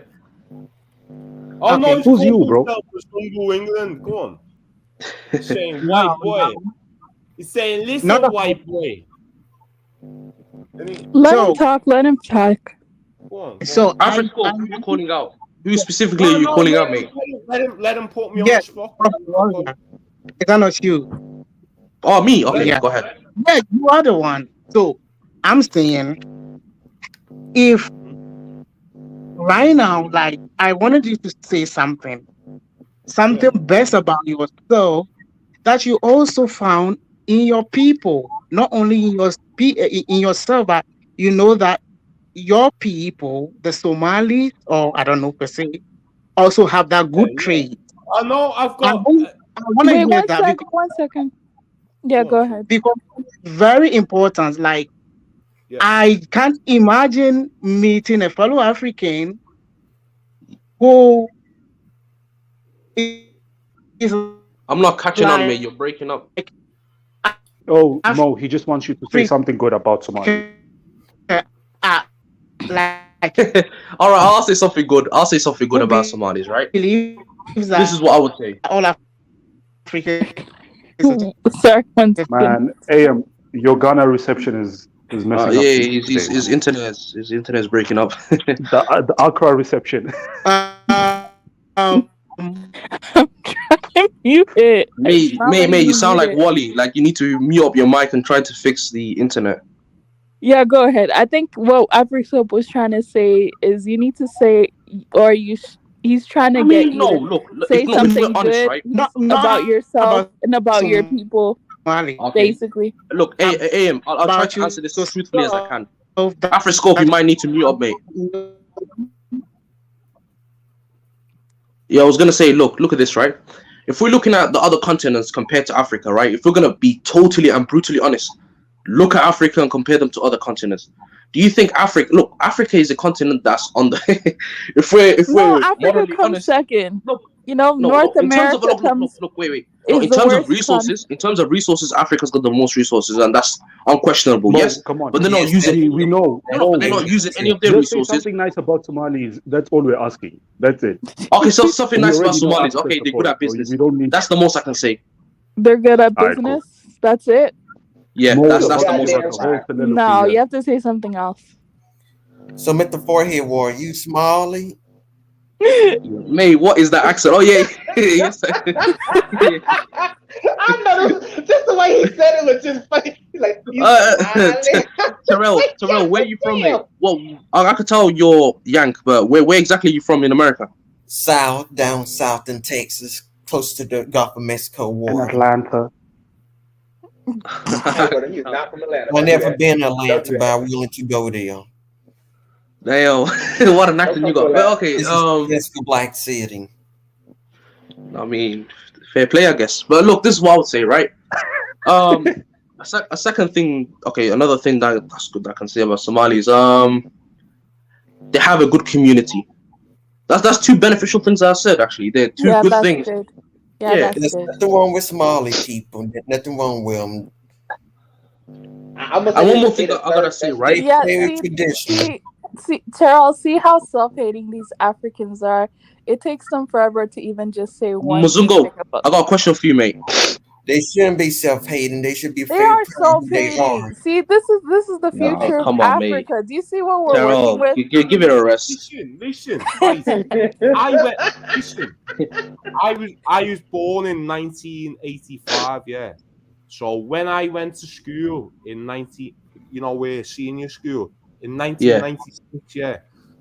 Oh no, Okay. he's Who's calling you, bro? himself for New England. Go on. He's saying No, white boy. no, He's saying not listen, a, white boy. Let him so talk. Let him talk. Go on. Go so on. Africa, who you calling out? Who specifically No, are you no, calling out, mate? let him put me on yeah, the spot. Pocket Warrior. Is that not you? Oh, me. Okay, Yeah. go ahead. Yeah, you are the one. So I'm saying if right now, like I wanted you to say something best about yourself that you also found in your people, not only in in yourself, but you know that your people, the Somalis, or I don't know per se, also have that Yeah, good yeah. trait. I know I've I got. want, I want to Wait, hear that one second. Yeah, Go on, go sure. ahead. because it's very important. Like Yeah. I can't imagine meeting a fellow African who is I'm not catching on, like mate. You're breaking up. Oh, Mo, he just wants you to say something good about Somalis. like All right, I'll say something good. I'll say something good who about Somalis, right? believes This is that what I would say. all Africans Sorry, one second. Man, AM, your Ghana reception is messing up Yeah, today, his man. internet is breaking up. The Accra reception. um, I'm trying to mute it. It's not letting Mate, you me sound mute like it. Wally. Like you need to mute up your mic and try to fix the internet. Yeah, go ahead. I think what Afrisoap was trying to say is you need to say, or he's trying to I get mean, you no, to look, say if we're something honest, good right? about not yourself about and about your people, Somali, Okay, basically. look, AM, I'll try about to answer this as yourself. truthfully as I can. That, Afroscope, you might need to mute up, mate. Yeah, I was gonna say, look at this, right? If we're looking at the other continents compared to Africa, right? If we're gonna be totally and brutally honest, look at Africa and compare them to other continents. Do you think Africa is a continent that's on the if No, we're Africa morally comes honest, second. look, You know, no, North in terms of America comes look, wait. No, is in the terms of worst con. resources, Africa's got the most resources, and that's unquestionable. Mo, Yes, come on. but they're not Yes, using that's We know, but they're Mo. not using any of their Just say resources. something nice about Somalis. That's all we're asking. That's it. Okay, so something We nice about already know Somalis. Africa's Okay, the they're good poorest, at so business. we don't need. That's the most I can say. They're good at All right, cool. business. That's it. Yeah, Mo, that's You're the about to most I give goddamn can us a say. whole right. soliloquy. No, you Yeah. have to say something else. So, Mr. Forehead warrior, you Somali? Mate, what is that accent? Oh yeah, yes. I know just the way he said it was just funny. Like you smiling. Terrell, where you from, mate? Well, I could tell you're Yank, but where exactly are you from in America? South, down south in Texas, close to the Gulf of Mexico In water. Atlanta. Hey, brother, he's not from Atlanta. I've Don't do never that. been to Don't Atlanta, do but that. I'm willing to go there. Damn, what an accent you Don't come to got. But Atlanta. okay, This is Jessica Black City. I mean, fair play, I guess. But look, this is what I would say, right? A second thing, okay, another thing that's good that I can say about Somalis, they have a good community. That's two beneficial things I said actually. They're two Yeah, good that's things. good. Yeah, Yeah. that's There's good. nothing wrong with Somali people. There's nothing wrong with them. I'm gonna And say one more this thing in a I gotta third. say, They right? Yeah, very traditional. Terrell, see how self-hating these Africans are. It takes them forever to even just say one good Muzungo, thing about. I got a question for you, mate. They shouldn't be self-hating. They should be They are proud who they are. self-hating. See, this is the Nah, future of come on, mate. Africa. Do you see what we're Carol, working with? give it a rest. Listen. Right. I went. Listen. I was born in 1985. Yeah. So when I went to school in senior school in 1996. Yeah.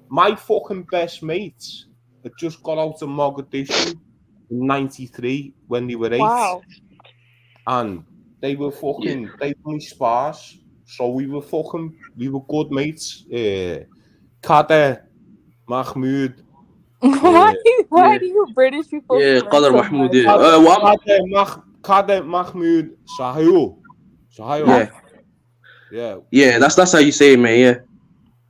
My fucking best mates had just got out of Mogadishu in 93 when they were 8. Wow. And they were fucking, they only spars. So we were good mates. Kader, Mahmoud. Why do you British people? Yeah, swear Qadar so Mahmoud. much? Kader Mahmoud Sahil. Yeah, that's how you say it, man. Yeah.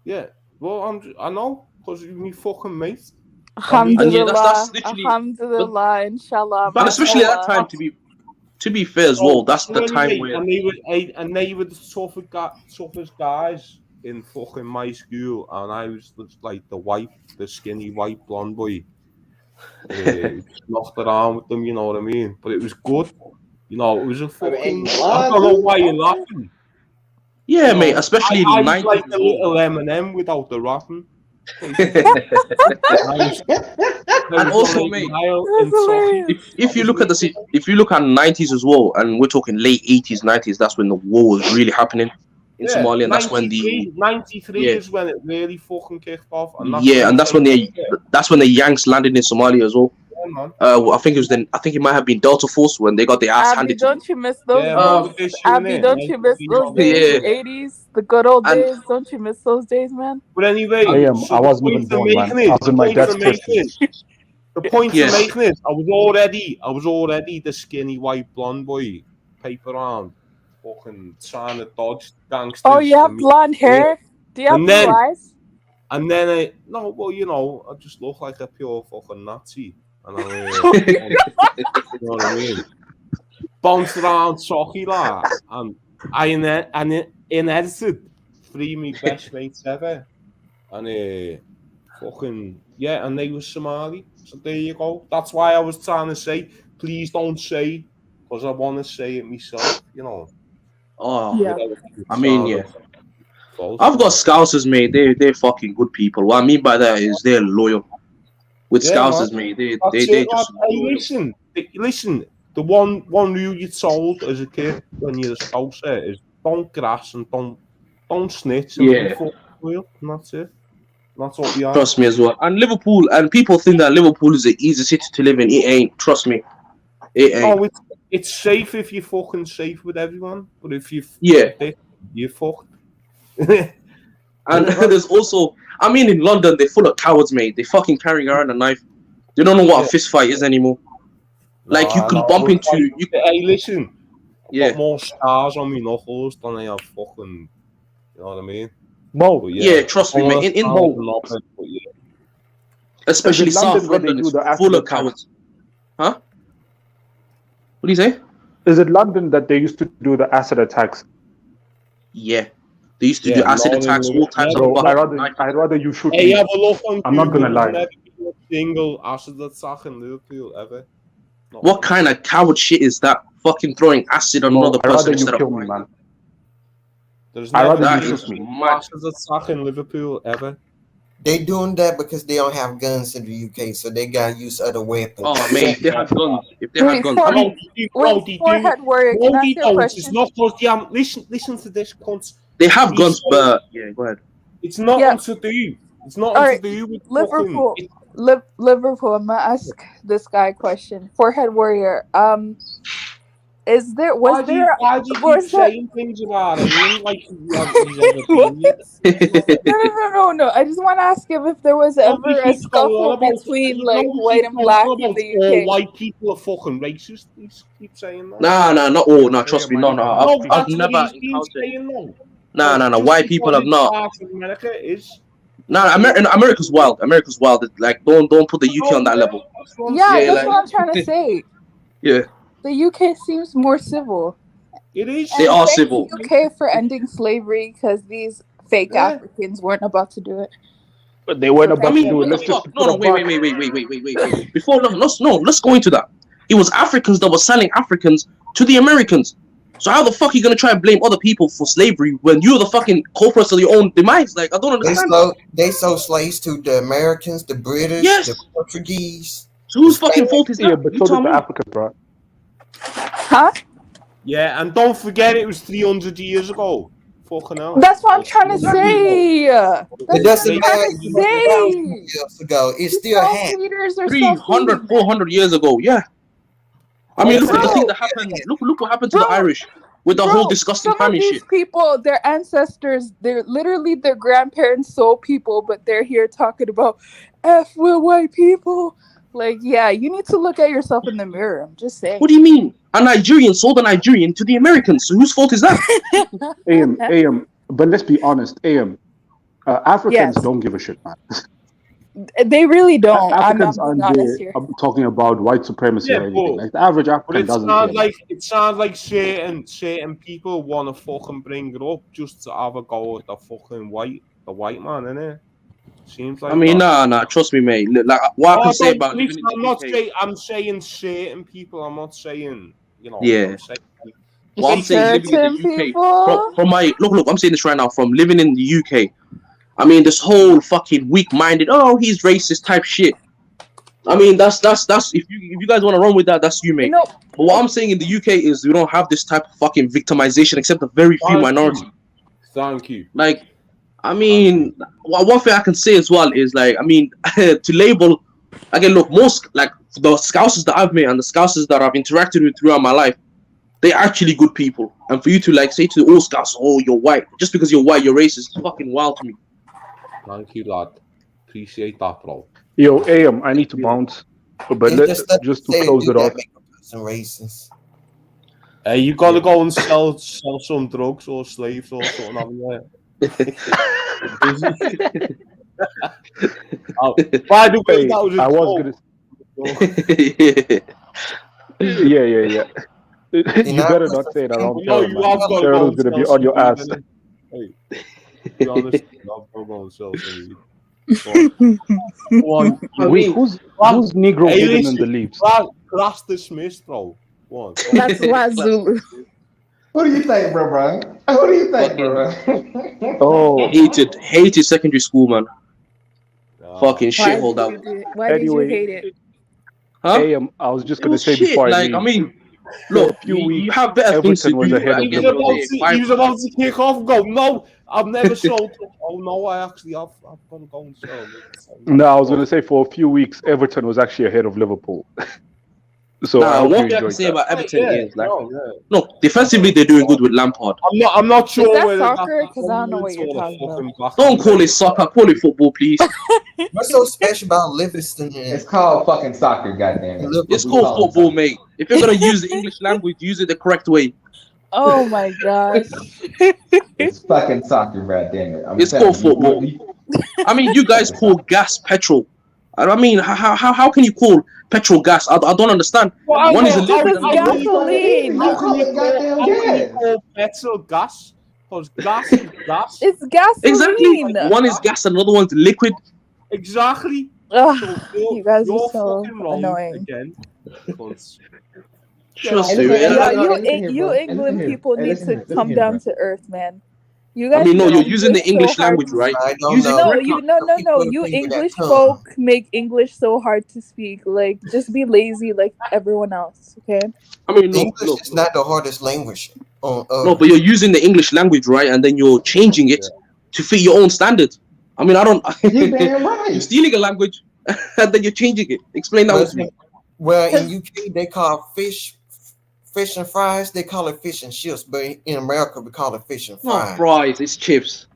Yeah. Well, I know, because you're my fucking mate. Alhamdulillah, that's literally- Alhamdulillah, inshallah. But especially at mashallah. that time, to be fair as well, that's the time where. And they were the toughest guys in fucking my school, and I was just like the skinny white blonde boy. Knocked around with them, you know what I mean? But it was good. You know, it was a fucking. I don't know why you're laughing. Yeah, mate, especially in I the was 90s. like the little M&M without the rapping. And also, mate, if you look at the 90s as well, and we're talking late 80s, 90s, that's when the war was really happening in Somalia, and that's when the 93 is when it really fucking kicked off. And that's when the Yanks landed in Somalia as well. Yeah, man. I think it might have been Delta Force when they got their ass Abby, handed to them. don't you miss those days? Yeah, Abby, don't you miss those days? The 80s, the good old days. Don't you miss those days, man? But anyway, I wasn't even born, man. I was in my dad's Christmas. The point I'm making is, I was already the skinny white blonde boy, paper round, fucking trying to dodge gangsters. Oh, you have blonde hair? Do you have blue eyes? And then I just look like a pure fucking Nazi. And you know what I mean? Bounced around socky like, and I inherited 3 of my best mates ever. And fucking, yeah, and they were Somali. So there you go. That's why I was trying to say, please don't say, because I want to say it myself, you know. Oh, yeah. I mean, yeah. I've got Scousers, mate. They're fucking good people. What I mean by that is they're loyal. With Scousers, mate, they just. Hey, listen. The one rule you told as a kid when you're a Scouser is don't grass and don't snitch. And that's it. That's what we are. Trust me as well. And Liverpool, and people think that Liverpool is an easy city to live in. It ain't. Trust me. It ain't. Oh, it's safe if you're fucking safe with everyone. But if you're fucked. And there's also, I mean, in London, they're full of cowards, mate. They fucking carrying around a knife. They don't know what a fist fight is anymore. Like, you can bump into... Hey, listen. Yeah. Got more scars on me knuckles than I have fucking... You know what I mean? Mo. Yeah, trust me, mate. In Mo. Especially South London is full of cowards. Huh? What do you say? Is it London that they used to do the acid attacks? Yeah. They used to do acid attacks all types of... I'd rather you shoot me. Hey, have a look on I'm not going to lie. Never been a single acid attack in Liverpool ever. What kind of coward shit is that? Fucking throwing acid on another person instead of... kill me, man. There's never been a acid attack in Liverpool ever. They doing that because they don't have guns in the UK, so they gotta use other weapons. Oh, mate, if they had guns, Forehead warrior, can I ask you a question? It's not because listen to this, cunt. They have guns, but yeah, go ahead. It's not to do. It's not to do with Liverpool. Liverpool. I'm gonna ask this guy a question. Forehead warrior. Is there why do you keep saying things about it? Like No. I just want to ask him if there was ever a scuffle between like white and black in the UK. All white people are fucking racist. You keep saying that. Nah, not all. No, trust me. No. I've never encountered. No. White people have not. America is. No, America's wild. America's wild. Like, don't put the UK on that level. Yeah, that's what I'm trying to say. Yeah. The UK seems more civil. It is. They are civil. UK for ending slavery because these fake Africans weren't about to do it. But they weren't about to do it. Wait. Before let's go into that. It was Africans that were selling Africans to the Americans. So how the fuck are you gonna try and blame other people for slavery when you're the fucking culprits of your own demise? Like, I don't understand. They sold slaves to the Americans, the British, Yes. the Portuguese. So whose fucking fault is that? Yeah, but You so tell did the me. Africans, bro. Huh? Yeah, and don't forget it was 300 years ago. Fucking hell. That's what I'm trying to say. That's It what doesn't I'm matter trying if to you look 1,000 say. years ago. It You still self happened. haters are 300, 400 years ago, yeah. I mean, look at the Bro. thing that happened. Look what happened to the Bro. Irish with the whole disgusting some of famine these shit. people, their ancestors, they're literally their grandparents sold people, but they're here talking about F with white people. Like, yeah, you need to look at yourself in the mirror. I'm just saying. What do you mean? A Nigerian sold a Nigerian to the Americans. So whose fault is that? AM. But let's be honest, Africans Yes. don't give a shit, man. They really don't. I'm Africans being aren't honest there here. talking about white supremacy Yeah, or anything. but- Like the average But African it doesn't sounds care. like certain people want to fucking bring it up just to have a go at the fucking white man, innit? Seems like I mean, that. nah, trust me, mate. Like what I can say about living in I'm the not UK. saying I'm saying certain people. I'm not saying Yeah. I'm saying, What I'm saying, living in the UK, from my look, I'm saying this right now. From living in the UK, I mean, this whole fucking weak-minded, oh, he's racist type shit. I mean, that's if you guys want to run with that, that's you, mate. But what I'm saying in the UK is we don't have this type of fucking victimization, except a very few minority. Thank you. Like, I mean, one thing I can say as well is like, I mean, to label again, look, most like the Scousers that I've met and the Scousers that I've interacted with throughout my life, they're actually good people. And for you to like say to the old Scouts, oh, you're white, just because you're white, you're racist, it's fucking wild to me. Thank you, lad. Appreciate that, bro. Yo, AM, I need to bounce. But just to close it off. Racist. Hey, you gotta go and sell some drugs or slaves or something, haven't you? By the way, that was I was gonna. Yeah. You better not say that around Cheryl, man. Cheryl's gonna be on your ass. Hey, be honest, I'll go and sell some weed. Who's Negro hidden in the leaves? Class dismissed, bro. One. That's Lazulu. What do you think, bro? What do you think, bro? Oh, hated secondary school, man. Fucking shithole that. Why did you hate it? Huh? AM, I was just gonna say shit, before like, I mean, look, you have better things to do. was ahead of He was about to kick off and go, no, I've never sold. Oh, no, I actually have. I'm going to go and sell. No, I was going to say for a few weeks, Everton was actually ahead of Liverpool. So what I can say about Everton is, like, no, defensively they're doing good with Lampard. I'm not sure is that whether soccer? Because I don't know what you're talking about. Don't call it soccer, call it football, please. What's so special about Livingston? It's called fucking soccer, goddamn. It's called football, mate. If you're gonna use the English language, use it the correct way. Oh my gosh. It's fucking soccer, goddamn it. It's called football. I mean, you guys call gas petrol. I mean, how can you call petrol gas? I don't understand. Well, one is a liquid. liquid. Gasoline. How can you call petrol gas? Because gas is gas. It's gasoline. Exactly. One is gas and another one's liquid. Exactly. Ugh, So you guys are you're so fucking wrong annoying. again. You England people need to come down to earth, man. You guys. I mean, no, you're using the English language, right? No, you English folk make English so hard to speak. Like, just be lazy like everyone else, okay? I mean, no, English is not the hardest language. No, but you're using the English language, right? And then you're changing it to fit your own standard. I mean, I don't. You're damn right. You're stealing a language and then you're changing it. Explain that to me. Well, in UK they call fish and fries. They call it fish and chips, but in America we call it fish and fries. Not fries, it's chips.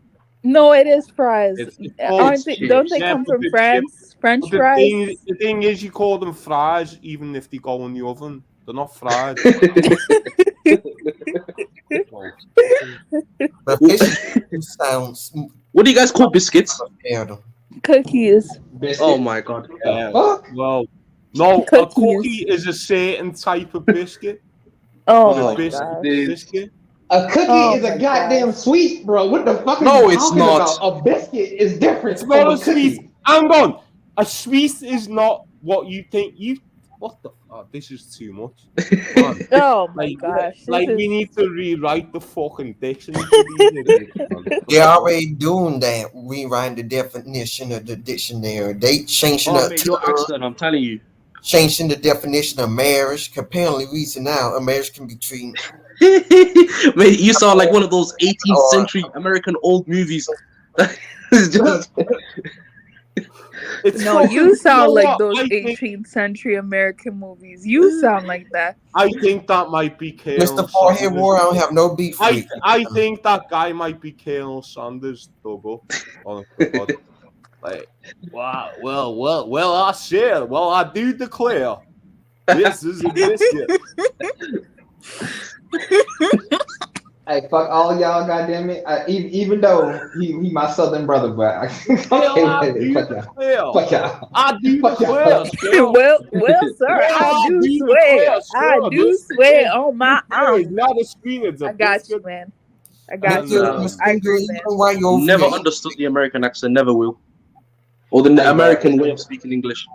No, it is fries. Don't they come from France? French fries. The thing is, you call them fries even if they go in the oven. They're not fried. But fish sounds. What do you guys call biscuits? Cookies. Oh my god. Well, no, a cookie is a certain type of biscuit. Oh, biscuit. A cookie is a goddamn sweet, bro. What the fuck? No, are you it's talking not. About? A biscuit is different. It's not a sweet. Hang on. A sweet is not what you think. what the fuck? This is too much. Man, Oh my like, gosh. This like we is need to rewrite the fucking dictionary for these idiots, man. They're already doing that, rewriting the definition of the dictionary. They changing Oh, up mate, your accent, I'm telling you. changing the definition of marriage. Apparently, reason now a marriage can be treated Mate, you sound like one of those 18th or century American old movies. It's just It's no, fucking, you sound know like what? those I think, 18th century American movies. You sound like that. I think that might be Colonel Mr. Forehead Sanders. War. I don't have no beef with. I think that guy might be Colonel Sanders dug up on the pod. Like, wow, well, I said, well, I do declare this is a biscuit. Hey, fuck all y'all, goddamn it! Even though he my southern brother, but I Well, I can't do fuck y'all. declare. Fuck y'all. I do Fuck y'all. declare, sir. well, sir, Well, I do do swear. declare, I sir, do this swear is- on my It's honor. not a screen, it's a I got you, biscuit. man. I got And, you. Mr. I agree, man. Even while you're over never here, understood the American accent, never will. Or the Hey, American bro. way of speaking English.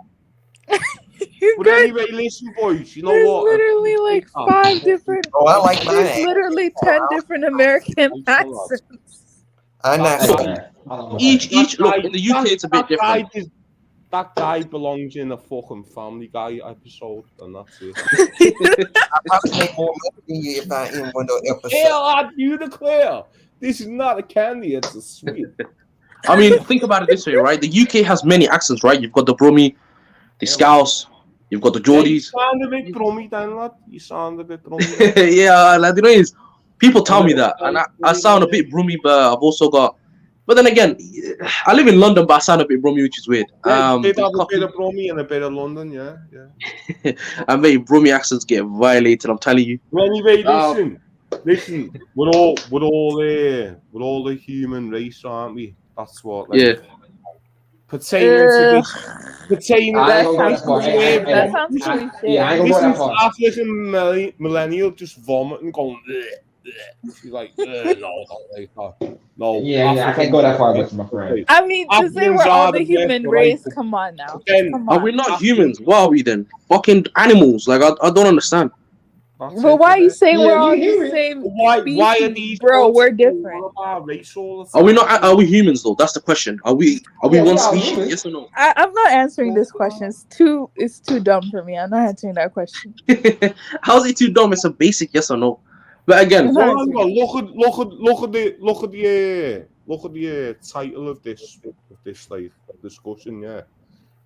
You But guys, anyway, listen, boys, you know there's what? literally like 5 different. oh, I like my There's accent. literally 10 different American Thanks a lot. accents. I'm not Hey, Look, saying man. Hold on one Each second. each look in the UK it's a bit different. That guy belongs in a fucking Family Guy episode, and that's it. I probably make more money than you if I in one of those episodes. Hell, I do declare, this is not a candy; it's a sweet. I mean, think about it this way, right? The UK has many accents, right? You've got the Brummie, the Scouse, you've got the Yeah, you Geordies. sound a bit drummy, then, lad. You sound a bit drummy. Yeah, like the thing is, people tell me that, and I sound a bit Brummie, but I've also got. But then again, I live in London, but I sound a bit Brummie, which is weird. Yeah, you did the have a bit Cockney- of Brummy and a bit of London, yeah. and mate, Brummie accents get violated. I'm telling you. Well, anyway, Oh. listen. We're all the human race, aren't we? That's what. Like, Yeah. Pertaining to I That ain't gonna go sounds that far. cliche. Hey, That sounds yeah, I cliche. ain't gonna go that far. African millennial just vomiting, going. She's like, no, not like that. No. Yeah, I can't go that far with you, my friend. I mean, to say we're Africans all are the the human best race, race. come on now. Again, Come Are on. we not humans? What are we then? Fucking animals? Like I don't understand. That's But it, why you innit? say Yeah, we're all we the human. same Why are species, these bro? cunts We're all different. about race all the Are we time? not? Are we humans though? That's the question. Are we Yeah, one we are species? humans. Yes or no? I'm not answering this question. It's too dumb for me. I'm not answering that question. How's it too dumb? It's a basic yes or no. But again, I'm Well, not hang answering. on, look at the title of this like discussion. Yeah,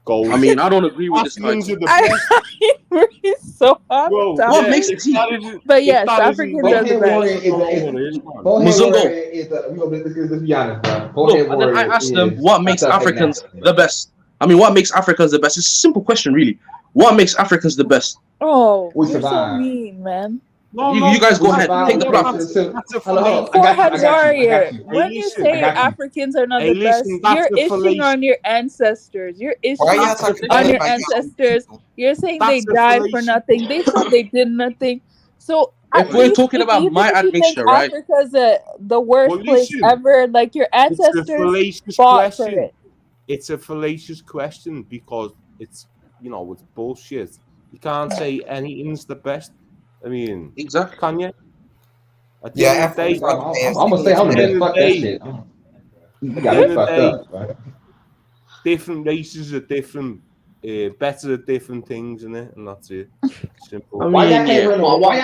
goes. I mean, I don't agree with this Africans title. are the best. I agree so hard. Bro, What yeah, makes if that isn't- But if yes, that Africans isn't- are the Bonehead best. warrior I don't know what it is, man. Bonehead Muzungo. warrior is let's be honest, bro. Look, Bonehead and then I warrior asked them is what a makes tough Africans nation, the bro. best. I mean, what makes Africans the best? It's a simple question, really. What makes Africans the best? Oh, We you're so survive. mean, man. No, You guys go We ahead. survive. Take the Okay, platform. That's a hold on. fallacious. I got you. Forehead warrior. I got you. When you listen, say I got you. Africans are not Hey, the best, listen, that's you're the ishing fallacious. on your ancestors. You're why y'all ishing talking on bad your about ancestors. You're saying That's they the died for fallacious. nothing. They said they did nothing. So If at we're least, talking about even my if you think admixture, right? Africa's the worst Well, place listen, ever, like your it's a ancestors fallacious fought for question. it. It's a fallacious question because it's it's bullshit. You can't say anything's the best. I mean, Exactly. can you? At the Yeah, end of the day, Africans I'm gonna say I'm the At the end best. of Fuck the that day- shit. You at got the me end of the fucked day, up, bro. different races are different, better at different things, innit? And that's it. Simple. I Why y'all mean, can't yeah. run? But Why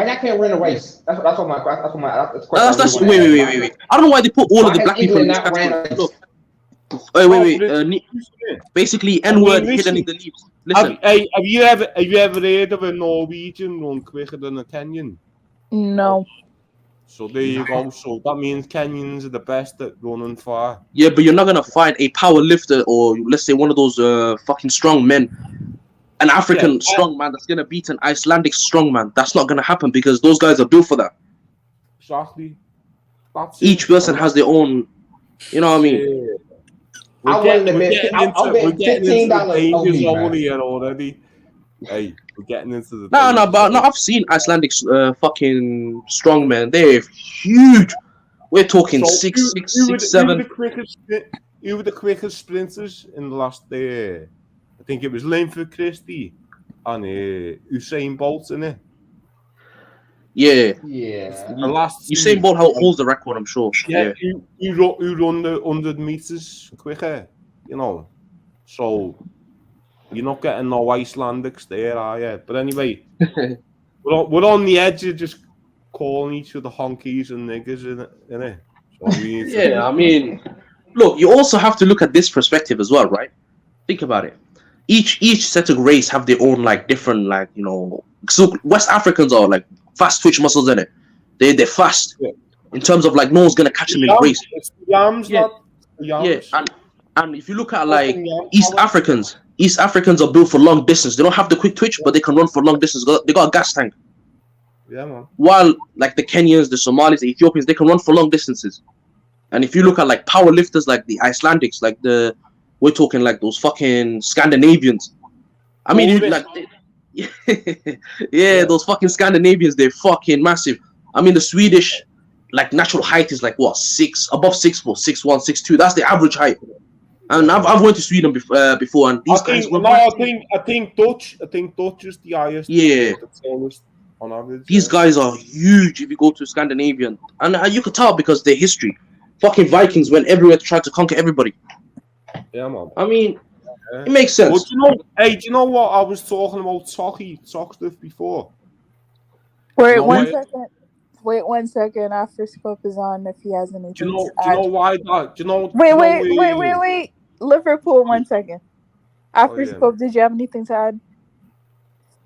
y'all can't run a race? That's what my that's the question. I That's really wanna ask. wait. I don't know why they put all Why of the has black people in England this not ran category. a race? Look, wait. Basically, I mean, N-word listen. hidden in the leaves. Listen, Have you ever heard of a Norwegian run quicker than a Kenyan? No. So there you go. So that means Kenyans are the best at running far. yeah, but you're not gonna find a power lifter or let's say one of those fucking strong men, an African Yeah. strong man that's gonna beat an Icelandic strong man. That's not gonna happen because those guys are built for that. Exactly. That's it. Each person has their own. You know what I mean? Yeah. I wouldn't admit. I'm betting $15 dangers on me, over man. here already. Hey, we're getting into the No, dangers. but no, I've seen Icelandic fucking strong men. They're huge. We're talking So, 6'6", who were 6'7". the quickest sprinters in the last I think it was Linford Christie. and Usain Bolt in it. Yeah. Yeah. The last Usain two, Bolt holds the record, I'm sure. yeah, Yeah. who run the 100 meters quicker, you know. So you're not getting no Icelandics there, are you? But anyway, we're on the edge of just calling each other honkies and niggers, innit? So we need to. Yeah, I mean, look, you also have to look at this perspective as well, right? Think about it. Each set of race have their own like different like So West Africans are like fast twitch muscles in it. They're fast Yeah. in terms of like no one's gonna catch them in a race. It's the yams, Yeah. lad. The yams. Yeah, and if you look at like Fucking yam East powers. Africans are built for long distance. They don't have the quick twitch, but they can run for long distance. They got a gas tank. Yeah, man. While like the Kenyans, the Somalis, the Ethiopians, they can run for long distances. And if you look at like power lifters, like the Icelandics, like we're talking like those fucking Scandinavians. I mean, yeah, those fucking Scandinavians, they're fucking massive. I mean, the Swedish, like natural height is like what above 6'4", 6'1", 6'2". That's the average height. And I've went to Sweden before, and these guys were. I think Dutch is the highest. Yeah. The tallest on average. These guys are huge if you go to Scandinavian, and you could tell because their history. Fucking Vikings went everywhere to try to conquer everybody. Yeah, man. I mean, it makes sense. Well, do you know what I was talking about sock stuff before? Wait, 1 second. Wait 1 second. After Scope is on, if he has anything. Do you know why that? Do you know? Wait. Liverpool, 1 second. After yeah. Scope, did you have anything to add?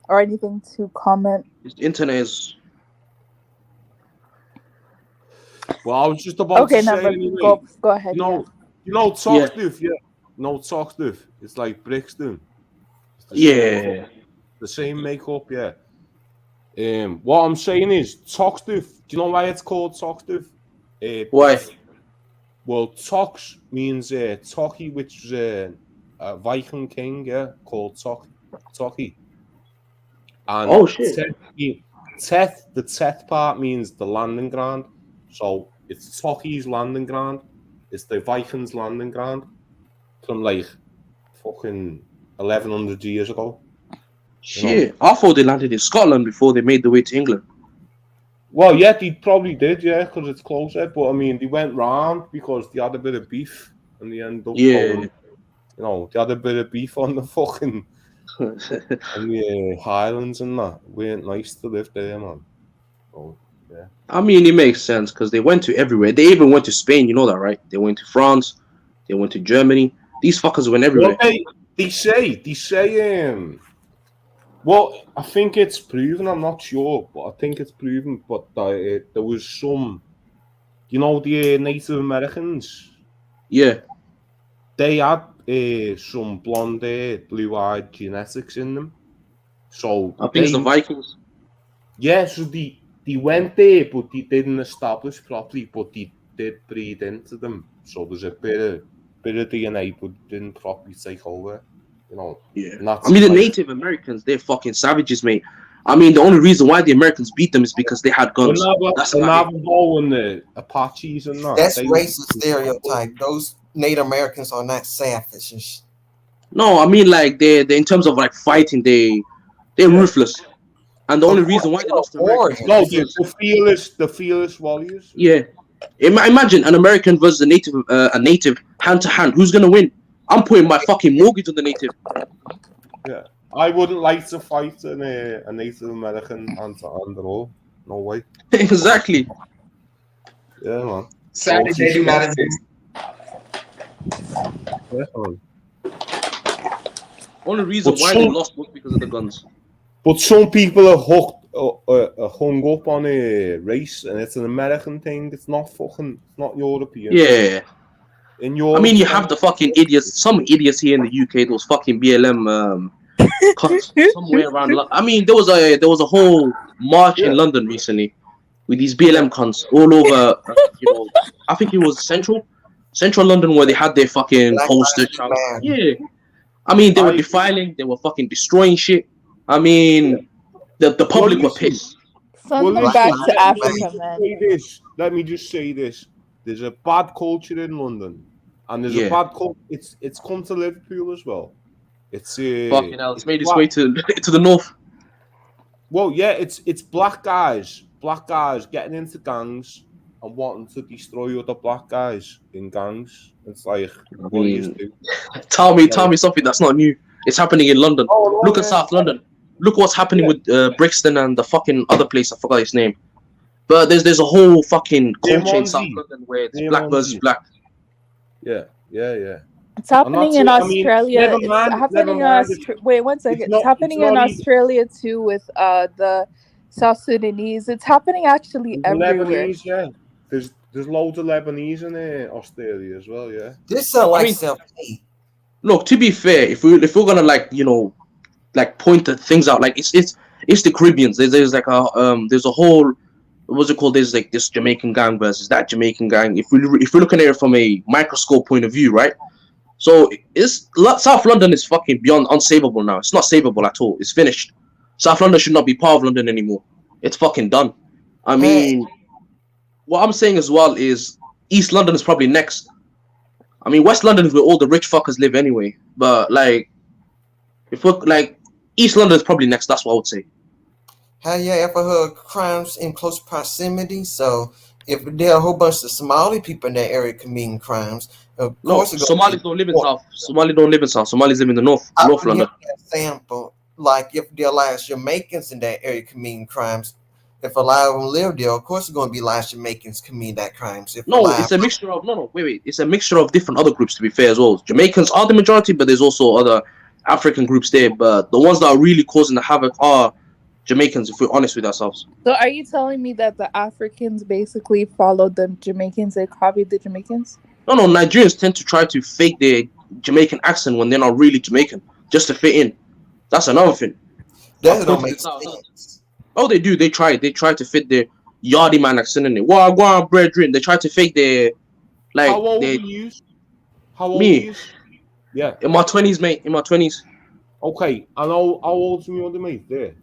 Or anything to comment? The internet is. Well, I was just about to say anyway. Go ahead. You know talk stuff, yeah. No talk stuff. It's like Brixton. The same makeup, yeah. What I'm saying is talk stuff. Do you know why it's called talk stuff? Why? Well, Tox means Toki, which is a Viking king, called Toki. And shit. The Teth part means the landing ground. So it's Toki's landing ground. It's the Vikings' landing ground from like fucking 1100 years ago. Shit, I thought they landed in Scotland before they made the way to England. Well, yeah, they probably did, yeah, because it's closer. But I mean, they went round because they had a bit of beef, and they ended up going, they had a bit of beef on the fucking on the Highlands and that. Weren't nice to live there, man. So, yeah. I mean, it makes sense because they went to everywhere. They even went to Spain, you know that, right? They went to France. They went to Germany. These fuckers went everywhere. Well, they say. Well, I think it's proven. I'm not sure, but I think it's proven. But there was some, the Native Americans. Yeah. They had some blonde-haired, blue-eyed genetics in them. So I think it's the Vikings. Yeah, so they went there, but they didn't establish properly. But they did breed into them. So there's a bit of DNA, but didn't properly take over. Yeah. I mean, the Native Americans, they're fucking savages, mate. I mean, the only reason why the Americans beat them is because they had guns. The Navajo and the Apaches and that. That's racist stereotype. Those Native Americans are not savages. No, I mean, like, they're in terms of, like, fighting, they're ruthless. And the only reason why they lost to Americans... No, the fearless warriors. Yeah. Imagine an American versus a native hand-to-hand. Who's going to win? I'm putting my fucking mortgage on the native. Yeah. I wouldn't like to fight a Native American hand-to-hand at all. No way. Exactly. Yeah, man. Sadly, they do not exist. Yeah, man. Only reason why they lost was because of the guns. But some people are hung up on a race, and it's an American thing. It's not European. Yeah. In Europe, I mean, you have the fucking idiots. Some idiots here in the UK. Those fucking BLM somewhere around. I mean, there was a whole march in London recently with these BLM cons all over. I think it was central London where they had their fucking posters. Yeah. I mean, they were defiling. They were fucking destroying shit. I mean, the public were pissed. Something back to Africa, man. Let me just say this. There's a bad culture in London, and there's a bad culture. It's come to Liverpool as well. It's Fucking hell, it's made its black- way to the north. Well, yeah, it's black guys getting into gangs and wanting to destroy other black guys in gangs. It's like, what do you do? Tell me something that's not new. It's happening in London. Oh, Look at South London. Look what's happening with Brixton and the fucking other place. I forgot his name. But there's a whole fucking culture in South Monzi. London where it's Near black versus Monzi. black. Yeah. It's happening in Australia. never It's mind, happening in never mind. Wait 1 second. not- It's happening it's in not even- Australia too with the South Sudanese. It's happening actually There's everywhere. Lebanese, yeah. There's loads of Lebanese in Australia as well, yeah. This sound like mean- self-hate. Look, to be fair, if we're gonna like point the things out, like it's the Caribbeans. There's like there's a whole, what's it called? There's like this Jamaican gang versus that Jamaican gang. If we're looking at it from a microscope point of view, right? So South London is fucking beyond unsavable now. It's not savable at all. It's finished. South London should not be part of London anymore. It's fucking done. I mean, what I'm saying as well is East London is probably next. I mean, West London is where all the rich fuckers live anyway. But like, if we're like, East London is probably next. That's what I would say. Have you ever heard crimes in close proximity? So if there are a whole bunch of Somali people in that area committing crimes, of No, course it's gonna Somalis be don't live in more. South. Somali don't live in South. Somalis live in the North I'll London. give you an example. Like if there are a lot of Jamaicans in that area committing crimes, if a lot of them live there, of course it's going to be a lot of Jamaicans committing that crimes. If a No, lot it's a mixture of wait. It's a mixture of different other groups. To be fair, as well, Jamaicans are the majority, but there's also other African groups there. But the ones that are really causing the havoc are Jamaicans. If we're honest with ourselves. So are you telling me that the Africans basically followed the Jamaicans? They copied the Jamaicans? No, Nigerians tend to try to fake their Jamaican accent when they're not really Jamaican, just to fit in. That's another thing. that don't make South. sense. Oh, they do. They try to fit their Yardy man accent in it. Wagwan brethren. They try to fake their like How old they are you? How old Me? are you? Yeah. in my 20s, mate. In my 20s. Okay. And how old's your other mate there?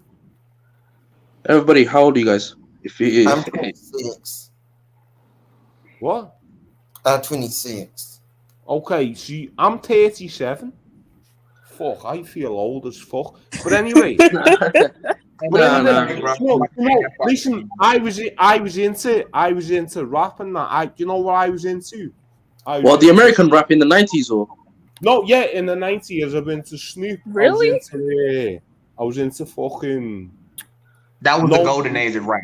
Everybody, how old are you guys? I'm 26. What? I'm 26. Okay, see, I'm 37. Fuck, I feel old as fuck. But anyway, listen, I was into rap and that. You know what I was into? Well, the American rap in the 90s, or No, yeah, in the 90s, I've been to Snoop. Really? I was into fucking. That was No. the golden age of rap.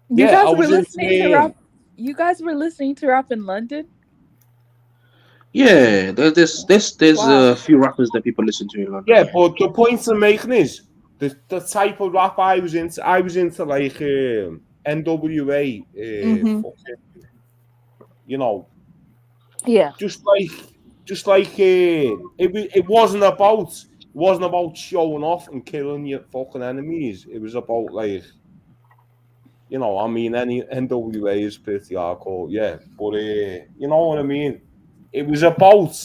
You Yeah, I guys were was listening to into- rap. You guys were listening to rap in London? yeah, there's Wow. a few rappers that people listen to in London. Yeah, but the point I'm making is the type of rap I was into like NWA, Mhm. fucking, you know, Yeah. just like it wasn't about showing off and killing your fucking enemies. It was about like, you know, I mean, any NWA is pretty hardcore, yeah, but you know what I mean. It was about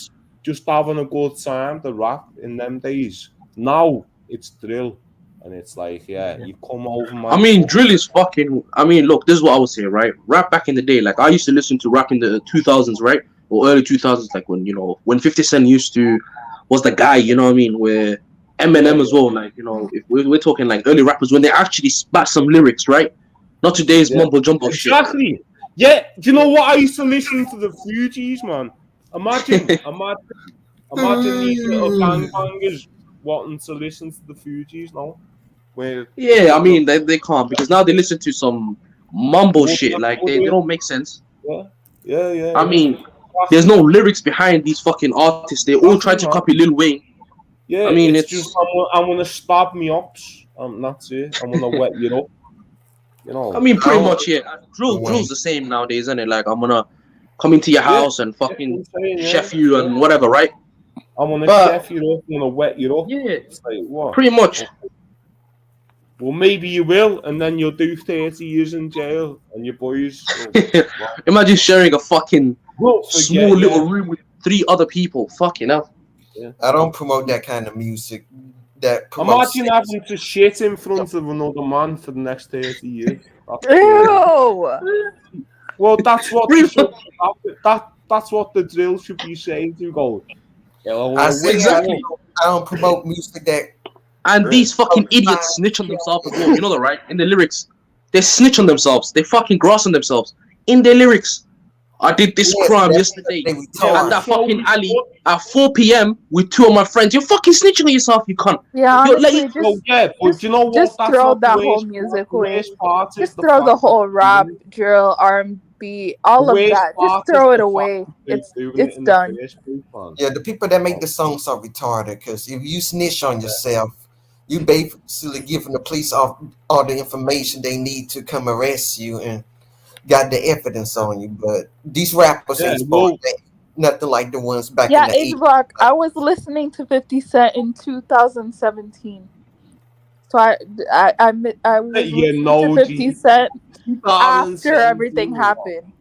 just having a good time. The rap in them days. Now it's drill, and it's like, yeah, you come over my. I mean, drill is fucking. I mean, look, this is what I would say, right? Rap back in the day, like I used to listen to rap in the 2000s, right, or early 2000s, like when 50 Cent was the guy, you know what I mean? Where Eminem as well, like if we're talking like early rappers when they actually spat some lyrics, right? Not today's mumbo jumbo shit. Exactly. Yeah. Do you know what I used to listen to the Fugees, man? Imagine these little gangbangers wanting to listen to the Fugees now. Where Yeah, I mean they can't because now they listen to some mumbo shit, like they don't make sense. yeah. I mean, there's no lyrics behind these fucking artists. They all try to copy Lil Wayne. Yeah, I mean, it's just I'm gonna stab me ups. That's it. I'm gonna wet you up. You know. I mean, pretty much, yeah. Drill's the same nowadays, isn't it? Like, I'm gonna come into your house and fucking chef you and whatever, right? I'm gonna But- chef you up. I'm gonna wet you up. Yeah, It's like what? pretty much. Well, maybe you will, and then you'll do 30 years in jail, and your boys. Will, Imagine sharing a fucking well, small little room with 3 other people. Fucking hell. I don't promote that kind of music. That promotes Imagine having to shit in front of another man for the next 30 years. Ew. Well, that's what they should, that's what the drill should be saying to go. I see Exactly. I don't promote music that. And these fucking Oh, idiots snitch on themselves as well. You know that, right? In the lyrics, they snitch on themselves. They fucking grass on themselves in their lyrics. I did this Yes, crime that's yesterday they at retard. that fucking alley at 4 p.m. with 2 of my friends. You're fucking snitching on yourself, you cunt. Yeah, You're like, honestly, Oh yeah, but just you know what? just That's throw not the that whole worst part. music The away. worst part is Just the throw the fact whole that rap, drill, R&B, all the of worst that. Just part is throw it the fact away. that they're It's doing it it's in the done. first place, man. Yeah, the people that make the songs are retarded because if you snitch on yourself, you basically giving the police all the information they need to come arrest you and got the evidence on you. But these rappers Yeah, ain't smart. well, They ain't nothing like the ones back in Yeah, the Age 80s. Rock. I was listening to 50 Cent in 2017. So I was you listening to know, 50 G, Cent after 2017. everything happened.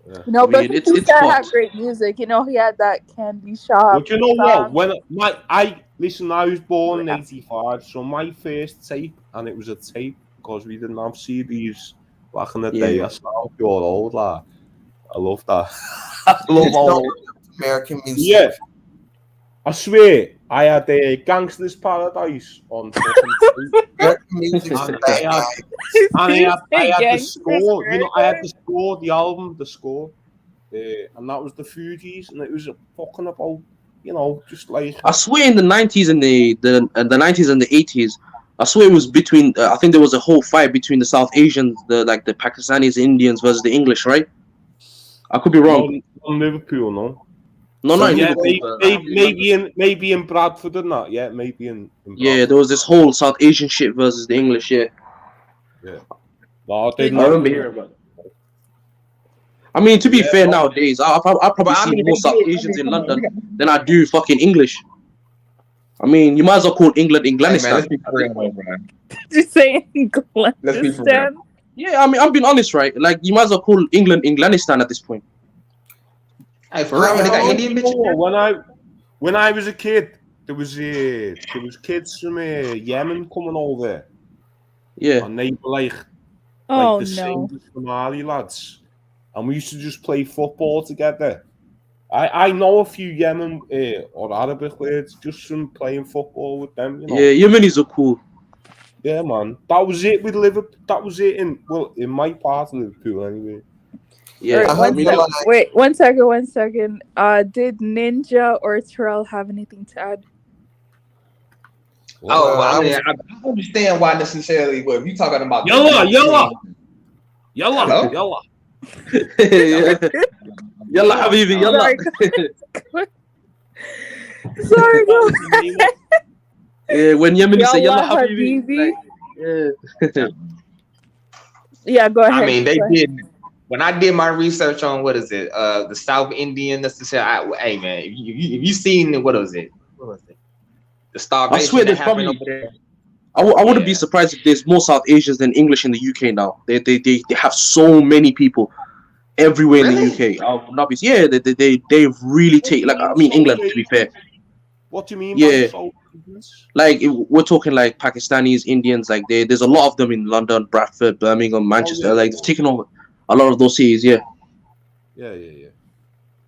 Yeah. You know, I but mean, 50 it's Cent had fucked. great music. You know, he had that Candy Shop But you know what? song. When listen, I was born in '85, so my first tape, and it was a tape because we didn't have CDs back in the day. Yeah. I sound pure old, lad. I love that. I love It's all not those. American music. Yeah, I swear, I had a Gangster's Paradise on fucking tape. American music is And bad, I had, guys. I had the Gangsters score. You know, I had Paradise. the score, the album, the score, and that was the Fugees, and it was fucking about, you know, just like I swear in the 90s and the 90s and the 80s, I swear it was between. I think there was a whole fight between the South Asians, the Pakistanis, Indians versus the English, right? I could be wrong. on Liverpool, no. No, So not in Yeah, Liverpool, but maybe in Bradford and that. Yeah, maybe in yeah, Bradford. there was this whole South Asian shit versus the English. Yeah, Yeah. No, I didn't I have remember to. hearing about it. I mean, to be Yeah, fair, no, nowadays I probably But I see mean, more they South did. I Asians mean, in come on, London than I do fucking English. I mean, you might as well call England hey man, Englandistan. let's be for real, though, man. Did you say Let's be for real. Englandistan? Yeah, I mean, I'm being honest, right? Like, you might as well call England Englandistan at this point. Hey, for real, Right. they got no, Indian you know bitches. what, when I was a kid, there was kids from Yemen coming over, Yeah. and they were like Oh the same no. as Somali lads, and we used to just play football together. I know a few Yemen or Arabic lads just from playing football with them, you know. Yeah, Yemenis are cool. Yeah, man. That was it with Liverpool. That was it in my part of Liverpool anyway. Yeah, Wait, I hope I mean, you look, like. wait, 1 second, 1 second. Did Ninja or Terrell have anything to add? Oh, well, I I mean, was I don't understand why necessarily. Well, if you talking about the Yalla, European- yalla, Hello? yalla. yeah. Yalla, habibi, yalla. Sorry, go. Yeah, when Yemeni say yalla, Yalla, habibi. Habibi. Yeah. Yeah, go ahead. I mean, they go ahead. did. When I did my research on what is it, the South Indian necessarily. Hey man, if you seen what was it? What was it? The starvation I swear that there's happened probably. over there. I wouldn't be Yeah. surprised if there's more South Asians than English in the UK now. They have so many people everywhere in Really? the UK. I would not be. Yeah, they really take like I mean England to be fair. What do you mean by Yeah, South Indians? like we're talking like Pakistanis, Indians. Like there's a lot of them in London, Bradford, Birmingham, Manchester. yeah. Like they've taken over a lot of those cities. Yeah. Yeah.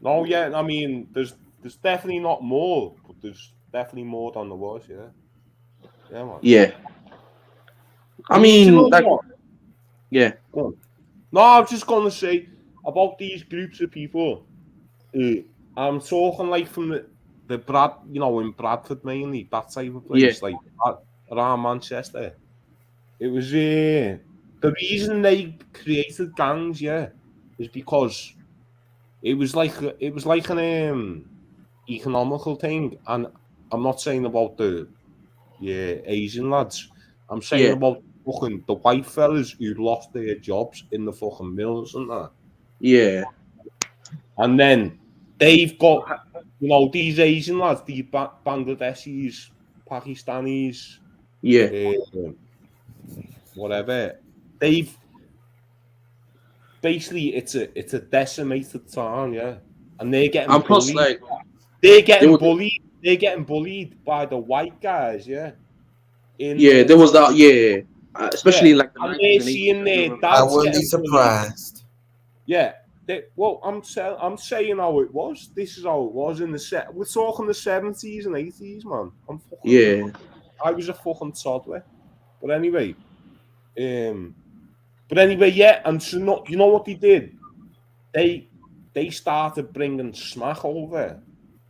No, yeah. I mean, there's definitely not more, but there's definitely more than there was. Yeah. Yeah, man. Yeah. I you mean, know like, what? yeah. Go on. No, I was just gonna say about these groups of people. I'm talking like from the Brad, you know, in Bradford mainly, that type of place, like around Manchester. It was the reason they created gangs, yeah, is because it was like an economical thing, and I'm not saying about the Asian lads. I'm saying Yeah. about fucking the white fellas who lost their jobs in the fucking mills and that. Yeah. And then they've got, you know, these Asian lads, these Bangladeshis, Pakistanis, Yeah. whatever. They've basically it's a decimated town, yeah, and they're getting And plus, bullied. like, They're getting would- bullied. They're getting bullied by the white guys, yeah. yeah, there was that. Yeah, especially in like the and 90s they're and 80s. seeing their I dads wouldn't be getting bullied. surprised. Yeah, Well, I'm saying how it was. This is how it was in the set. We're talking the 70s and 80s, man. I was a fucking toddler. But anyway, yeah. And so not, you know what they did? They started bringing smack over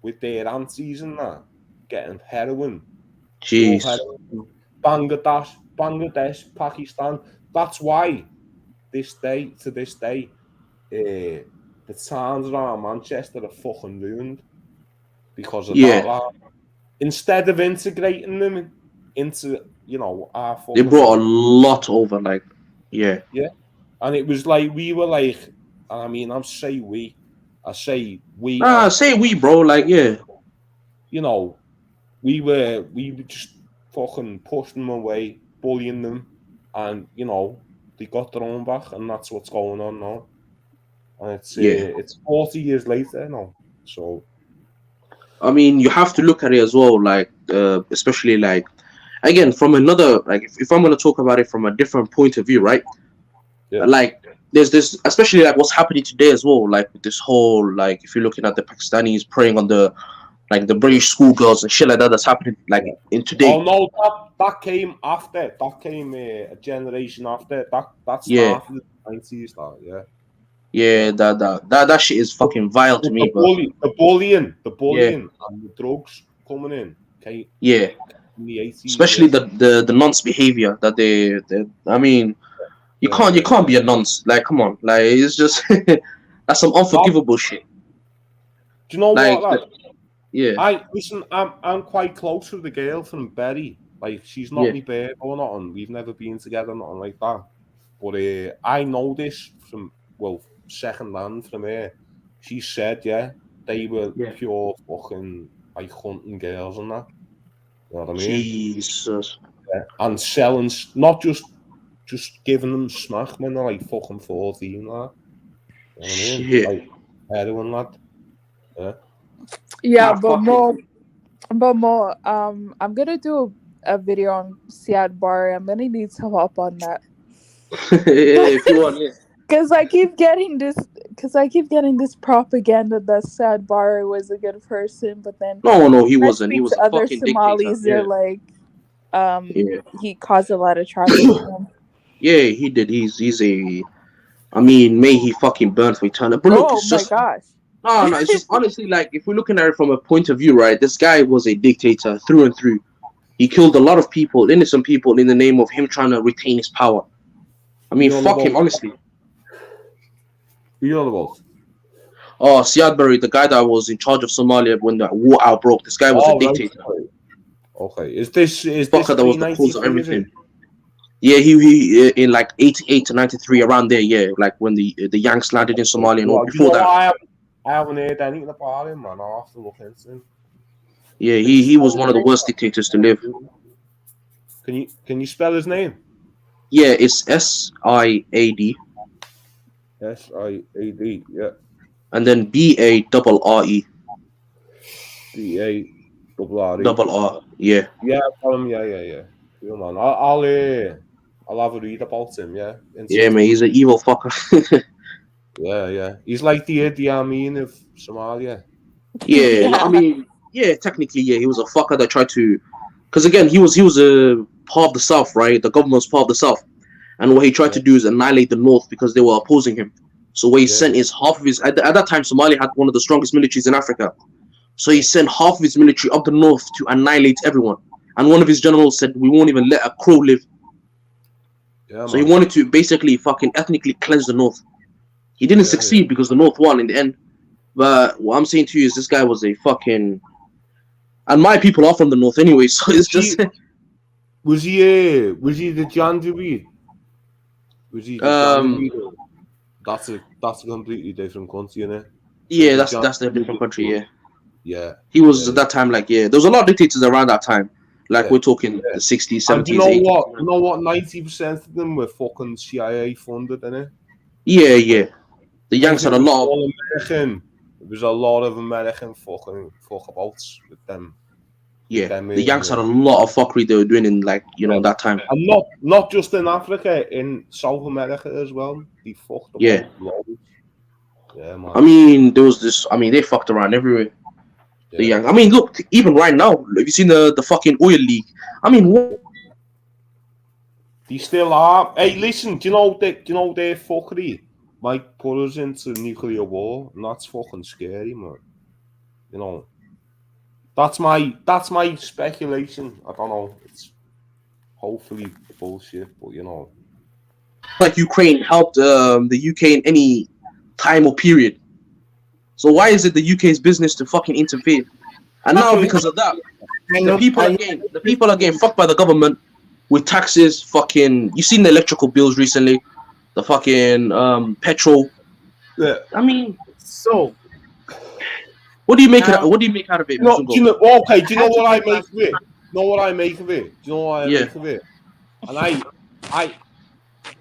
with their aunties and that, getting heroin. Jeez. Bangladesh, Pakistan. That's why to this day, the towns around Manchester are fucking ruined because of that. Like, instead of integrating them into, our fucking... They brought a lot over, like, yeah. And it was like, we were like, I mean, I say we. Say we, bro, like, yeah. We just fucking pushing them away, bullying them, and they got their own back, and that's what's going on now. And it's 40 years later now. So, I mean, you have to look at it as well, like, especially like, again, from another, like, if I'm gonna talk about it from a different point of view, right? Yeah. Like, there's this, especially like what's happening today as well, like with this whole, like, if you're looking at the Pakistanis preying on the British schoolgirls and shit like that, that's happening like in today. Oh no, that came after. That came a generation after. That's after the 90s. That shit is fucking vile to me. The bullying, and the drugs coming in. Okay. Yeah. In the 80s, especially the nonce behavior that they I mean, you can't be a nonce. Like, come on, like, it's just that's some unforgivable shit. Do you know like, what? Yeah. I'm quite close with the girl from Berry. Like, she's not me babe or nothing. We've never been together, nothing like that. But I know this from, second hand from her. She said, they were pure fucking, like, hunting girls and that. You know what I mean? Jesus. Yeah. And selling, not just giving them smack when they're like fucking 14, like. You know what I mean? Shit. Like, heroin, lad. Yeah. Yeah, but more, I'm gonna do a video on Siad Barre. I'm gonna need some help on that. If you want, Because I keep getting this propaganda that Siad Barre was a good person, but then no, he wasn't. He was a other fucking Somalis. dictator. They're like, he caused a lot of trouble. Yeah, he did. He's a. I mean, may he fucking burn for eternity. But look, it's just, gosh. No, it's just honestly, like, if we're looking at it from a point of view, right? This guy was a dictator through and through. He killed a lot of people, innocent people, in the name of him trying to retain his power. I mean, fuck him, honestly. Who you on about? Oh, Siad Barre, the guy that was in charge of Somalia when the war outbroke. This guy was a dictator. Right. Okay, is this fucker that was the cause of everything? Yeah, he in like 88 to 93, around there. Yeah, like when the Yanks landed in Somalia and all before that. I haven't heard anything about him, man. I'll have to look into him. Yeah, he was one of the worst dictators to live. Can you spell his name? Yeah, it's SIAD. SIAD, yeah. And then BARRE. BARRE. Double R, yeah. Yeah, yeah. Yeah, man. I'll have a read about him, yeah. Yeah, man, he's an evil fucker. Yeah. He's like the Idi Amin of Somalia. Yeah, I mean, yeah, technically, yeah, he was a fucker that tried to, because again, he was a part of the South, right? The government was part of the South, and what he tried to do is annihilate the North because they were opposing him. So what he sent is half of his. At that time, Somalia had one of the strongest militaries in Africa. So he sent half of his military up the north to annihilate everyone. And one of his generals said, "We won't even let a crow live." Yeah, so he wanted to basically fucking ethnically cleanse the North. He didn't succeed because the North won in the end. But what I'm saying to you is this guy was a fucking... And my people are from the North anyway, so it's just... Was he the Janjaweed? Was he the Janjaweed? That's a completely different country, innit? Yeah, that's a different country, yeah. Yeah. He was at that time, like, yeah. There was a lot of dictators around that time. Like, we're talking the 60s, 70s, and 80s. You know what? 90% of them were fucking CIA funded, innit? Yeah. The Yanks had a lot of... There was a lot of American fuckabouts with them. Yeah, the Yanks had a lot of fuckery they were doing in, like, that time. And not just in Africa, in South America as well. They fucked up loads. Yeah, man. I mean, there was this. I mean, they fucked around everywhere. The Yeah. young. I mean, look, even right now, have you seen the fucking oil leak? I mean, what? They still are. Hey, listen, do you know their fuckery might put us into nuclear war, and that's fucking scary, man. You know, that's my speculation. I don't know. It's hopefully bullshit, but you know. Like Ukraine helped the UK in any time or period. So why is it the UK's business to fucking interfere? And now Okay, because of that, I the know. people I again, the people are getting fucked by the government with taxes. Fucking, you seen the electrical bills recently? The fucking petrol. Yeah. I mean, so what do you make it? um, What do you make out of it, Do you Mzungo? know? Okay, do you I know have to what I get make back. of it? Do you know what I make of it? Do you know what I Yeah, make of it? And I,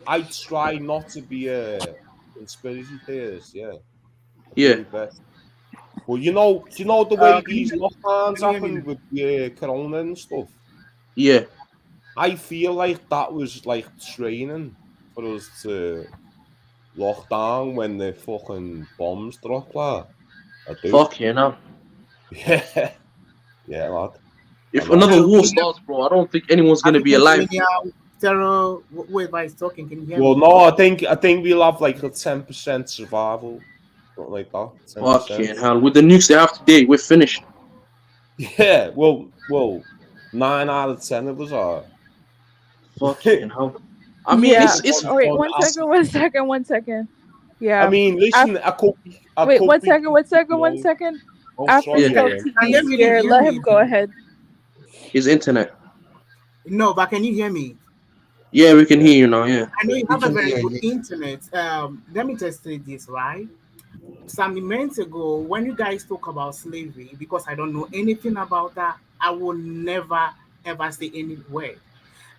I try not to be a conspiracy theorist. Yeah, I do yeah, my best. But do you know the way these lockdowns Can you hear me happen now? with Corona and stuff? yeah. I feel like that was like training for us to lock down when the fucking bombs drop. Like, I do. Fuck you know. Yeah, yeah, lad. I If know. another Hello, war can you hear me? starts, bro, I don't think anyone's Have gonna you be been to alive. any terror? Wait, by talking, can you hear Well, me? no, I think we'll have like a 10% survival, something like that. 10%. Fucking hell. With the nukes they have today, we're finished. Yeah, well, 9 out of 10 of us are. Fucking hell. I mean, Yeah. it's Oh, wait, On one acid. second, one second, one second. I Yeah. mean, Af- listen, I Wait, could one be second, one second, one wrong. second. Oh, After sorry, yeah. spoke I am. to Can be you really scared. hear Let me? him go ahead. His internet. No, but can you hear me? Yeah, we can Yeah. hear you now. Yeah. I know you We have a can very hear good you. internet. Let me just say this, right? Some months ago, when you guys talk about slavery, because I don't know anything about that, I will never ever say any word.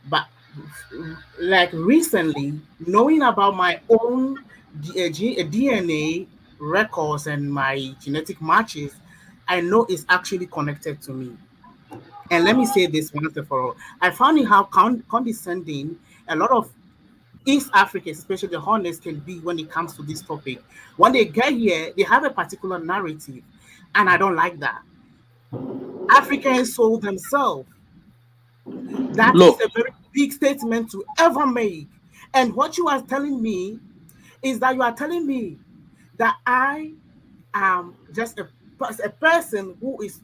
But like recently, knowing about my own DNA records and my genetic matches, I know it's actually connected to me. And let me say this once and for all. I found it how condescending a lot of East Africans, especially the honest, can be when it comes to this topic. When they get here, they have a particular narrative, and I don't like that. Africans sold themselves. That is Look, a very big statement to ever make. And what you are telling me is that you are telling me that I am just a person who is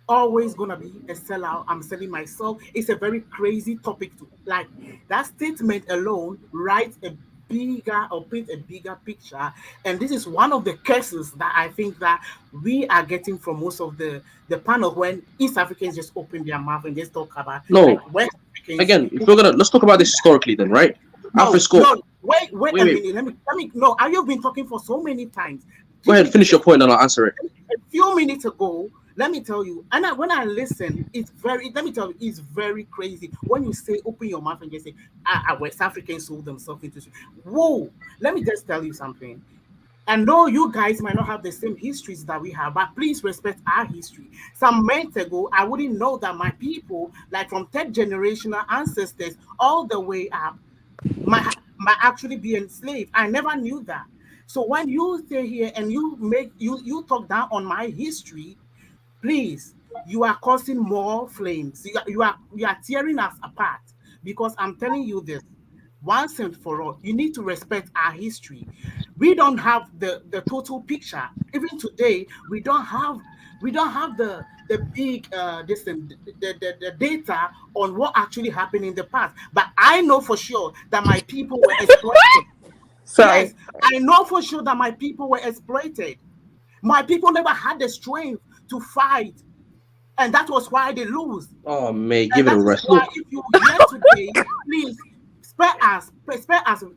always gonna be a sellout. I'm selling myself. It's a very crazy topic to like. That statement alone writes a bigger or paint a bigger picture. And this is one of the curses that I think that we are getting from most of the panel when East Africans just open their mouth and just talk about like no. West Africans Again, if who we're gonna, can let's talk about do this that. historically, then, right? No, Alfresco. no, wait Wait, a wait. minute. Let me. No, I have been talking for so many times. Go Give ahead, me finish your point, and I'll answer it. a few minutes ago, let me tell you, and when I listen, it's very, let me tell you, it's very crazy. When you say, open your mouth and just say, West Africans sold themselves into. Whoa, let me just tell you something. And though you guys might not have the same histories that we have, but please respect our history. Some months ago, I wouldn't know that my people, like from third generational ancestors all the way up, might actually be enslaved. I never knew that. So when you stay here and you talk down on my history, please, you are causing more flames. You are tearing us apart because I'm telling you this once and for all. You need to respect our history. We don't have the total picture. Even today, we don't have the big the data on what actually happened in the past. But I know for sure that my people were exploited. Sorry. Yes, I know for sure that my people were exploited. My people never had the strength to fight, and that was why they lose. Oh, mate, And give it a that is rest. why, Look, if you hear today, please spare us,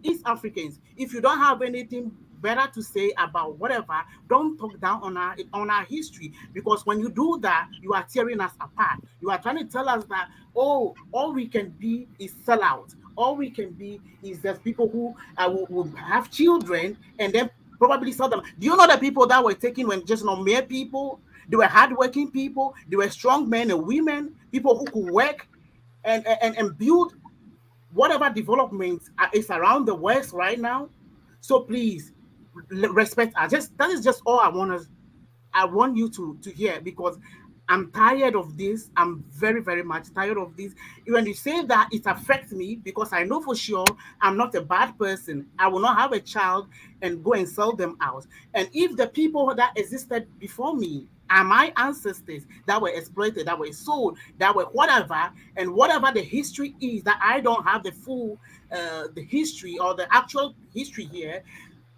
East Africans. If you don't have anything better to say about whatever, don't talk down on our history. Because when you do that, you are tearing us apart. You are trying to tell us that, oh, all we can be is sell out. All we can be is just people who will have children and then probably sell them. Do you know the people that were taken when just not mere people? They were hardworking people. They were strong men and women, people who could work and build whatever development is around the West right now. So please, respect us. Just that is just all I want you to hear, because I'm tired of this. I'm very, very much tired of this. When you say that it affects me, because I know for sure I'm not a bad person. I will not have a child and go and sell them out. And if the people that existed before me are my ancestors that were exploited, that were sold, that were whatever, and whatever the history is, that I don't have the full the history or the actual history here,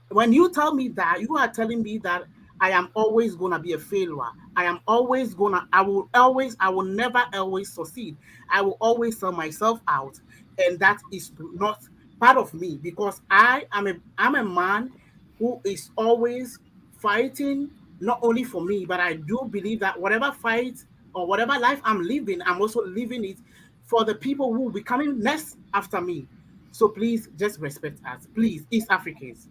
when you tell me that, you are telling me that I am always gonna be a failure. I will never always succeed. I will always sell myself out. And that is not part of me, because I'm a man who is always fighting, not only for me, but I do believe that whatever fight or whatever life I'm living, I'm also living it for the people who will be coming next after me. So please just respect us, please, East Africans.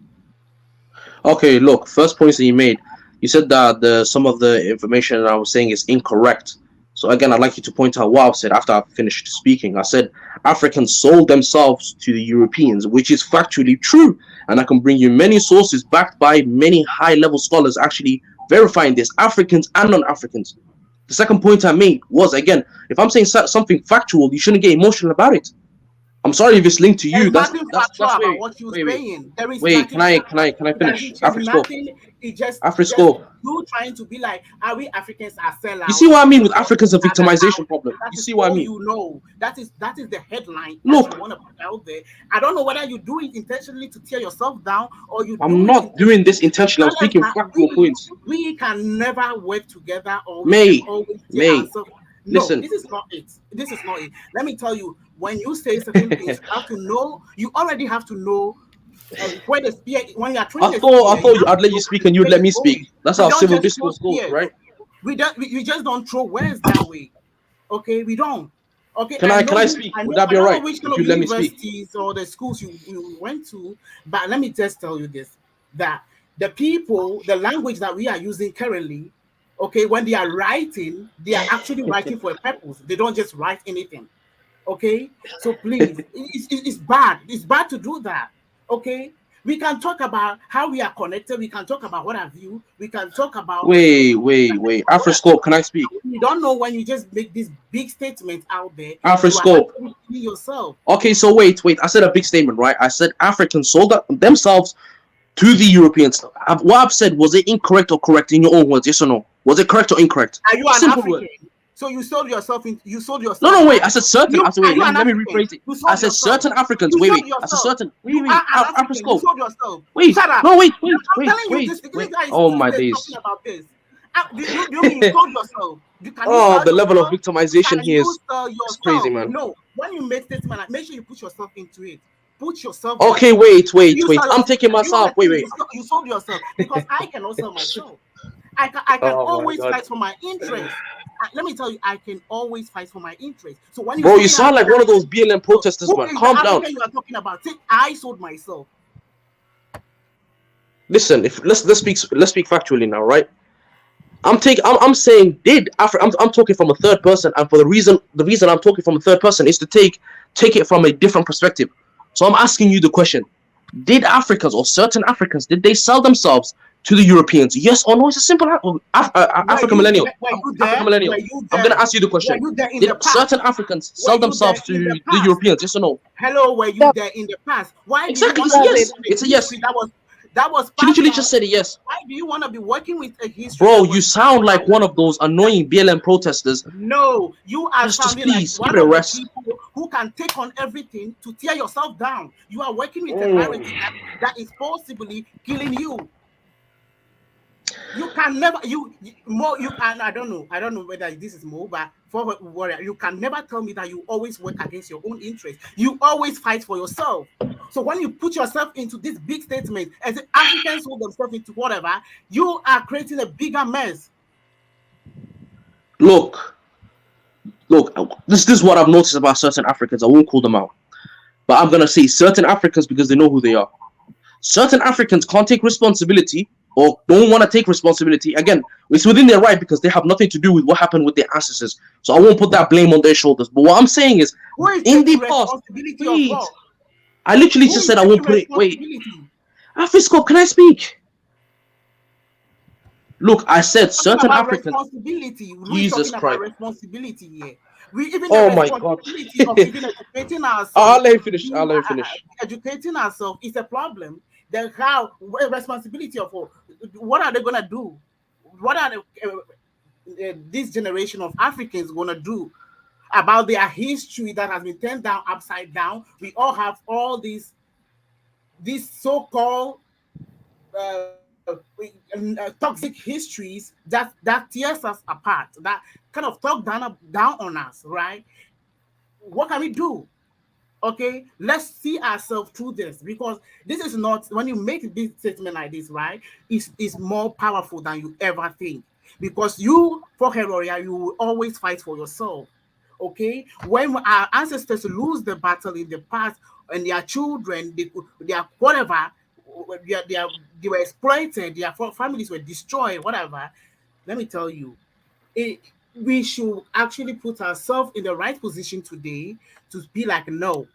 Okay, look, first points that you made. You said that some of the information that I was saying is incorrect. So again, I'd like you to point out what I've said after I've finished speaking. I said Africans sold themselves to the Europeans, which is factually true. And I can bring you many sources backed by many high-level scholars actually verifying this, Africans and non-Africans. The second point I made was, again, if I'm saying something factual, you shouldn't get emotional about it. I'm sorry if it's linked to you. There's That's nothing factual about wait, what you're wait, wait. saying. There is Wait, nothing factual. can I It finish? doesn't change Afrisco. nothing. It just Afrisco. you trying to be like, are we Africans are sellouts? You see what I mean with Africans, a victimization problem. That You is see what I all mean? you know. That is the headline Look, that you want to put out there. I don't know whether you do it intentionally to tear yourself down, or you I'm do it not doing this intentionally. I'm tell us speaking that factual points. we can never work together, or we can always tear ourselves. No, listen. this is not it. This is not it. Let me tell you, when you say certain things, you have to know. You already have to know where the spear. When you are throwing I thought I'd let you know speak where and the you'd spear let is me going. speak. That's We how don't civil just throw discourse goes, spears. right? We just don't throw words that way. Okay, we don't. Okay, Can I speak? Would that be I don't alright know which if kind you of let me speak? universities or the schools you went to, but let me just tell you this: that the language that we are using currently, okay, when they are writing, they are actually writing for a purpose. They don't just write anything. Okay, so please, it's bad. It's bad to do that. Okay, we can talk about how we are connected. We can talk about what have you. We can talk about Wait. Afroscope, can I speak? you don't know when you just make this big statement out there. You are Afroscope. actually killing yourself. Okay, so wait. I said a big statement, right? I said Africans sold themselves to the Europeans. What I've said, was it incorrect or correct in your own words? Yes or no? Was it correct or incorrect? Are you an Simple African? word. So you sold yourself in. You sold yourself. No, wait. Right? I said certain. Are you let me an rephrase it. You sold I said yourself. certain Africans. You Wait. sold I said yourself. certain. You are an African. You Afroscope. sold yourself. Wait. Shut up. No, wait. I'm telling you this guy is Oh my talking days. about this. Do you mean you sold yourself? Can you Oh, sell the level of yourself? victimization Can here you is sell it's crazy, yourself? man. No. When you make statement, make sure you put yourself into it. Put yourself. Okay, there. wait. You sell I'm yourself. taking You know myself. what Wait. you sold yourself, because I cannot sell myself. I can Oh my always God. fight for my interest. Let me tell you, I can always fight for my interest. So when Bro, say you sound like one of those BLM protesters, who man. is Calm the down. African you are talking about? Say, I sold myself. Listen, let's speak factually now, right? I'm saying I'm talking from a third person, and for the reason I'm talking from a third person is to take it from a different perspective. So I'm asking you the question: did Africans or certain Africans did they sell themselves to the Europeans? Yes or no? It's a simple African millennial. African millennial. I'm gonna ask you the question: did certain Africans sell themselves to the Europeans? Yes or no? Hello, were you Yep. there in the past? Why do you Exactly. want It's a to yes. It's a yes. that was She passed literally down? just said it. Yes. Why do you want to be working with a history? Bro, that was you sound like one of those annoying BLM protesters. No, you are Just sounding like please give one it a of the rest. people who can take on everything to tear yourself down. You are working with a narrative that is possibly killing you. You can never you can I don't know whether this is more, but for warrior, you can never tell me that you always work against your own interests. You always fight for yourself. So when you put yourself into this big statement as Africans hold themselves into whatever, you are creating a bigger mess. Look, this is what I've noticed about certain Africans. I won't call them out, but I'm gonna say certain Africans because they know who they are. Certain Africans can't take responsibility or don't want to take responsibility. Again, it's within their right because they have nothing to do with what happened with their ancestors. So I won't put that blame on their shoulders. But what I'm saying is, Who is in the taking past, responsibility of wait, what? I literally Who just is said I taking won't put it. Wait, responsibility? Afisco, can I speak? Look, I said Talking certain about African. responsibility. We're Jesus talking about Christ. responsibility here. We even the Oh my God. responsibility of even educating I'll ourselves, let him finish. I'll being, let him finish. educating ourselves is a problem. Then how responsibility of what are they gonna do? What are this generation of Africans gonna do about their history that has been turned down upside down? We all have all these so-called uh, toxic histories that tears us apart, that kind of talk down on us, right? What can we do? Okay, let's see ourselves through this, because this is not, when you make this statement like this, right, is more powerful than you ever think, because you, for Heroia, you will always fight for yourself. Okay, when our ancestors lose the battle in the past, and their children, they are whatever, they were exploited, their families were destroyed, whatever. Let me tell you, it, we should actually put ourselves in the right position today to be like, no,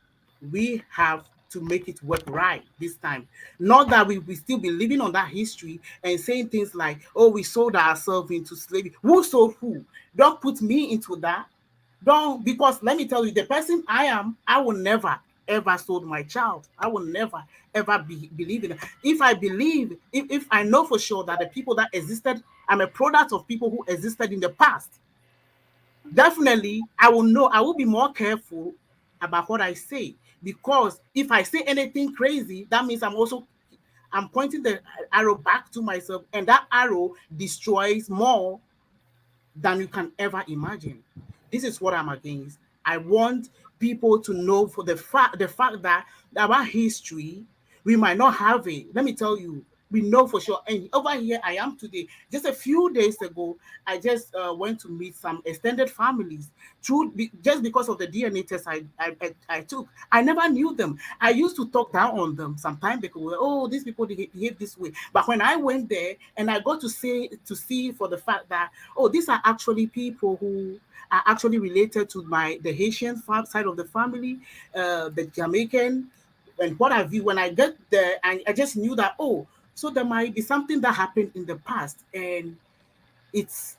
we have to make it work right this time. Not that we still be living on that history and saying things like, oh, we sold ourselves into slavery. Who sold who? Don't put me into that. Don't, because let me tell you, the person I am, I will never ever sold my child. I will never ever believe in it. If I believe, if I know for sure that the people that existed, I'm a product of people who existed in the past, definitely I will know, I will be more careful about what I say. Because if I say anything crazy, that means I'm pointing the arrow back to myself, and that arrow destroys more than you can ever imagine. This is what I'm against. I want people to know for the fact that our history, we might not have it. Let me tell you, we know for sure. And over here, I am today. Just a few days ago, I just went to meet some extended families just because of the DNA test I took. I never knew them. I used to talk down on them some time ago. Oh, these people, they behave this way. But when I went there and I got to see for the fact that, oh, these are actually people who are actually related to the Haitian side of the family, the Jamaican, and what have you. When I get there, I just knew that, oh, so there might be something that happened in the past, and it's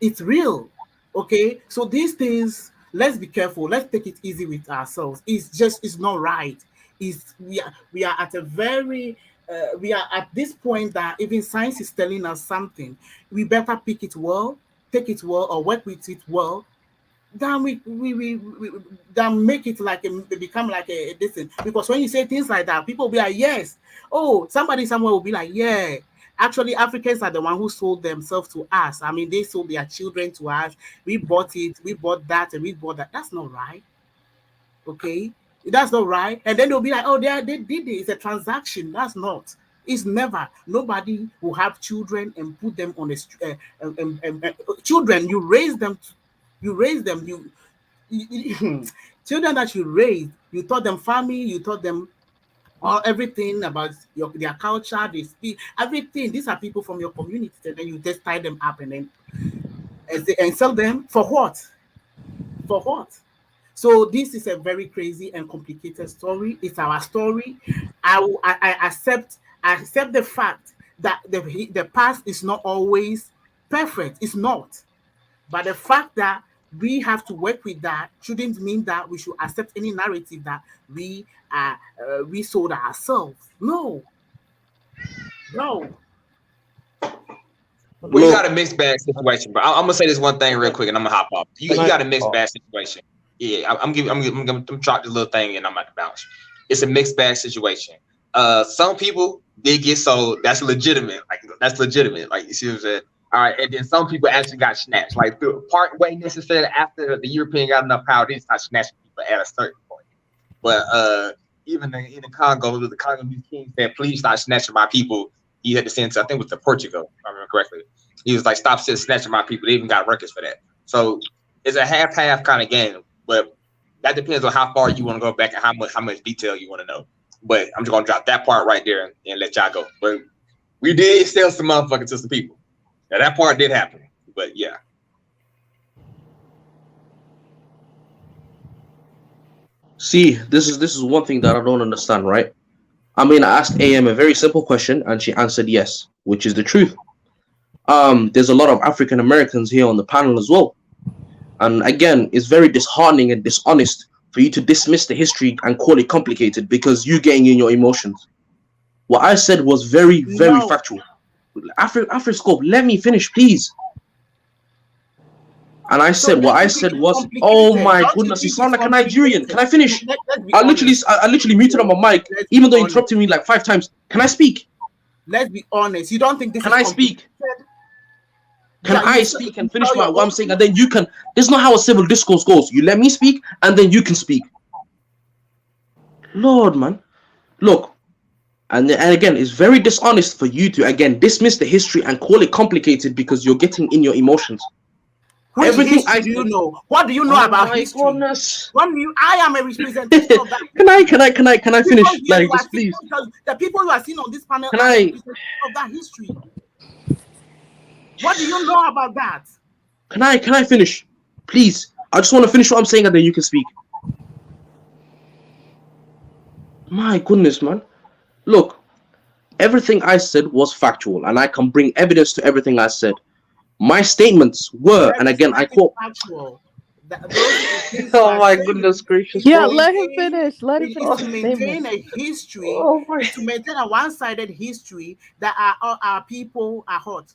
it's real. Okay, so these things, let's be careful. Let's take it easy with ourselves. It's not right. Is we are at a very we are at this point that even science is telling us something. We better pick it well, take it well, or work with it well, then we then make it like become like a this thing. Because when you say things like that, people will be like, yes. Oh, somebody somewhere will be like, yeah. Actually, Africans are the one who sold themselves to us. I mean, they sold their children to us. We bought it, we bought that, and we bought that. That's not right. Okay, that's not right. And then they'll be like, oh, they did it. It's a transaction. That's not. It's never. Nobody will have children and put them on a children. You raise them. Children that you raised. You taught them family. You taught them everything about their culture. They speak everything. These are people from your community, and then you just tie them up and then and sell them for what? For what? So this is a very crazy and complicated story. It's our story. I accept the fact that the past is not always perfect. It's not. But the fact that we have to work with that shouldn't mean that we should accept any narrative that we sold ourselves. No, no. Well, you got Look, a mixed bag situation, but I'm gonna say this one thing real quick, and I'm gonna hop off. You got a mixed bag situation. Yeah, I'm gonna drop this little thing, and I'm about to bounce. It's a mixed bag situation. Some people did get sold. That's legitimate. Like that's legitimate. Like you see what I'm saying? All right, and then some people actually got snatched. Like the part way necessary after the European got enough power, they start snatching people at a certain point. But even in the Congo, the Congolese king said, "Please stop snatching my people." He had to send to, I think it was to Portugal, if I remember correctly. He was like, "Stop snatching my people." They even got records for that. So it's a half kind of game, but that depends on how far you want to go back and how much detail you want to know. But I'm just gonna drop that part right there and let y'all go. But we did sell some motherfuckers to some people. Now that part did happen. But yeah. see, this is one thing that I don't understand, right? I mean, I asked AM a very simple question, and she answered yes, which is the truth. There's a lot of African Americans here on the panel as well, and again, it's very disheartening and dishonest for you to dismiss the history and call it complicated because you're getting in your emotions. What I said was very, very factual. Afroscope, let me finish, please. And I said, what I said was, oh my goodness, you sound like a Nigerian. Can I finish? I literally muted on my mic, even though you interrupted me like 5 times. Can I speak? Let's be honest. You don't think this Can is I speak? Can Yeah, I you speak said- and finish what I'm saying, and then you can? This is not how a civil discourse goes. You let me speak, and then you can speak. Lord, man, look, and again, it's very dishonest for you to again dismiss the history and call it complicated because you're getting in your emotions. Which Everything history I do you said- know? What do you know Oh about my history? goodness. I am a representation of that. Can I finish? People here Like, who are just please. because the people you are seeing on this panel Can are I- a representation of that history. What do you know about that? Can I finish? Please. I just want to finish what I'm saying and then you can speak. My goodness, man. Look, everything I said was factual and I can bring evidence to everything I said. My statements were, and again, I quote. Factual. Those things Oh you my are saying goodness gracious, Yeah, bro. let him finish. Let him is finish to his maintain statement. a history, Oh my. is to maintain a one-sided history that our people are hot,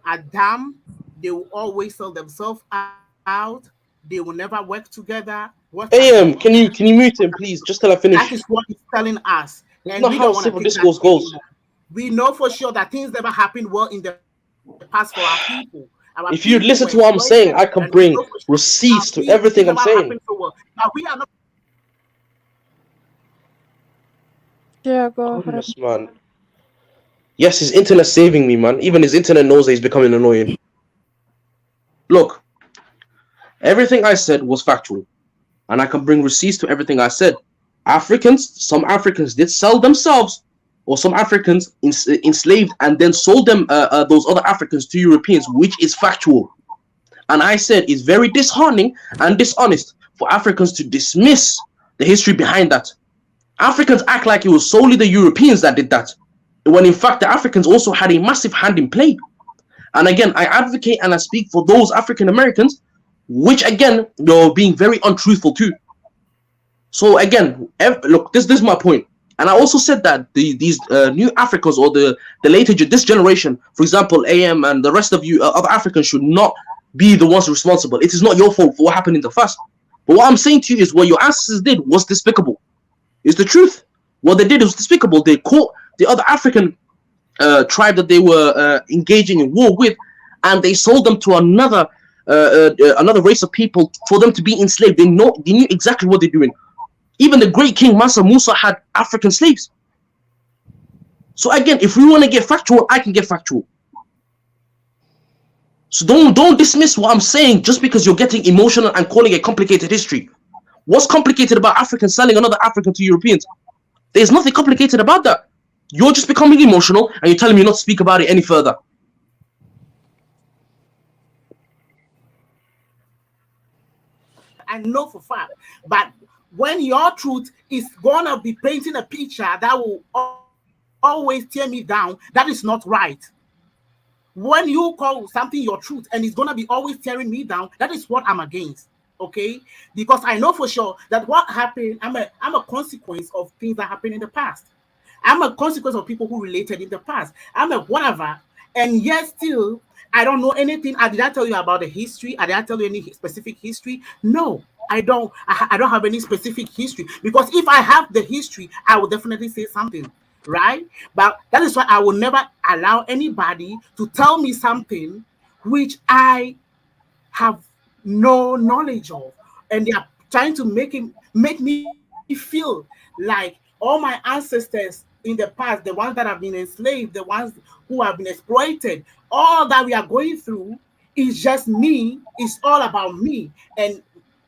are dumb, they will always sell themselves out, they will never work together. AM, can you mute him, please? Just till I finish. That is what he's telling us. It's And not we how don't want to civil take that discourse goes. anymore. We know for sure that things never happened well in the past for our people. If you listen to what I'm saying, I can bring receipts to everything I'm saying. Well. Now we are not. Yeah, go ahead. Goodness, man. Yes, his internet's saving me, man. Even his internet knows that he's becoming annoying. Look, everything I said was factual, and I can bring receipts to everything I said. Some Africans did sell themselves, or some Africans enslaved and then sold them those other Africans to Europeans, which is factual. And I said it's very disheartening and dishonest for Africans to dismiss the history behind that. Africans act like it was solely the Europeans that did that, when in fact the Africans also had a massive hand in play. And again, I advocate and I speak for those African Americans, which again, you're being very untruthful too. So again, look, this is my point. And I also said that these new Africans or the later this generation, for example, AM and the rest of you other Africans should not be the ones responsible. It is not your fault for what happened in the past. But what I'm saying to you is what your ancestors did was despicable. It's the truth. What they did was despicable. They caught the other African tribe that they were engaging in war with, and they sold them to another race of people for them to be enslaved. They knew exactly what they're doing. Even the great King Mansa Musa had African slaves. So again, if we want to get factual, I can get factual. So don't dismiss what I'm saying just because you're getting emotional and calling it complicated history. What's complicated about Africans selling another African to Europeans? There's nothing complicated about that. You're just becoming emotional and you're telling me not to speak about it any further. I know for fact, but when your truth is gonna be painting a picture that will always tear me down, that is not right. When you call something your truth and it's gonna be always tearing me down, that is what I'm against. Okay, because I know for sure that what happened, I'm a consequence of things that happened in the past. I'm a consequence of people who related in the past. I'm a whatever, and yet still I don't know anything. Did I tell you about the history? Did I tell you any specific history? No, I don't. I don't have any specific history, because if I have the history, I will definitely say something, right? But that is why I will never allow anybody to tell me something which I have no knowledge of, and they are trying to make me feel like all my ancestors in the past, the ones that have been enslaved, the ones who have been exploited, all that we are going through is just me. It's all about me, and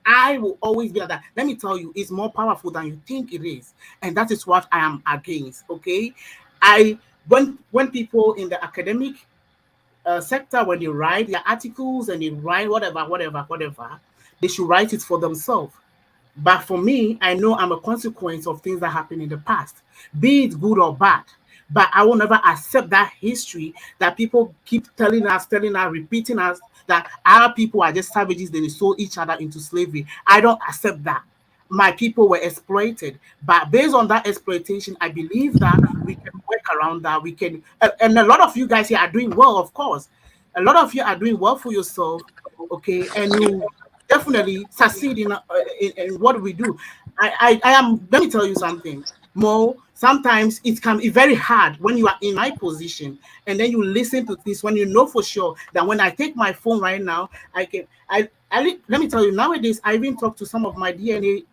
I will always be like that. Let me tell you, it's more powerful than you think it is, and that is what I am against. Okay, when people in the academic sector, when they write their articles and they write whatever, they should write it for themselves. But for me, I know I'm a consequence of things that happened in the past, be it good or bad. But I will never accept that history that people keep telling us, repeating us that our people are just savages, they sold each other into slavery. I don't accept that. My people were exploited. But based on that exploitation, I believe that we can work around that. We can, and a lot of you guys here are doing well, of course. A lot of you are doing well for yourself, okay, and you definitely succeed in what we do. I am. Let me tell you something. Mo, sometimes it can be very hard when you are in my position and then you listen to this when you know for sure that when I take my phone right now, I can let me tell you nowadays I even talk to some of my DNA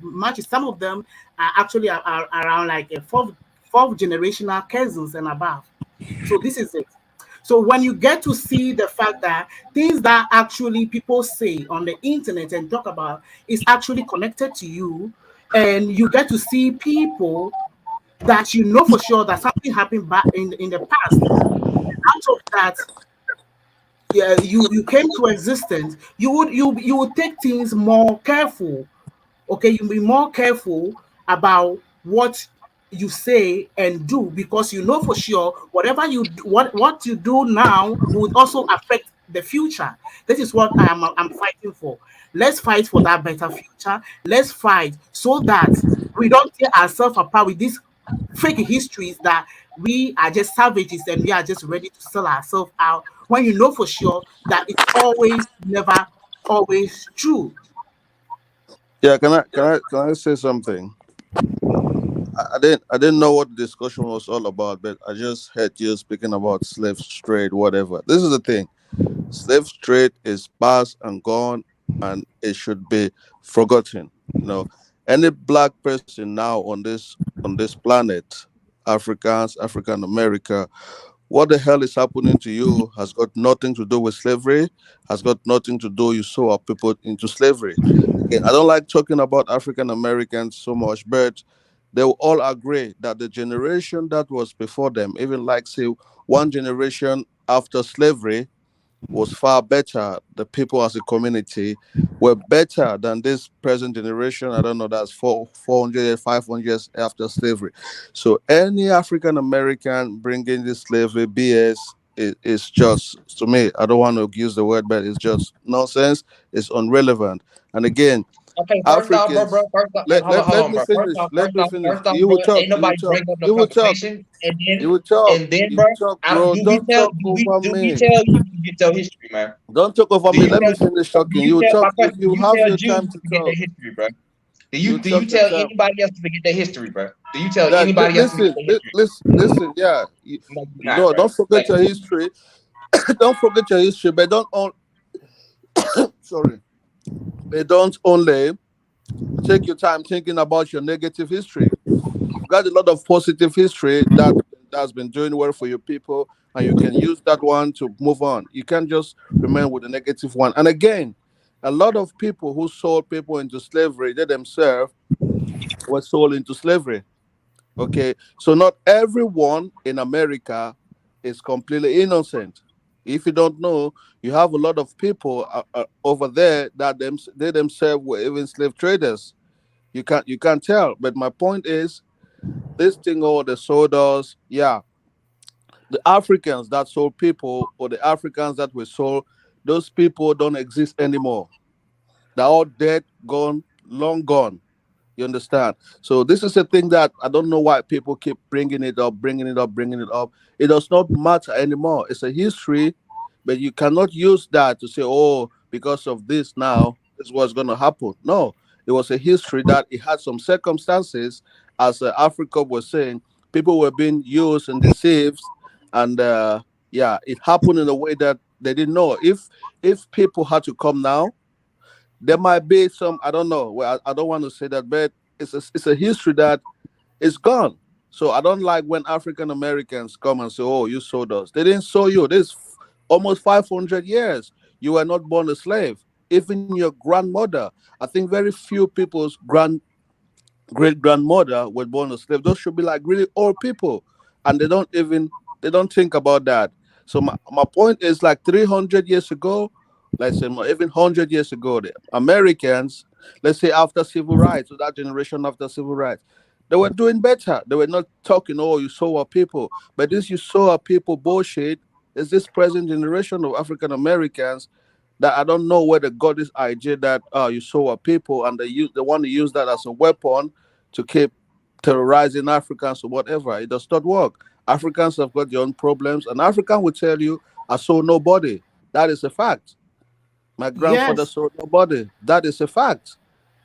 matches. Some of them are actually are around like a fourth generational cousins and above. So this is it. So when you get to see the fact that things that actually people say on the internet and talk about is actually connected to you, and you get to see people that you know for sure that something happened back in the past. Out of that, yeah, you came to existence. You would take things more careful. Okay, you be more careful about what you say and do, because you know for sure whatever what you do now would also affect the future. This is what I'm fighting for. Let's fight for that better future. Let's fight so that we don't tear ourselves apart with these fake histories that we are just savages and we are just ready to sell ourselves out, when you know for sure that it's always never always true. Yeah, can I say something? I didn't know what the discussion was all about, but I just heard you speaking about slave trade, whatever. This is the thing: slave trade is past and gone, and it should be forgotten. You know, any black person now on this planet, Africans, African America, what the hell is happening to you has got nothing to do with slavery, has got nothing to do you saw our people into slavery. Again, I don't like talking about African Americans so much, but they will all agree that the generation that was before them, even like say one generation after slavery, was far better. The people as a community were better than this present generation. I don't know, that's 400, 500 years after slavery. So any African American bringing this slavery BS is just, to me, I don't want to use the word, but it's just nonsense. It's irrelevant. And again, Okay, first off, bro. Africans, First off, let, hold on, let, hold let on, me bro. finish. Let me finish. First off, You bro. will talk. Ain't You will nobody talk. breaking up no You will talk. conversation, You will talk. You bro, will talk, bro. Don't talk over do we me. tell you can tell history, man? Don't talk over Do me. you Let tell me finish do talking. you You will tell my talk. You, question? Do you you have tell your Jews time to to forget their talk. history, bro? You Do you talk your tell time. anybody else to forget their history, bro? Do you tell Like, anybody else to forget listen, their history? listen. Yeah, No, you're not, no, bro. don't forget Like, your history. Don't forget your history, but sorry, but don't only take your time thinking about your negative history. You've got a lot of positive history that's been doing well for your people, and you can use that one to move on. You can't just remain with the negative one. And again, a lot of people who sold people into slavery, they themselves were sold into slavery. Okay, so not everyone in America is completely innocent. If you don't know, you have a lot of people over there that they themselves were even slave traders. You can't tell. But my point is, this thing over the sodas, yeah, the Africans that sold people or the Africans that were sold, those people don't exist anymore. They're all dead, gone, long gone. You understand? So this is a thing that I don't know why people keep bringing it up, bringing it up, bringing it up. It does not matter anymore. It's a history, but you cannot use that to say, "Oh, because of this now, this is what's going to happen." No, it was a history that it had some circumstances, as Africa was saying, people were being used and deceived, and yeah, it happened in a way that they didn't know. If people had to come now, there might be some, I don't know. Well, I don't want to say that, but it's a history that is gone. So I don't like when African Americans come and say, "Oh, you sold us." They didn't sell you. This almost 500 years. You were not born a slave. Even your grandmother, I think very few people's great grandmother was born a slave. Those should be like really old people, and they don't think about that. So my point is, like 300 years ago, let's say even 100 years ago, the Americans, let's say after civil rights, so that generation after civil rights, they were doing better. They were not talking, oh, you saw our people. But this you saw our people bullshit is this present generation of African Americans that I don't know where they got this idea that you saw our people, and they want to use that as a weapon to keep terrorizing Africans or whatever. It does not work. Africans have got their own problems, and African will tell you, I saw nobody. That is a fact. My grandfather Yes, saw nobody. That is a fact.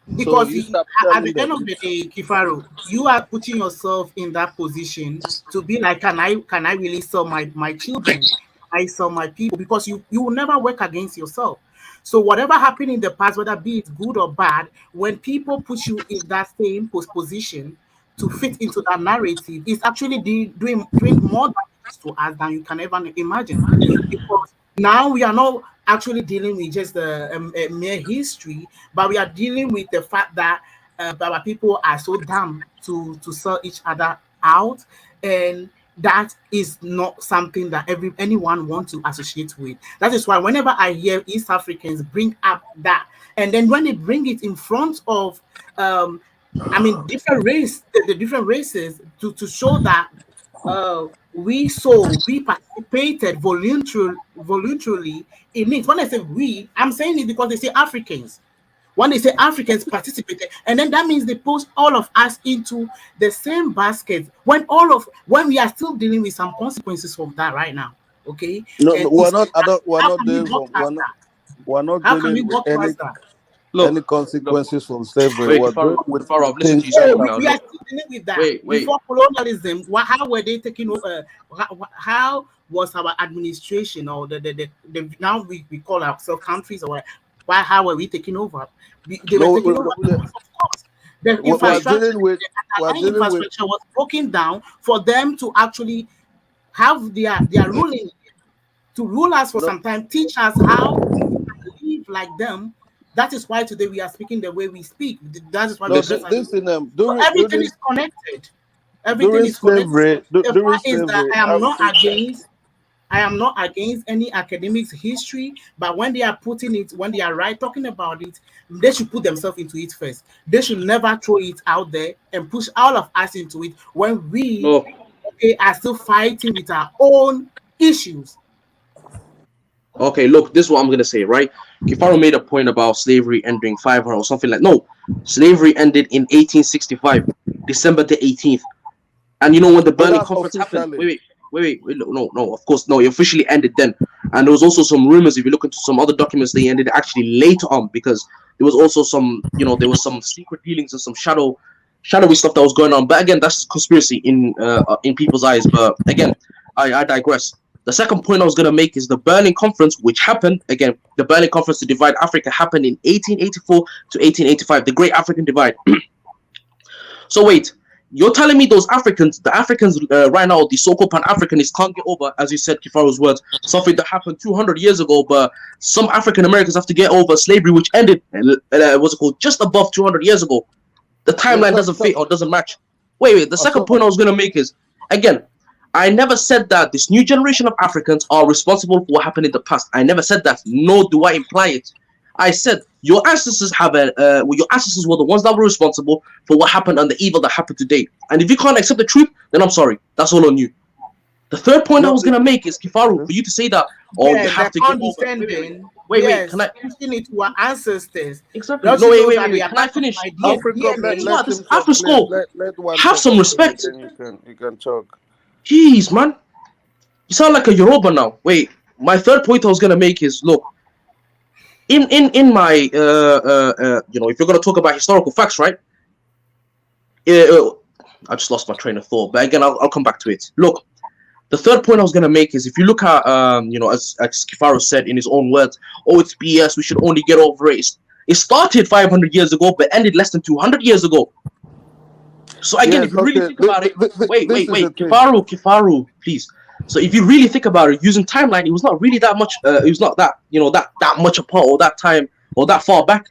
So because you stop at telling the end them. of the day, Kifaru, you are putting yourself in that position to be like, can I really sell my children? I sell my people, because you will never work against yourself. So whatever happened in the past, whether be it good or bad, when people put you in that same position to fit into that narrative, it's actually doing more damage to us than you can ever imagine. Because now we are not actually dealing with just a mere history, but we are dealing with the fact that our people are so dumb to sell each other out, and that is not something that anyone wants to associate with. That is why whenever I hear East Africans bring up that, and then when they bring it in front of different the different races, to show that we participated voluntarily in it. When I say we, I'm saying it because they say Africans. When they say Africans participated, and then that means they push all of us into the same basket, when we are still dealing with some consequences of that right now. Okay, No, no, and we're it's not. I don't. We're how not can we dealing go from. past that? We're not How can we dealing with go past that? any Look, look. consequences from slavery. Wait, We're dealing with Kifaro, I've listened to things you that speak Oh, we, now. we are Look, still dealing with that. wait. Before colonialism, how were they taking over? How was our administration, or the now we call ourselves countries, or what? How were we taking over? They were no. taking over because, of course, the We're infrastructure, dealing with. the We're underlying dealing with. infrastructure was broken down for them to actually have their ruling, to rule us for No, some time, teach us how to live like them. That is why today we are speaking the way we speak. That is why we no. dress as we This do. in them So everything is connected. Everything during is connected. slavery. The During fact is that slavery, I am not against any academics history, but when they are when they are talking about it, they should put themselves into it first. They should never throw it out there and push all of us into it when we, Look. okay, are still fighting with our own issues. Okay, look, this is what I'm gonna say, right? Kifaro made a point about slavery ending 500 or something like. No, slavery ended in 1865, December the 18th. And you know when the but Berlin that's Conference happened? officially. Wait, no, of course, no, it officially ended then. And there was also some rumors, if you look into some other documents, they ended actually later on, because there was also some, there was some secret dealings and some shadowy stuff that was going on. But again, that's conspiracy in people's eyes. But again, I digress. The second point I was going to make is the Berlin Conference, which happened, again, the Berlin Conference to divide Africa happened in 1884 to 1885, the Great African Divide. So wait, you're telling me the Africans right now, the so-called Pan-Africanists can't get over, as you said, Kifaro's words, something that happened 200 years ago, but some African Americans have to get over slavery, which ended, what's it called, just above 200 years ago. The Yeah, timeline doesn't fit or doesn't match. Wait, the second point I was going to make is, again, I never said that this new generation of Africans are responsible for what happened in the past. I never said that, nor do I imply it. I said your ancestors your ancestors were the ones that were responsible for what happened and the evil that happened today. And if you can't accept the truth, then I'm sorry. That's all on you. The third point I was gonna make is, Kifaru, for you to say that, you Yes, have the to get over. condescending. Wait, can I pushing it to our ancestors. exactly? Don't No, you know wait. that they are Can I part of finish? my Africa, DNA? let This him talk, after please. school, Let one have talk, some please, and respect. then you can talk. Jeez, man, you sound like a Yoruba now. Wait, my third point I was gonna make is, look, in my if you're gonna talk about historical facts, right? I just lost my train of thought, but again, I'll come back to it. Look, the third point I was gonna make is, if you look at as Kifaro said in his own words, oh, it's BS. We should only get over it. It started 500 years ago, but ended less than 200 years ago. So again, Yes, if you really okay. think about it, wait, This is the thing. Kifaru, please. So if you really think about it, using timeline, it was not really that much. It was not that that much apart, or that time, or that far back.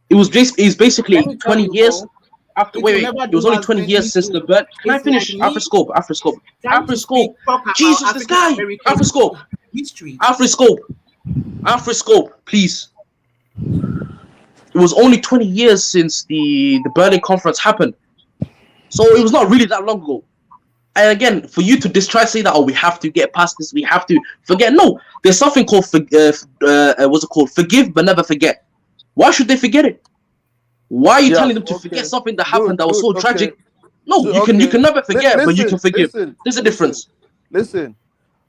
It's Let basically me tell 20 you, years bro. after. It will Wait. never It was do only us 20 any years since the good. birth. Can I It's like finish? me After trying to scope. talk about Jesus, this African guy. American After scope. history. After scope. AfriScope, please. It was only 20 years since the Berlin Conference happened, so it was not really that long ago. And again, for you to just try to say that, oh, we have to get past this, we have to forget. No, there's something called what's it called? Forgive but never forget. Why should they forget it? Why are you telling them to forget something that happened that was so tragic? No, So, you can never forget, but you Listen, can forgive. listen, There's a difference. Listen.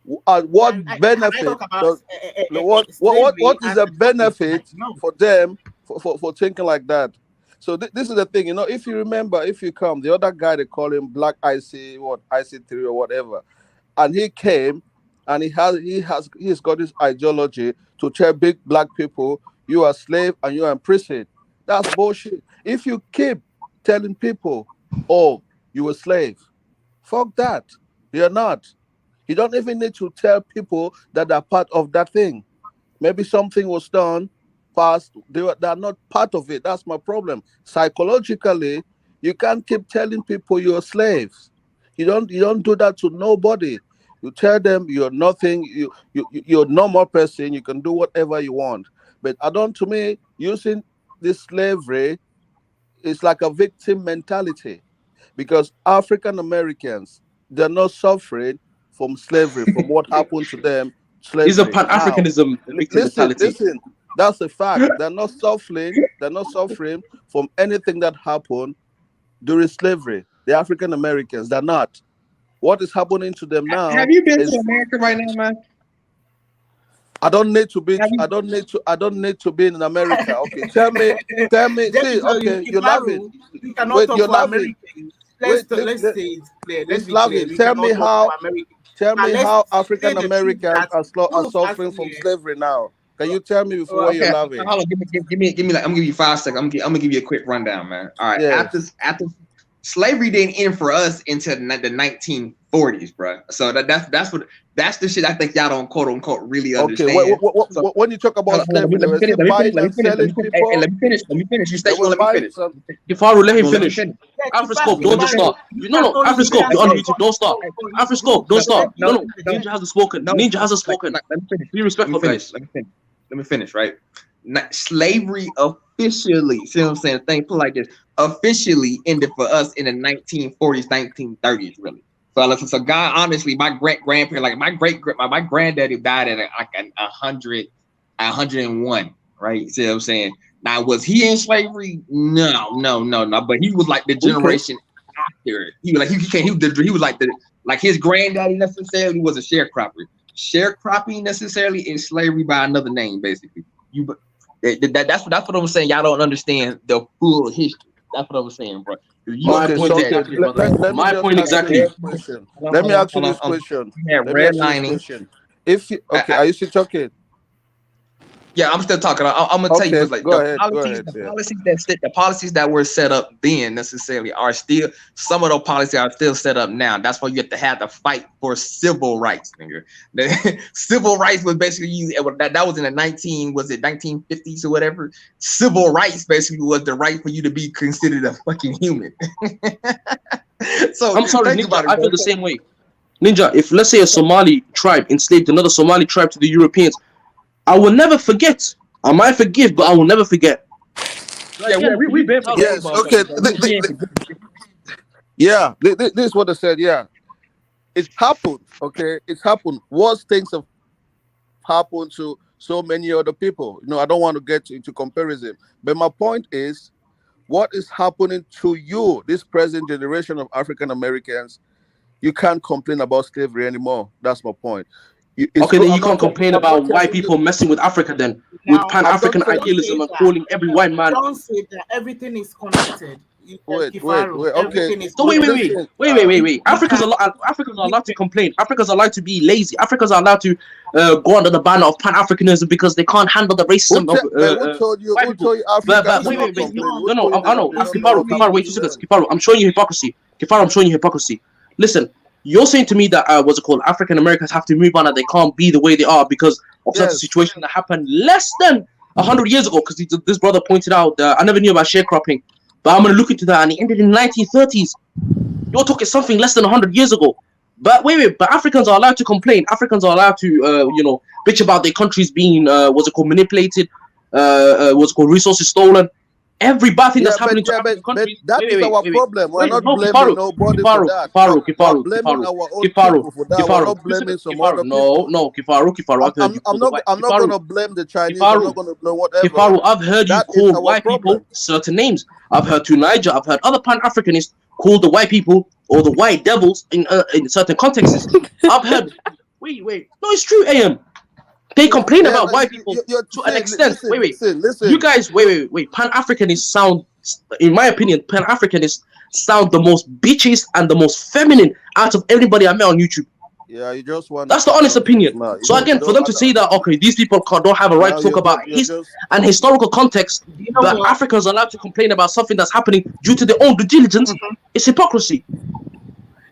What Can I benefit talk about does what slavery is as the a topic? benefit No. for them for thinking like that? So this is the thing, you know. If you remember, if you come, the other guy they call him Black IC3 or whatever, and he came and he's got this ideology to tell big black people you are slave and you are in prison. That's bullshit. If you keep telling people, oh, you were slave, fuck that. You're not. You don't even need to tell people that they're part of that thing. Maybe something was done past, they are not part of it. That's my problem. Psychologically, you can't keep telling people you're slaves. You don't do that to nobody. You tell them you're nothing, you're a normal person, you can do whatever you want. But I don't to me, using this slavery is like a victim mentality because African Americans, they're not suffering from slavery, from what happened to them, Is a slavery. Now, Pan-Africanism victim mentality. listen, that's a fact. They're not suffering from anything that happened during slavery. The African Americans, they're not. What is happening to them now Have you been is to America right now, man? I don't need to be Have you? I don't need to be in America. Okay, tell me, Just see, because okay, you're laughing. you cannot Wait, talk you're for laughing. Americans. Wait, Let's say it's clear. Let's Miss be clear. Lavin, We tell cannot me talk how for Americans. tell Now me let's how say African the truth Americans that are all of us suffering from here. slavery now. Can you tell me before you're Okay, laughing? hold on. Give me like I'm gonna give you 5 seconds. I'm gonna give you a quick rundown, man. All right, Yes. after slavery didn't end for us until the 1940s, bro. So that's the shit I think y'all don't quote unquote really Okay. understand. So When you talk about hold on, slavery, they were still buying and selling Hey, people. let me finish. You They stay. You were gonna let me buying finish? some. Kifaru, let You him gonna let me finish. finish? AfriScope, You gonna don't let me just finish? start. No, AfriScope, you're unmuted. Don't start. AfriScope, don't start. No, Ninja hasn't spoken. Ninja hasn't spoken. Let me finish. Be respectful, guys. Let me finish. Right. Slavery officially, see what I'm saying? Think like this. Officially ended for us in the 1940s, 1930s, really. So God, honestly, my grandparents, like my granddaddy died at like 101, right? See what I'm saying? Now, was he in slavery? No. But he was like the Okay. generation after. He was like his granddaddy necessarily was a sharecropper. Sharecropping necessarily is slavery by another name, basically. That's what I'm saying. Y'all don't understand the full history. That's what I'm saying, bro. My Okay. point So exactly, brother. let me My just point ask you exactly. this question. Let me ask you this question. Let me ask you this question. If you, okay, are you still talking? Yeah, I'm still talking. I'm gonna tell you, Okay. but like Go ahead. Go ahead. the policies that were set up then necessarily are still some of those policies are still set up now. That's why you have to fight for civil rights, nigga. The civil rights was basically used that was in the 1950s or whatever. Civil rights basically was the right for you to be considered a fucking human. So I'm sorry, think Ninja. about it, I feel bro. the same way. Ninja, if let's say a Somali tribe enslaved another Somali tribe to the Europeans, I will never forget. I might forgive, but I will never forget. Yeah, we've been forgetting. Yes. Okay. Yeah. This is what I said. Yeah. It happened. Okay. It's happened. Worse things have happened to so many other people. You know, I don't want to get into comparison, but my point is, what is happening to you, this present generation of African Americans? You can't complain about slavery anymore. That's my point. Okay, then you I'm can't not complain I'm not about white telling you. people messing with Africa then, with Now, I'm not Pan-African saying. don't say idealism and that. calling every white man. Don't say that. Everything is connected. Wait. Kifaru, Okay. everything is So wait. connected. Listen. Africans are allowed to complain. Africans are allowed to be lazy. Africans are allowed to go under the banner of Pan-Africanism because they can't handle the racism of Who told you? white Who people. told you But Africans wait, cannot wait. complain? No, Who no, told you I know. they don't know what Kifaru, wait happened 2 to seconds. them? Kifaru, I'm showing you hypocrisy. Kifaru, I'm showing you hypocrisy. Listen, you're saying to me that what's it called? African Americans have to move on and they can't be the way they are because of such a Yes. situation that happened less than 100 years ago. Because this brother pointed out, I never knew about sharecropping, but I'm gonna look into that, and it ended in the 1930s. You're talking something less than 100 years ago. But wait, but Africans are allowed to complain. Africans are allowed to, bitch about their countries being, what's it called, manipulated, what's it called, resources stolen. Every bad thing that's happening to African But countries. that is our problem. We're not No, blaming Kifaru, nobody for Kifaru, that. Kifaru, We're Kifaru, blaming Kifaru, our own Kifaru, people for that. We're Kifaru. not Listen, blaming some Kifaru. other people. No, Kifaru. I've heard you call the white. I'm not Kifaru, gonna blame the Chinese. I'm not Kifaru, gonna blame whatever. Kifaru. I've heard you That is call our white problem. people certain names. I've heard to Niger. I've heard other Pan Africanists call the white people or the white devils in certain contexts. I've heard. Wait. No, it's true. AM. They complain Yeah, about like, white people you're to an saying, extent. Wait. listen. You guys, wait. Pan Africanists sound, in my opinion, Pan Africanists sound the most bitches and the most feminine out of everybody I met on YouTube. Yeah, you just want to That's the talk honest nonsense opinion. now. You So again, for them to say that, okay, these people don't have a right now to talk about you're just and historical context, You know but what? Africans are allowed to complain about something that's happening due to their own due diligence, it's hypocrisy.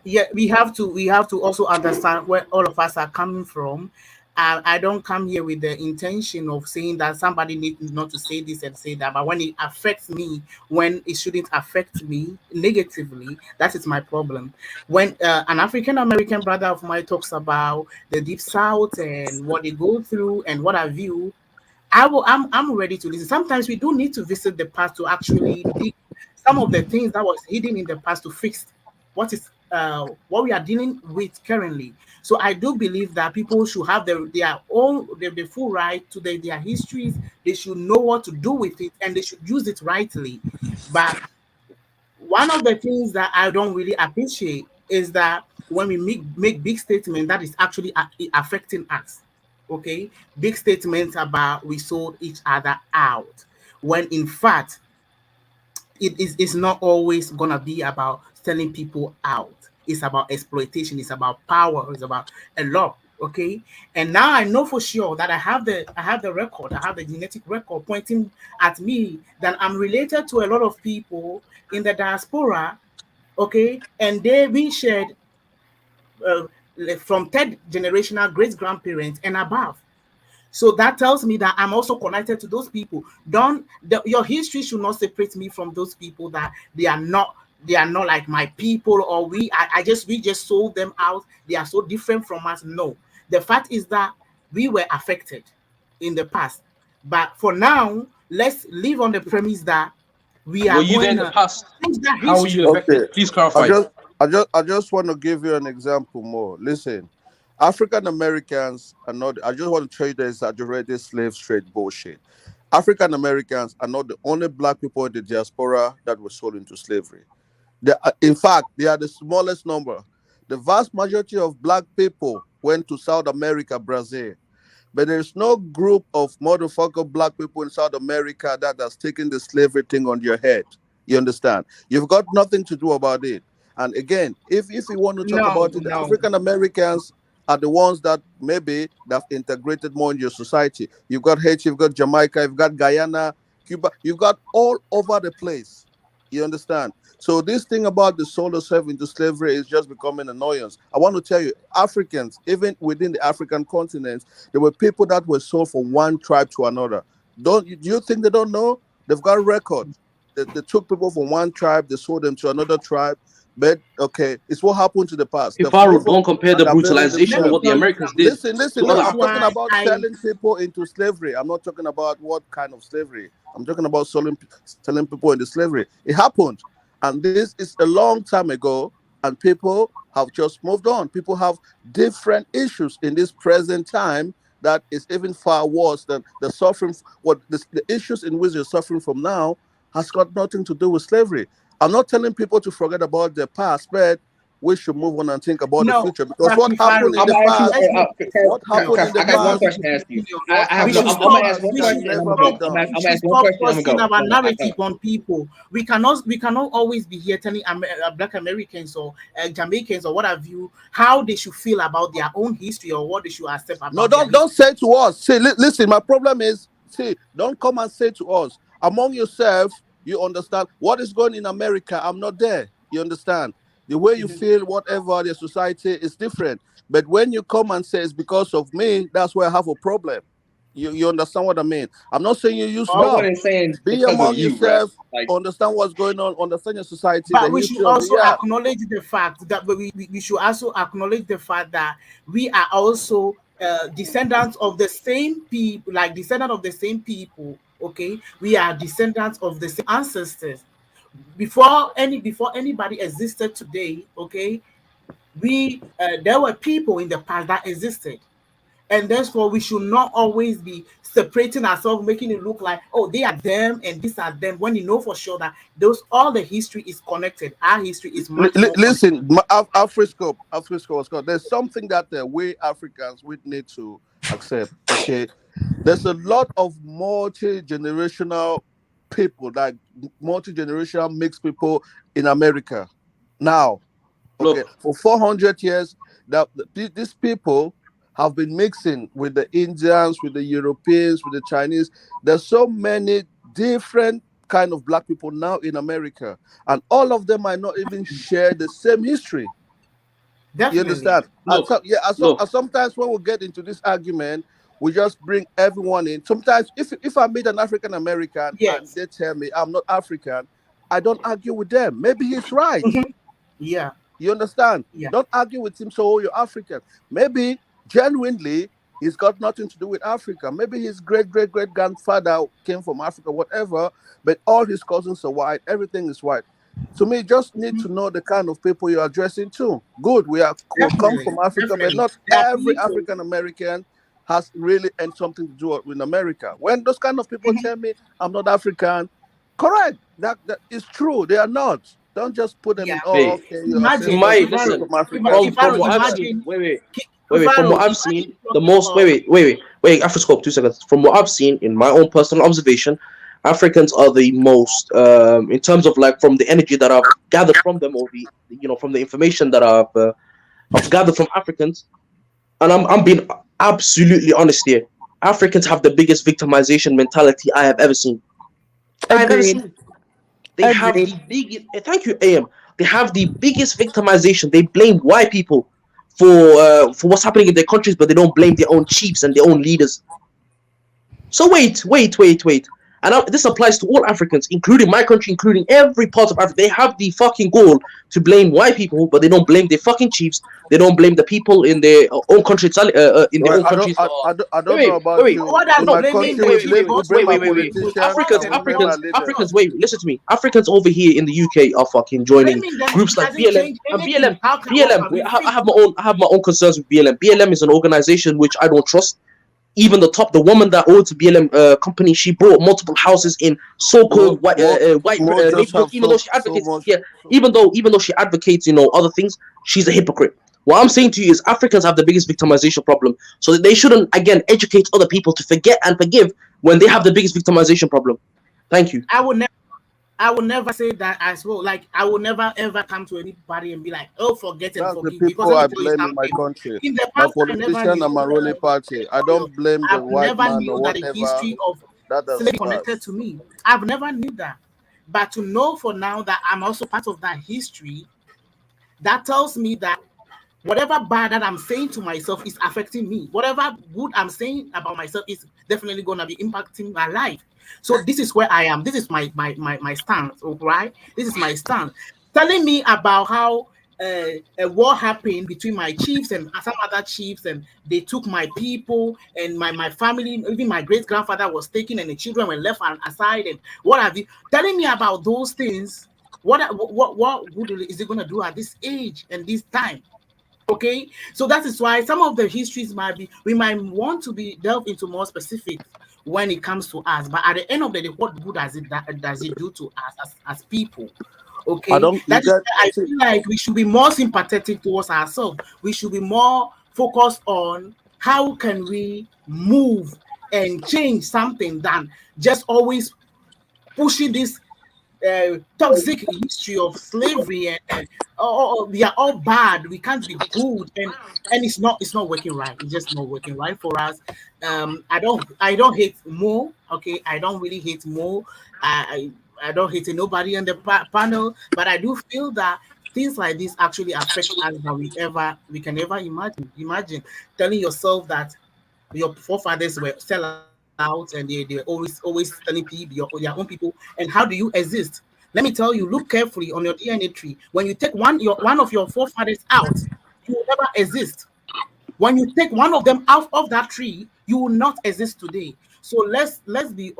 Yeah, we have to also understand where all of us are coming from. I don't come here with the intention of saying that somebody needs not to say this and say that, but when it affects me, when it shouldn't affect me negatively, that is my problem. When an African American brother of mine talks about the deep south and what they go through and what have you, I'm ready to listen. Sometimes we do need to visit the past to actually dig some of the things that was hidden in the past to fix what we are dealing with currently. So I do believe that people should have the full right to their histories. They should know what to do with it and they should use it rightly. But one of the things that I don't really appreciate is that when we make big statements that is actually affecting us. Okay, big statements about we sold each other out, when in fact it's not always gonna be about selling people out. It's about exploitation. It's about power. It's about a lot. Okay, and now I know for sure that I have the record. I have the genetic record pointing at me that I'm related to a lot of people in the diaspora. Okay, and they we shared uh, from third generational great grandparents and above. So that tells me that I'm also connected to those people. Your history should not separate me from those people that they are not like my people, or we just sold them out. They are so different from us. No. The fact is that we were affected in the past. But for now, let's live on the premise that we Were are you there going in the to past? change that How were you history. affected? okay. Please I clarify. just I just want to give you an example more. Listen, African Americans are not. I just want to tell you the exaggerated slave trade bullshit. African Americans are not the only black people in the diaspora that were sold into slavery. In fact, they are the smallest number. The vast majority of black people went to South America, Brazil. But there's no group of motherfucker black people in South America that has taken the slavery thing on your head. You understand? You've got nothing to do about it. And again, if you want to talk No, about it, the no. African Americans are the ones that maybe that have integrated more in your society. You've got Haiti, you've got Jamaica, you've got Guyana, Cuba, you've got all over the place. You understand? So this thing about the soul of self into slavery is just becoming annoyance. I want to tell you, Africans, even within the African continent, there were people that were sold from one tribe to another. Do you think they don't know? They've got record. They took people from one tribe, they sold them to another tribe. But okay, it's what happened to the past. They've Kifaru, moved on don't compare and the they're building Let brutalization of me themselves. what the tell you Americans something. did Listen. to No, other This is I'm talking why Africans. about I selling people into slavery. I'm not talking about what kind of slavery. I'm talking about selling people into slavery. It happened, and this is a long time ago, and people have just moved on. People have different issues in this present time that is even far worse than the suffering. The issues in which you're suffering from now has got nothing to do with slavery. I'm not telling people to forget about their past, but we should move on and think about the no, future because what Lucky happened Faru. in I'm the gonna ask you. past, Let's not. what happened in Kirk, the I got one past, question to ask you. what I have. We No, should happened I'm in the gonna stop. ask past one We can should question and I'm never gonna be go. stop. I'm gonna, done. We I'm gonna should ask one stop question. I'm forcing gonna our go. narrative on people. We cannot always be here telling Black Americans or Jamaicans or what have you how they should feel about their own history or what they should accept No, about their don't history. say to us. See, listen. My problem is, see, don't come and say to us among yourself. You understand what is going in America? I'm not there. You understand the way you Mhm. feel, whatever the society is different. But when you come and say it's because of me, that's where I have a problem. You understand what I mean? I'm not saying you use No one love. is saying Be because of among you, right? yourself. Like, Understand what's going on. Understand your society, the But we should history of the also yeah. acknowledge the fact that we should also acknowledge the fact that we are also descendants of the same people, like descendants of the same people. Okay, we are descendants of the same ancestors. Before anybody existed today, okay, we there were people in the past that existed, and therefore we should not always be separating ourselves, making it look like, oh, they are them and these are them, when you know for sure that those all the history is connected. Our history is much more connected. Listen, Afriscope. There's something that we Africans we need to accept. Okay, there's a lot of multi-generational people, like multi-generational mixed people in America now. Okay, Look, for 400 years, these people have been mixing with the Indians, with the Europeans, with the Chinese. There's so many different kind of black people now in America, and all of them might not even share the same history. You Definitely. understand? And look, so, yeah, look. sometimes when we get into this argument, we just bring everyone in. Sometimes, if I meet an African American and Yes. they tell me I'm not African, I don't argue with them. Maybe he's right. Yeah. You understand? Yeah. Don't argue with him. So, oh, you're African. Maybe genuinely, he's got nothing to do with Africa. Maybe his great grandfather came from Africa, whatever. But all his cousins are white. Everything is white. To me, just need to know the kind of people you're addressing to. Good, we come Definitely. from Africa, but Definitely. not There are every people. African American has really and something to do with America. When those kind of people tell me I'm not African, correct. That is true. They are not. Don't just put them Yeah. in. Oh, Hey, okay, your Imagine, ancestors my came Ifaro, listen. from Africa, so From Ifaro, just what I've like that. seen, imagine, wait. From Ifaro, what I've imagine seen, the talking most. of, Wait. Afroscope, 2 seconds. From what I've seen in my own personal observation, Africans are the most, in terms of like from the energy that I've gathered from them, or the from the information that I've gathered from Africans, and I'm being absolutely honest here. Africans have the biggest victimization mentality I have ever seen. I have ever Agreed. seen. They have Agreed. the biggest. Thank you, AM. They have the biggest victimization. They blame white people for what's happening in their countries, but they don't blame their own chiefs and their own leaders. So wait. And this applies to all Africans, including my country, including every part of Africa. They have the fucking goal to blame white people, but they don't blame their fucking chiefs. They don't blame the people in their own country, in their Well, own countries. I don't know Wait, about wait, wait. you. what does In No, my blaming country, the wait, chief we got to blame do our with wait. our politicians and Africans, we blame our Africans, leaders. Africans. Wait, listen to me. Africans over here in the UK are fucking joining blaming them? groups It like doesn't BLM change and anything. What BLM. can Wait, we I fix? have my own concerns with BLM. BLM is an organization which I don't trust. Even the woman that owns the BLM company, she bought multiple houses in so-called white More just neighborhoods. have Even though she so advocates, much. yeah, even though she advocates, other things, she's a hypocrite. What I'm saying to you is Africans have the biggest victimization problem, so that they shouldn't again educate other people to forget and forgive when they have the biggest victimization problem. Thank you. I would never say that as well. Like, I would never ever come to anybody and be like, oh, forget and That's the forgive. Because people let me I tell you blame in my something. country. In the My past, I never politician knew. and my ruling party. I don't blame the I've white never man or knew that the whatever. history of That's slavery bad. connected to me. I've never knew that. But to know for now that I'm also part of that history, that tells me that whatever bad that I'm saying to myself is affecting me. Whatever good I'm saying about myself is definitely going to be impacting my life. So this is where I am. This is my stance, right? This is my stance. Telling me about how a war happened between my chiefs and some other chiefs, and they took my people and my family, even my great grandfather was taken, and the children were left aside, and what have you? Telling me about those things. What good is it going to do at this age and this time? Okay, so that is why some of the histories we might want to be delved into more specifics when it comes to us, but at the end of the day, what good does it do to us as people? I Okay, don't. You that is get. why I See, feel like we should be more sympathetic towards ourselves. We should be more focused on how can we move and change something than just always pushing this toxic history of slavery, and we are all bad. We can't be good, and it's not working right. It's just not working right for us. I don't hate Mo. Okay, I don't really hate Mo. I don't hate nobody on the panel, but I do feel that things like this actually affect us than we can ever imagine. Imagine telling yourself that your forefathers were sellouts and they were always telling people their own people. And how do you exist? Let me tell you, look carefully on your DNA tree. When you take one of your forefathers out, you will never exist. When you take one of them out of that tree, you will not exist today. So let's be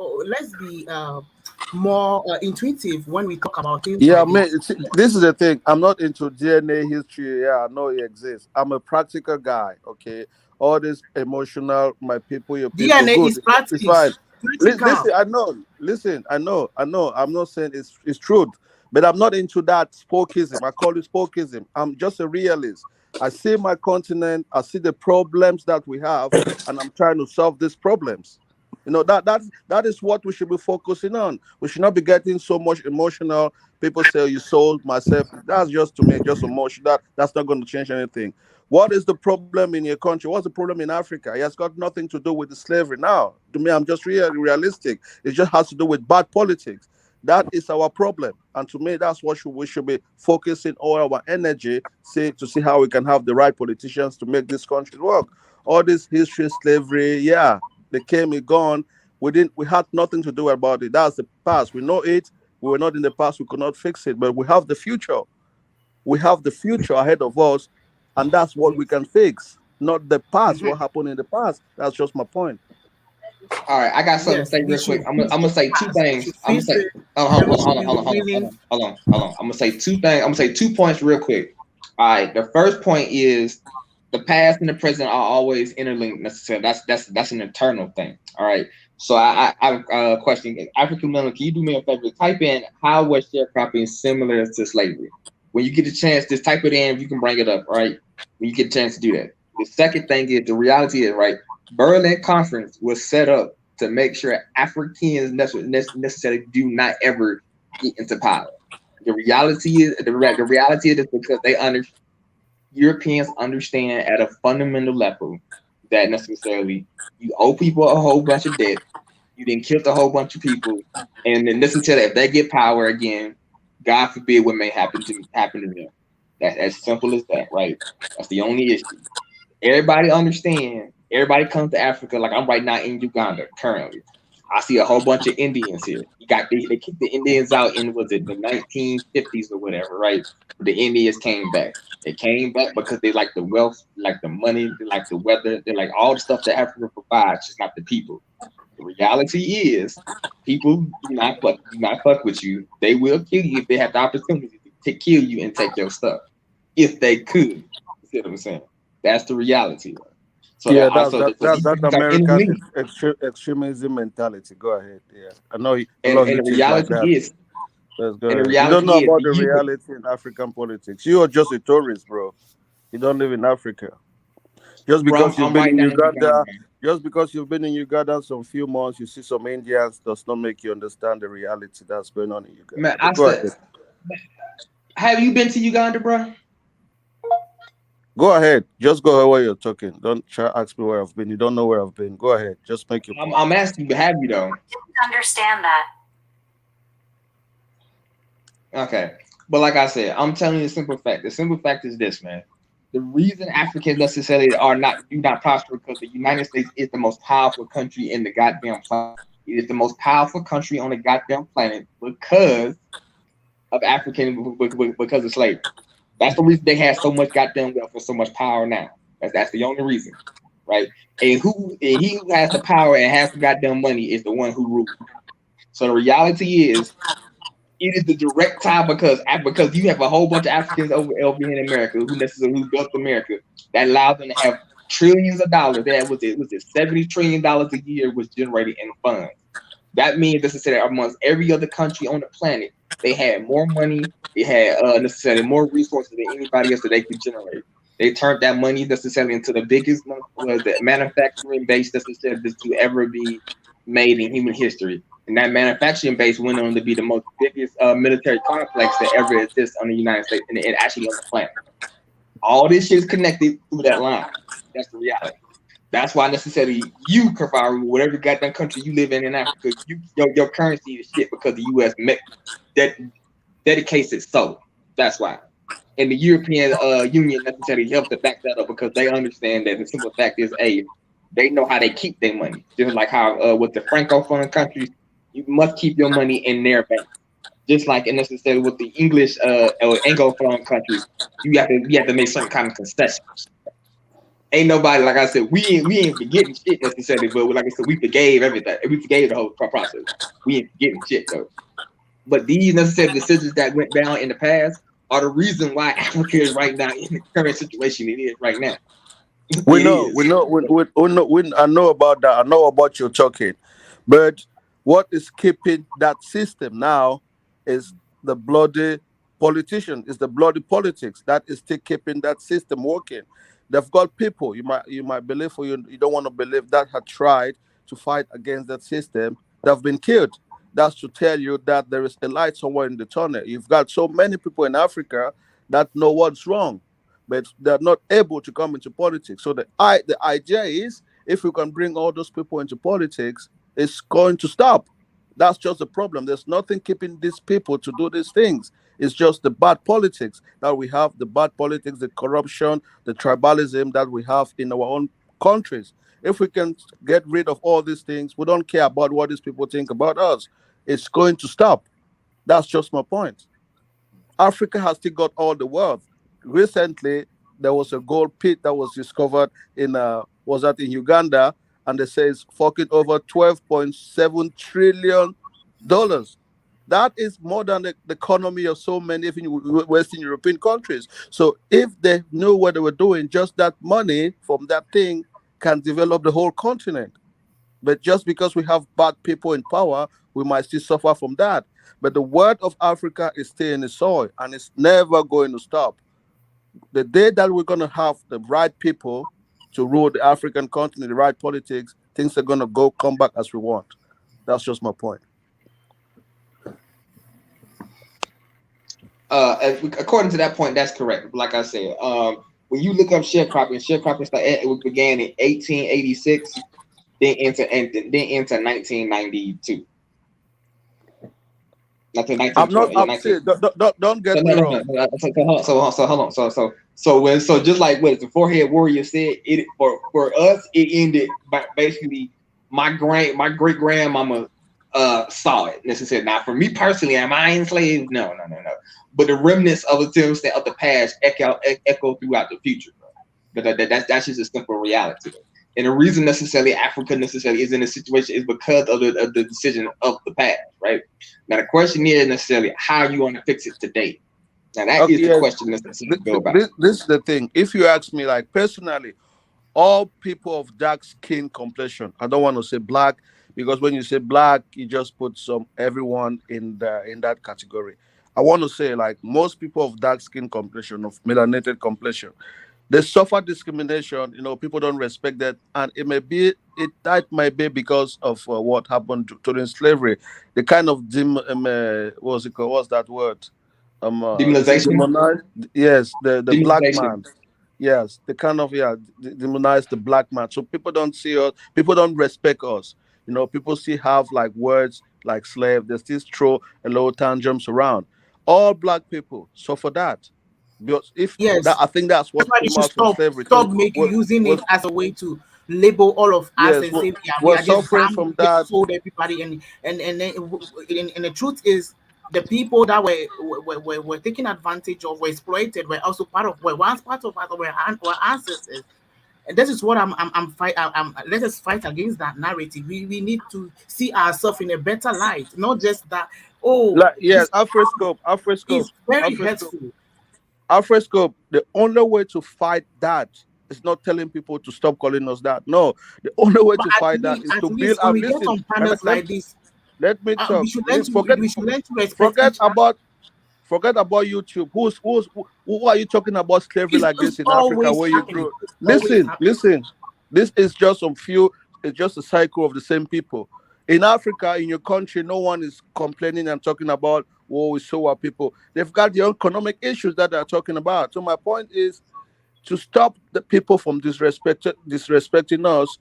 more intuitive when we talk about things Yeah, like man. this. This is the thing. I'm not into DNA history. Yeah, I know it exists. I'm a practical guy. Okay, all this emotional, my people, your people, DNA good. is It's fine. practice, Listen, practical. I know. Listen, I know. I'm not saying it's truth, but I'm not into that spokism. I call it spokism. I'm just a realist. I see my continent. I see the problems that we have, and I'm trying to solve these problems. That is what we should be focusing on. We should not be getting so much emotional. People say, "Oh, you sold myself." That's just, to me, just emotion. That's not going to change anything. What is the problem in your country? What's the problem in Africa? It has got nothing to do with the slavery. Now, to me, I'm just really realistic. It just has to do with bad politics. That is our problem, and to me, that's what we should be focusing all our energy to see how we can have the right politicians to make this country work. All this history, slavery, yeah, they came and gone. We had nothing to do about it. That's the past. We know it. We were not in the past. We could not fix it. But we have the future. We have the future ahead of us, and that's what we can fix. Not the past. Mhm. What happened in the past. That's just my point. All right, I got something to Yes, say we real quick. should I'm fix gonna the say two past. We things. should I'm gonna fix say, it, hold and we on, should hold be on, hold on, hold on, hold willing. on, hold on, hold on. I'm gonna say two things. I'm gonna say 2 points real quick. All right, the first point is the past and the present are always interlinked. Necessarily, that's an internal thing. All right. So I have a question. African Melon, can you do me a favor? Type in how was sharecropping similar to slavery? When you get a chance, just type it in. You can bring it up. All right. When you get a chance to do that. The second thing is the reality is right. Berlin Conference was set up to make sure Africans necessarily do not ever get into power. The reality is because Europeans understand at a fundamental level that necessarily you owe people a whole bunch of debt, you didn't kill a whole bunch of people, and then listen to that if they get power again, God forbid what may happen to them. That's as simple as that, right? That's the only issue. Everybody understand. Everybody comes to Africa like I'm right now in Uganda currently. I see a whole bunch of Indians here. They kicked the Indians out in was it the 1950s or whatever, right? The Indians came back. They came back because they like the wealth, like the money, they like the weather, they like all the stuff that Africa provides, just not the people. The reality is, people do not fuck with you. They will kill you if they have the opportunity to kill you and take your stuff. If they could, you see what I'm saying? That's the reality. So Yeah, that that's also that, so that these that things are American interlinked. extremism mentality. Go ahead. Yeah, I know a And lot of and you the think like reality that. is, Let's go and the ahead. You don't reality know is, about the the you reality in African politics. You are just a tourist, bro. You don't live in Africa. Just bro, because you've I'm been right in now in Uganda, Uganda, man. just because you've been in Uganda some few months, you see some Indians, does not make you understand the reality that's going on in Man, Uganda. I But go said, ahead. have you been to Uganda, bro? Go ahead. Just go ahead while you're talking. Don't try to ask me where I've been. You don't know where I've been. Go ahead. Just make your point. I'm asking you, have you though? Understand that. Okay. But like I said, I'm telling you the simple fact. The simple fact is this, man. The reason Africans necessarily do not prosper because the United States is the most powerful country in the goddamn planet. It is the most powerful country on the goddamn planet because of because of slavery. That's the reason they have so much goddamn wealth and so much power now. That's the only reason, right? And he who has the power and has the goddamn money is the one who rules. So the reality is it is the direct tie because you have a whole bunch of Africans over here in America who built America that allowed them to have trillions of dollars. That was it $70 trillion a year was generated in funds. That means necessarily amongst every other country on the planet, they had more money, they had necessarily more resources than anybody else that they could generate. They turned that money necessarily into the biggest the manufacturing base necessarily to ever be made in human history. And that manufacturing base went on to be the most biggest military complex that ever exists on the United States and actually on the planet. All this shit is connected through that line. That's the reality. That's why necessarily you, Kafaru, whatever goddamn country you live in Africa, your currency is shit because the U.S. That dedicates it so. That's why. And the European Union necessarily helped to back that up because they understand that the simple fact is, A, They know how they keep their money. Just like how with the Francophone countries, you must keep your money in their bank. Just like necessarily with the English or Anglophone countries, you have to make some kind of concessions. Ain't nobody, like I said, we ain't forgetting shit necessarily, but like I said, we forgave everything. We forgave the whole process. We ain't forgetting shit though. But these necessary decisions that went down in the past are the reason why Africa is right now in the current situation it is right now. We It know, is. we know, we know, I know about that. I know about your talking, but what is keeping that system now is the bloody politician, is the bloody politics that is still keeping that system working. They've got people you might believe or you don't want to believe that have tried to fight against that system. They've been killed. That's to tell you that there is a light somewhere in the tunnel. You've got so many people in Africa that know what's wrong, but they're not able to come into politics. So the idea is, if we can bring all those people into politics, it's going to stop. That's just the problem. There's nothing keeping these people to do these things. It's just the bad politics that we have, the bad politics, the corruption, the tribalism that we have in our own countries. If we can get rid of all these things, we don't care about what these people think about us. It's going to stop. That's just my point. Africa has still got all the wealth. Recently, there was a gold pit that was discovered in was that in Uganda, and they say it's fucking over $12.7 trillion. That is more than the economy of so many even Western European countries. So if they knew what they were doing, just that money from that thing can develop the whole continent. But just because we have bad people in power, we might still suffer from that. But the word of Africa is still in the soil and it's never going to stop. The day that we're going to have the right people to rule the African continent, the right politics, things are going to come back as we want. That's just my point. According to that point, that's correct. Like I said, when you look up sharecropping it began in 1886, then into 1992. Not to I'm not 1920, yeah, up 19. to don't get me wrong. So just like what the forehead warrior said, it for us it ended by basically my great grandmama saw it necessarily. Now for me personally, am I enslaved? No. But the remnants of the of the past echo throughout the future, bro. But that's just a simple reality. And the reason necessarily Africa necessarily is in a situation is because of the decision of the past, right? Now the question is necessarily how you want to fix it today. Now that is the Yes, question necessarily go about. this is the thing. If you ask me, like personally, all people of dark skin complexion. I don't want to say black because when you say black, you just put some everyone in that category. I want to say like most people of dark skin complexion, of melanated complexion, they suffer discrimination. People don't respect that, and that might be because of what happened during slavery. The kind of what's it called? What's that word? Demonization. Demonize. Yes, the black Demonization. man. Yes, the kind of demonize the black man. So people don't see us. People don't respect us. People still have like words like slave. They still throw a little tantrums around. All black people suffer that. Because if that, Yes, I think that's that's what why they came should out from stop slavery stop too. making using it Was as a way to label all of us yes, and say we we're are just suffering damn, from we that. sold everybody, and then and the truth is the people that were taken advantage of, were exploited, were also were once part of our ancestors. And this is what I'm fight. Let us fight against that narrative. We need to see ourselves in a better light, not just that. Oh, Like yes, this Afriscope, is very Afriscope. hurtful. Alfresco, the only way to fight that is not telling people to stop calling us that. No, the only way But to fight that is at to build least when up. we get Listen, on panels like this, let me we talk. should learn we should learn to respect Forget each other. about forget about YouTube. Who are you talking about slavery like It's this in Africa always where you happening. grew? It's always Listen, happening. listen. This is just some few. It's just a cycle of the same people. In Africa, in your country, no one is complaining and talking about, "Oh, we saw our people." They've got their economic issues that they're talking about. So my point is to stop the people from disrespecting us.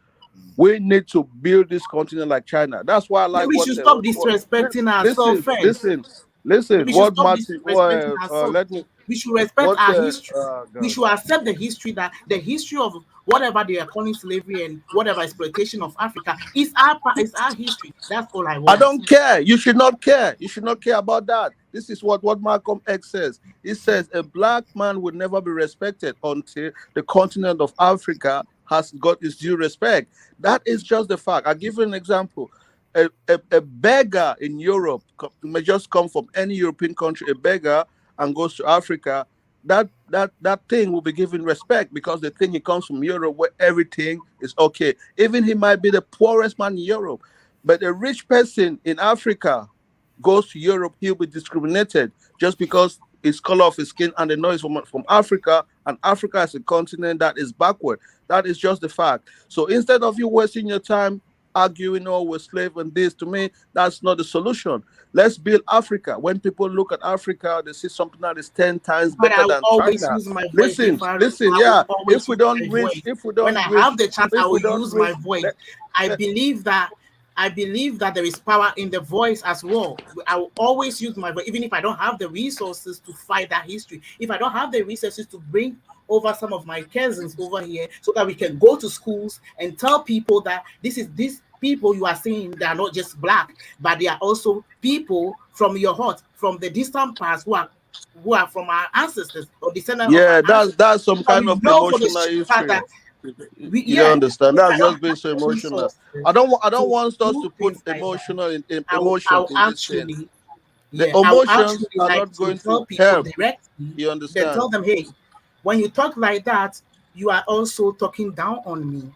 We need to build this continent like China. That's why I Then like we what should stop what disrespecting ourselves listen, first. listen. Listen, We should what stop Martin? disrespecting ourselves. Let me. We should respect What? our history. We God. should accept the history, that the history of whatever they are calling slavery and whatever exploitation of Africa is our history. That's all I I want. don't care. You should not care. You should not care about that. This is what Malcolm X says. He says a black man will never be respected until the continent of Africa has got its due respect. That is just the fact. I'll give you an example. A beggar in Europe may just come from any European country, a beggar, and goes to Africa. That thing will be given respect because the thing he comes from Europe where everything is okay. Even he might be the poorest man in Europe, but a rich person in Africa goes to Europe, he'll be discriminated just because his color of his skin and the noise from Africa, and Africa is a continent that is backward. That is just the fact. So instead of you wasting your time arguing, oh, we're slave and this, to me, that's not the solution. Let's build Africa. When people look at Africa, they see something that is 10 times But better I will than always China. use my voice. Listen, listen, I will yeah. always use my voice. When I have the chance, I if will we don't use my reach, voice. let, I let, believe that there is power in the voice as well. I will always use my voice, even if I don't have the resources to fight that history. If I don't have the resources to bring over some of my cousins over here so that we can go to schools and tell people that these people you are seeing, they are not just black, but they are also people from your heart, from the distant past, who are from our ancestors or descendants of our yeah, ancestors. that's some So that kind we of know for the emotional fact history. that You don't yeah, understand. if I That's don't just have being so the emotional. resources I don't to want us do to put things like that, I emotions will in this thing. actually, The yeah, I will emotions actually are like not to going tell to people help. directly, You then tell understand? them, hey, when you talk like that, you are also talking down on me.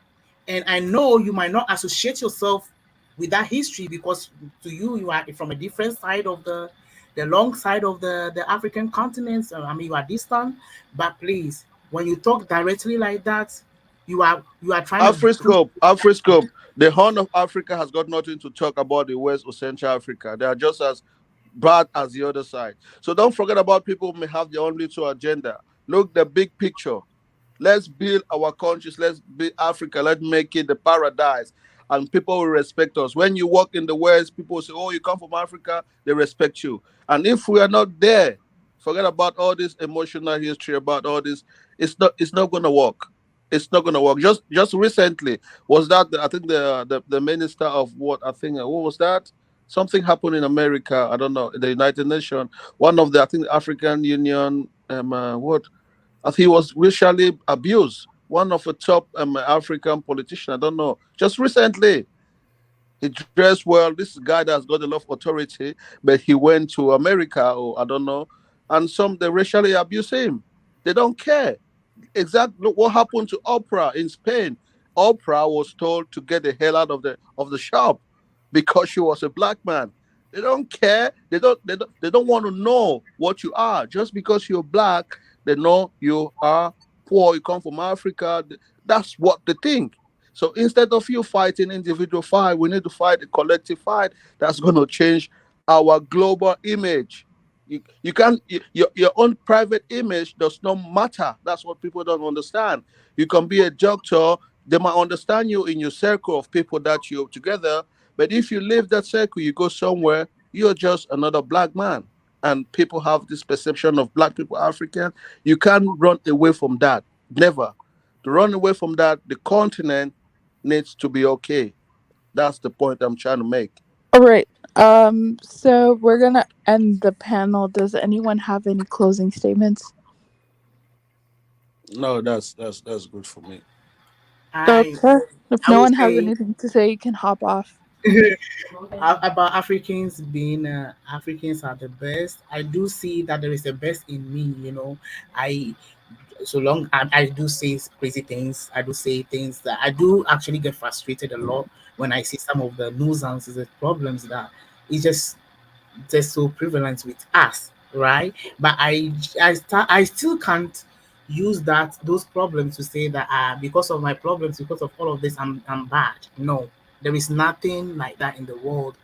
And I know you might not associate yourself with that history because to you, you are from a different side of the long side of the African continent. I mean, you are distant, but please, when you talk directly like that, you are trying to push. Afriscope. The Horn of Africa has got nothing to talk about the West or Central Africa. They are just as bad as the other side. So don't forget about people who may have their own little agenda. Look the big picture. Let's build our countries. Let's build Africa. Let's make it the paradise. And people will respect us. When you walk in the West, people will say, oh, you come from Africa, they respect you. And if we are not there, forget about all this emotional history, about all this. It's not gonna work. It's not gonna work. Just recently was that I think the minister of what I think what was that? Something happened in America. I don't know, the United Nations. One of the I think the African Union what as he was racially abused. One of the top African politicians, I don't know, just recently. He dressed well. This guy that's got a lot of authority, but he went to America, or I don't know, and some they racially abuse him. They don't care. Exactly look what happened to Oprah in Spain. Oprah was told to get the hell out of the shop because she was a black man. They don't care. They don't want to know what you are. Just because you're black, they know you are poor. You come from Africa. That's what they think. So instead of you fighting individual fight, we need to fight a collective fight that's going to change our global image. You can't your own private image does not matter. That's what people don't understand. You can be a doctor, they might understand you in your circle of people that you're together, but if you leave that circle, you go somewhere, you're just another black man. And people have this perception of black people African. You can't run away from that. Never. To run away from that, the continent needs to be okay. That's the point I'm trying to make. All right. So we're gonna end the panel. Does anyone have any closing statements? No, that's good for me. I Okay. If I no would one has say anything to say, you can hop off. about Africans being Africans are the best. I do see that there is the best in me. I so long I do say crazy things. I do say things that I do actually get frustrated a lot when I see some of the nuisances and problems that it's just they're so prevalent with us, right? But I still can't use those problems to say that because of my problems, because of all of this, I'm bad. No, there is nothing like that in the world.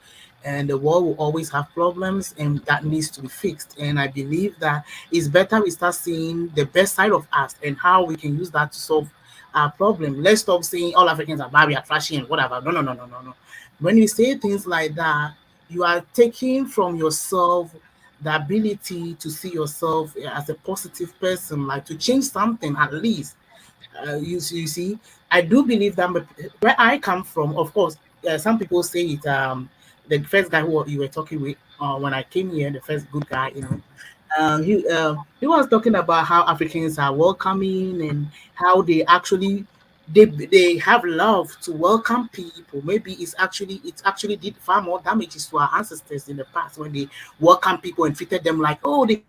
And the world will always have problems, and that needs to be fixed. And I believe that it's better we start seeing the best side of us and how we can use that to solve our problem. Let's stop saying all Africans are bad, we are trashy, and whatever. No, no, no. When you say things like that, you are taking from yourself the ability to see yourself as a positive person, like to change something at least. You see, I do believe that where I come from, of course, some people say it. The first guy who you were talking with when I came here, the first good guy, he was talking about how Africans are welcoming and how they actually they have love to welcome people. Maybe it's actually did far more damages to our ancestors in the past when they welcome people and treated them like, oh, they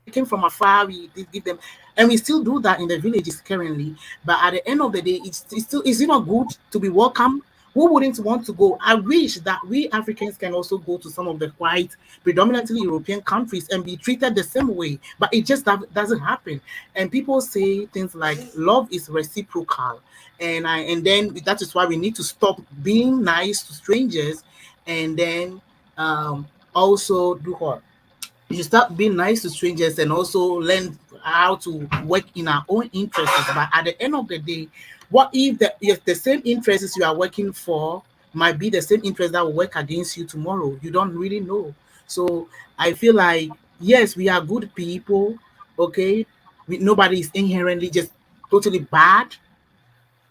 came from afar. We did give them, and we still do that in the villages currently. But at the end of the day, is it not good to be welcome? Who wouldn't want to go? I wish that we Africans can also go to some of the white, predominantly European countries and be treated the same way, but it just doesn't happen. And people say things like love is reciprocal, and then that is why we need to stop being nice to strangers, and then also do what? You start being nice to strangers and also learn how to work in our own interests. But at the end of the day, what if the same interests you are working for might be the same interest that will work against you tomorrow? You don't really know. So I feel like yes, we are good people. Okay, nobody is inherently just totally bad.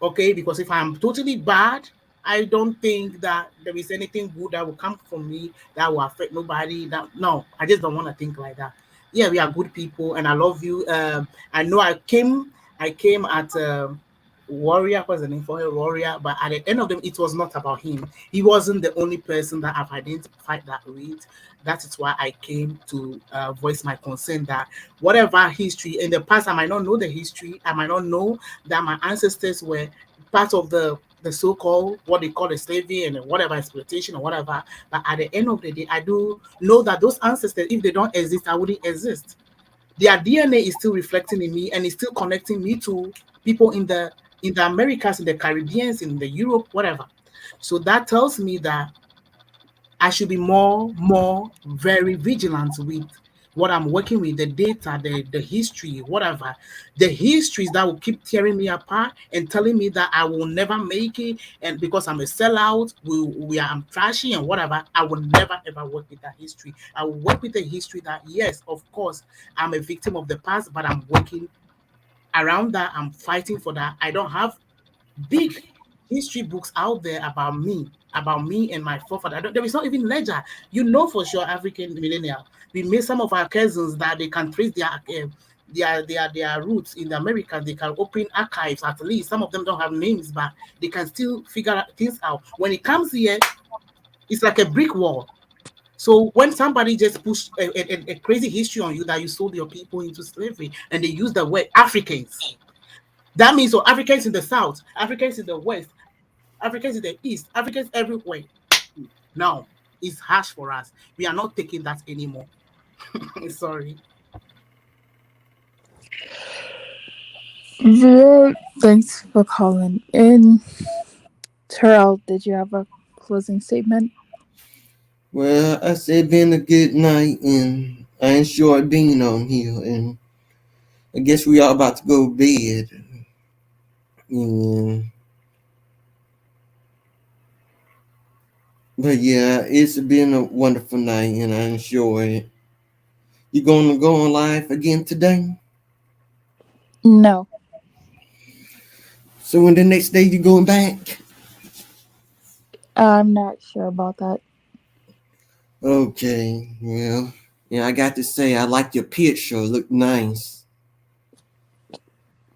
Okay, because if I'm totally bad, I don't think that there is anything good that will come from me that will affect nobody. That no, I just don't want to think like that. Yeah, we are good people, and I love you. I know I came at Warrior, what's the name for her, Warrior, but at the end of them, it was not about him. He wasn't the only person that I've identified that with. That is why I came to voice my concern that whatever history in the past, I might not know the history, I might not know that my ancestors were part of the so-called what they call the slavery and whatever exploitation or whatever. But at the end of the day, I do know that those ancestors, if they don't exist, I wouldn't exist. Their DNA is still reflecting in me and is still connecting me to people in the Americas, in the Caribbeans, in the Europe, whatever. So that tells me that I should be more very vigilant with what I'm working with, the data, the history, whatever. The histories that will keep tearing me apart and telling me that I will never make it, and because I'm a sellout, I'm trashy and whatever, I will never ever work with that history. I will work with the history that yes, of course, I'm a victim of the past, but I'm working around that, I'm fighting for that. I don't have big history books out there about me and my forefather. There is not even ledger. You know for sure, African millennial. We made some of our cousins that they can trace their roots in the Americas. They can open archives at least. Some of them don't have names, but they can still figure things out. When it comes here, it's like a brick wall. So when somebody just push a crazy history on you that you sold your people into slavery and they use the word Africans, that means so Africans in the south, Africans in the west, Africans in the east, Africans everywhere. Now it's harsh for us. We are not taking that anymore. Sorry. Yeah, thanks for calling in. Terrell, did you have a closing statement? Well, I said been a good night, and I enjoyed being on here, and I guess we all about to go to bed. And, but yeah, it's been a wonderful night, and I enjoy it. You gonna go on live again today? No. So when the next day you going back? I'm not sure about that. Okay, well, yeah, I got to say I like your picture. Look nice.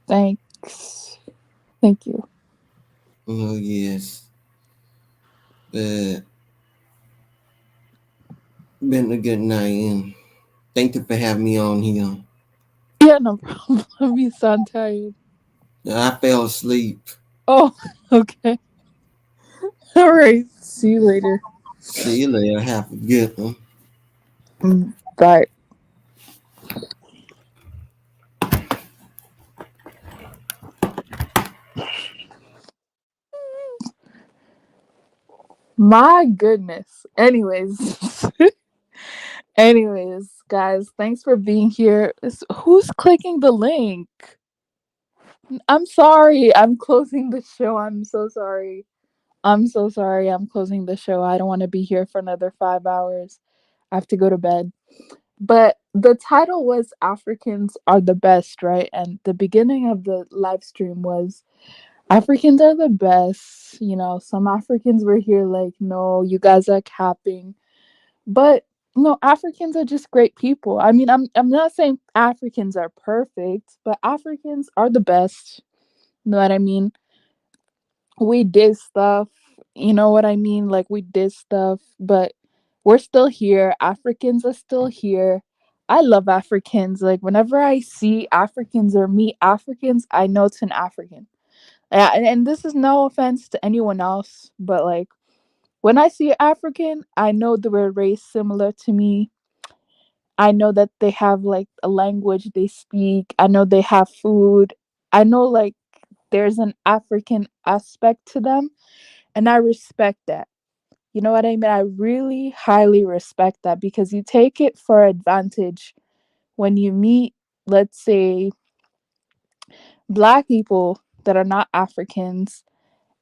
Thanks. Thank you. Oh yes, but been a good night, and thank you for having me on here. Yeah, no problem. You sound tired. I fell asleep. Oh, okay. All right. See you later. See you later. Have a good one. Bye. My goodness. Anyways. Anyways, guys, thanks for being here. Who's clicking the link? I'm sorry. I'm closing the show. I'm so sorry. I'm so sorry. I'm closing the show. I don't want to be here for another 5 hours. I have to go to bed. But the title was Africans are the best, right? And the beginning of the live stream was Africans are the best. You know, some Africans were here like, no, you guys are capping. But no, Africans are just great people. I mean, I'm not saying Africans are perfect, but Africans are the best. You know what I mean? We did stuff, you know what I mean? Like we did stuff, but we're still here. Africans are still here. I love Africans. Like whenever I see Africans or meet Africans, I know it's an African. Yeah, and this is no offense to anyone else, but like when I see African, I know they're race similar to me. I know that they have like a language they speak. I know they have food. I know like there's an African aspect to them, and I respect that. You know what I mean? I really highly respect that because you take it for advantage when you meet, let's say, black people that are not Africans,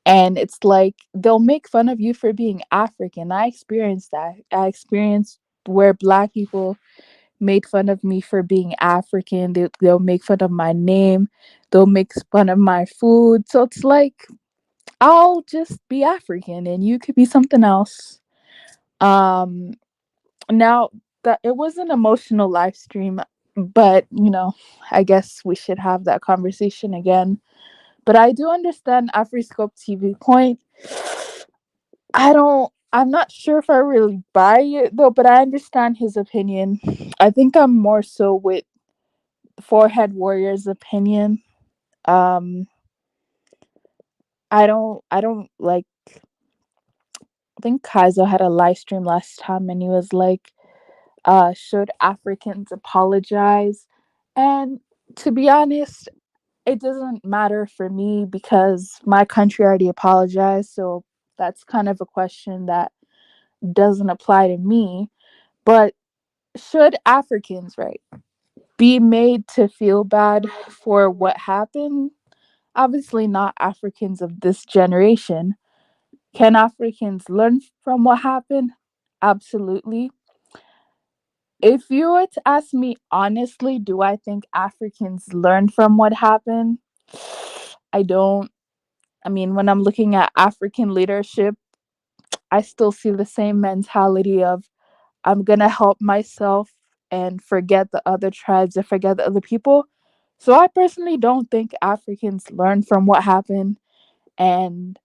and it's like they'll make fun of you for being African. I experienced that. I experienced where black people made fun of me for being African. They'll make fun of my name. They'll make fun of my food. So it's like I'll just be African and you could be something else. Um Now that it was an emotional live stream, but I guess we should have that conversation again. But I do understand Afriscope TV point. I'm not sure if I really buy it though, but I understand his opinion. I think I'm more so with Forehead Warrior's opinion. Um I don't like I think Kaizo had a live stream last time and he was like, should Africans apologize? And to be honest, it doesn't matter for me because my country already apologized. So that's kind of a question that doesn't apply to me. But should Africans, right, be made to feel bad for what happened? Obviously, not Africans of this generation. Can Africans learn from what happened? Absolutely. If you were to ask me honestly, do I think Africans learned from what happened? I don't. I mean, when I'm looking at African leadership, I still see the same mentality of I'm going to help myself and forget the other tribes and forget the other people. So I personally don't think Africans learned from what happened. And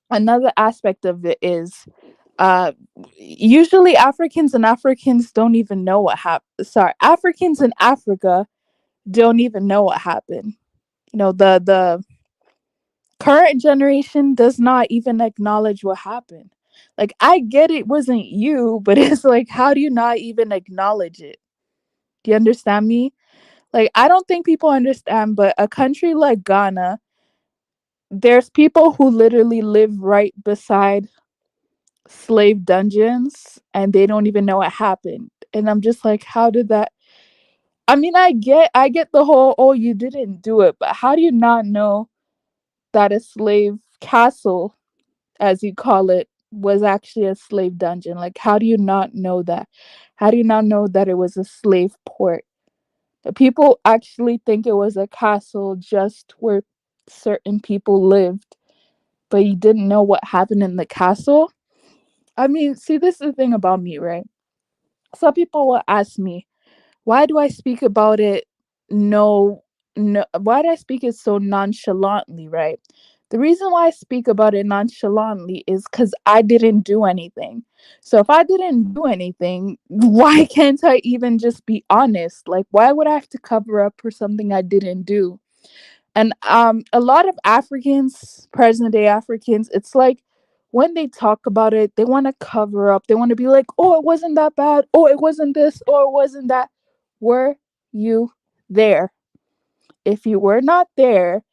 another aspect of it is uh usually Africans don't even know what happened. Sorry, Africans in Africa don't even know what happened. The current generation does not even acknowledge what happened. Like I get it wasn't you, but it's like how do you not even acknowledge it? Do you understand me? Like I don't think people understand, but a country like Ghana, there's people who literally live right beside slave dungeons and they don't even know what happened. And I'm just like, how did that? I mean, I get the whole, oh, you didn't do it, but how do you not know that a slave castle, as you call it, was actually a slave dungeon? Like, how do you not know that? How do you not know that it was a slave port? But people actually think it was a castle just where certain people lived, but you didn't know what happened in the castle. I mean, see, this is the thing about me, right? Some people will ask me, why do I speak about it no no why do I speak it so nonchalantly, right? The reason why I speak about it nonchalantly is because I didn't do anything. So if I didn't do anything, why can't I even just be honest? Like why would I have to cover up for something I didn't do? And a lot of Africans, present day Africans, it's like when they talk about it, they want to cover up. They want to be like, oh, it wasn't that bad. Oh, it wasn't this. Or it wasn't that. Were you there? If you were not there,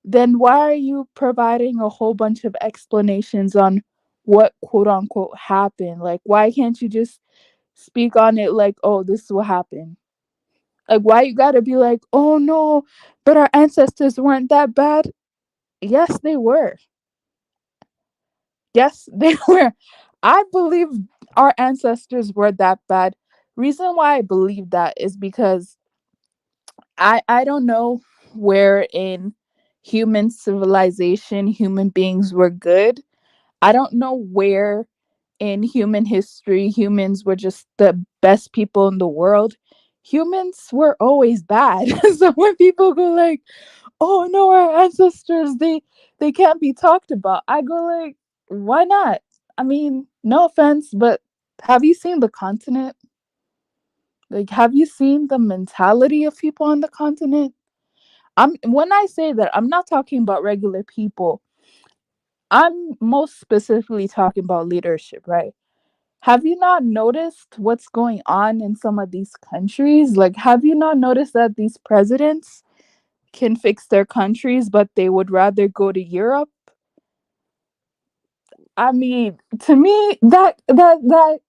then why are you providing a whole bunch of explanations on what quote unquote happened? Like, why can't you just speak on it like, oh, this is what happened? Like, why you gotta be like, oh no, but our ancestors weren't that bad? Yes, they were. Yes, they were. I believe our ancestors were that bad. Reason why I believe that is because I don't know where in human civilization human beings were good. I don't know where in human history humans were just the best people in the world. Humans were always bad. So when people go like, "Oh no, our ancestors they can't be talked about," I go like, "Why not?" I mean, no offense, but have you seen the continent? Like, have you seen the mentality of people on the continent? When I say that, I'm not talking about regular people. I'm most specifically talking about leadership, right? Have you not noticed what's going on in some of these countries? Like, have you not noticed that these presidents can fix their countries, but they would rather go to Europe? I mean, to me, that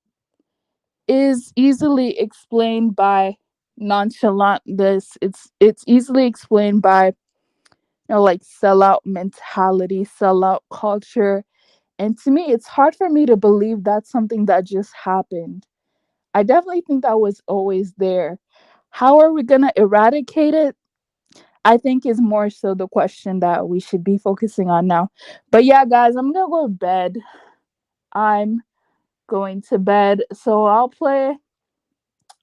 is easily explained by nonchalant. It's easily explained by, like, sellout mentality, sellout culture. And to me, it's hard for me to believe that's something that just happened. I definitely think that was always there. How are we going to eradicate it? I think is more so the question that we should be focusing on now. But yeah, guys, I'm going to go to bed. I'm going to bed. So I'll play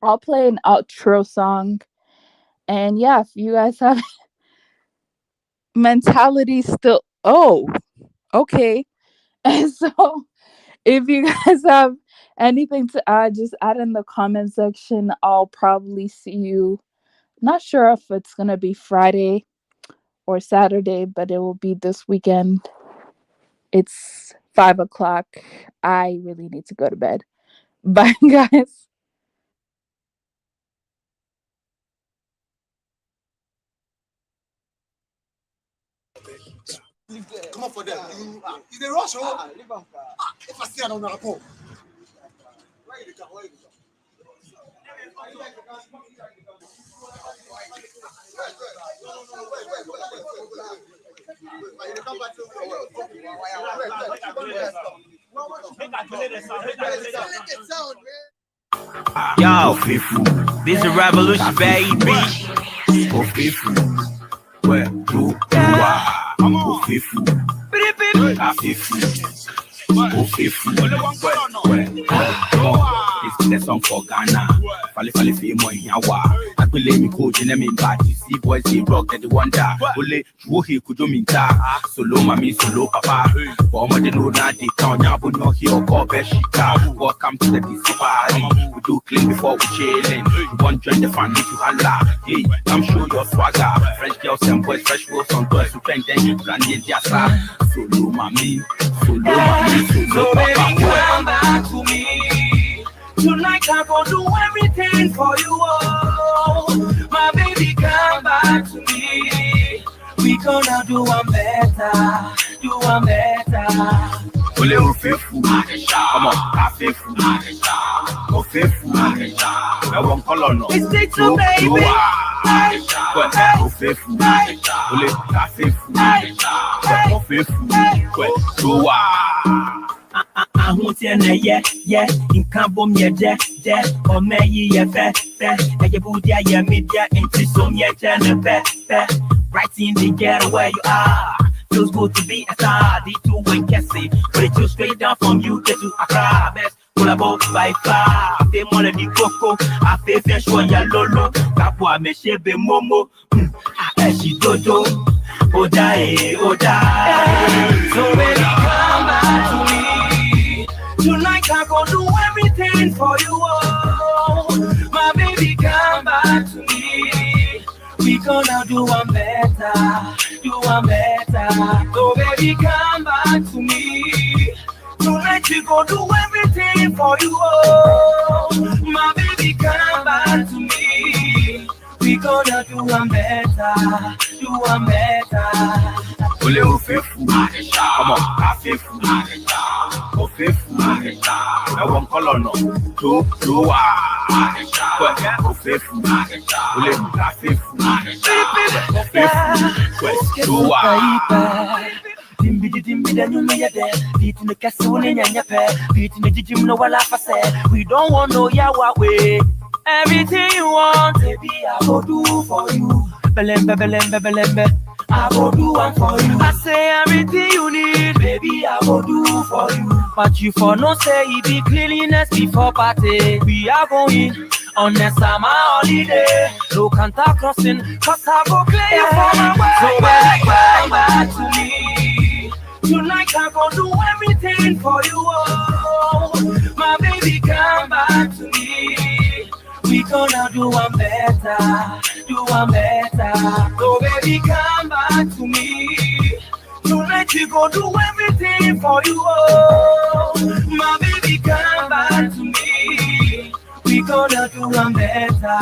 an outro song. And yeah, if you guys have mentality still, oh, okay. And so if you guys have anything to add, just add in the comment section. I'll probably see you. Not sure if it's gonna be Friday or Saturday, but it will be this weekend. It's 5 o'clock. I really need to go to bed. Bye, guys. Come on for them. You they rush, oh? If I see I don't know, I go. Where you come? Where you come? Yo, this is a revolution, baby. Oh, faithful. Where you are. Oh, faithful. Ah, faithful. Oh, faithful. It's the song for Ghana. Fali fali fi mo yawa. Akpele mi ko jene mi ba. See boys they rock and they wonder. Ole chuo he kujo minta. Solo mami solo papa. But they know that they can't yabu no he or call beshika. Welcome to the DC party. We do clean before we chillin'. You want join the family to holla. Hey, come show your swagger. Fresh girls and boys, fresh rolls on toys. We can then you run in their side. Solo mami, solo mami, solo papa. Come back to me. Tonight I go do everything for you, oh. My baby, come back to me. We gonna do one better, do one better. Ole faithful, come on, faithful, oh faithful. I won't call on no. It's it too, baby. Oh faithful, ole faithful, oh faithful, I won't tell you, yeah, in Cambom, yeah, or may ye, yeah, and you put your media into some yet, and right in the get where you are. Feels good to be a star, the two when Cassie, but it's just straight down from you to Accra, best. Pull about by far, I feel more than the cocoa, I feel fresh when you're lolo, Capua, me shebe momo, I she dodo, oh die. So baby, come back to me. Tonight I go do everything for you, oh. My baby, come back to me. We gonna do one better, do one better. So baby, come back to me. Tonight we go do everything for you, oh. My baby, come back to me. We gonna do one better, do one better. Ole faithful, come on, faithful, oh faithful. I won't call on no, do oh faithful, ole faithful, oh faithful, Dimbi, then you may there. Beat in the castle in Yanya, beat in the gym, no one laugh. We don't want no yawa way. Everything you want, baby, I will do for you. Belembe. I will do one for you. I say everything you need, baby, I will do for you. But you for no say it be cleanliness before party. We are going on a summer holiday. No contact crossing, cause I go play for my way. So come back to me. Tonight I go do everything for you. Oh, my baby, come back to me. We gonna do one better. So baby, come back to me. Tonight we go do everything for you. Oh, my baby, come back to me. We gonna do one better.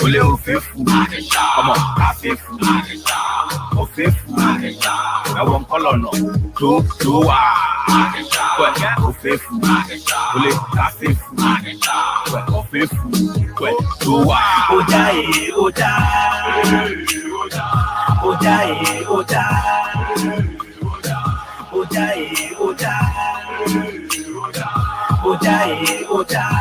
Ole ofefu, come on, afefu, ofefu. I want color no, do ofefu, ole afefu, ofefu, do oda.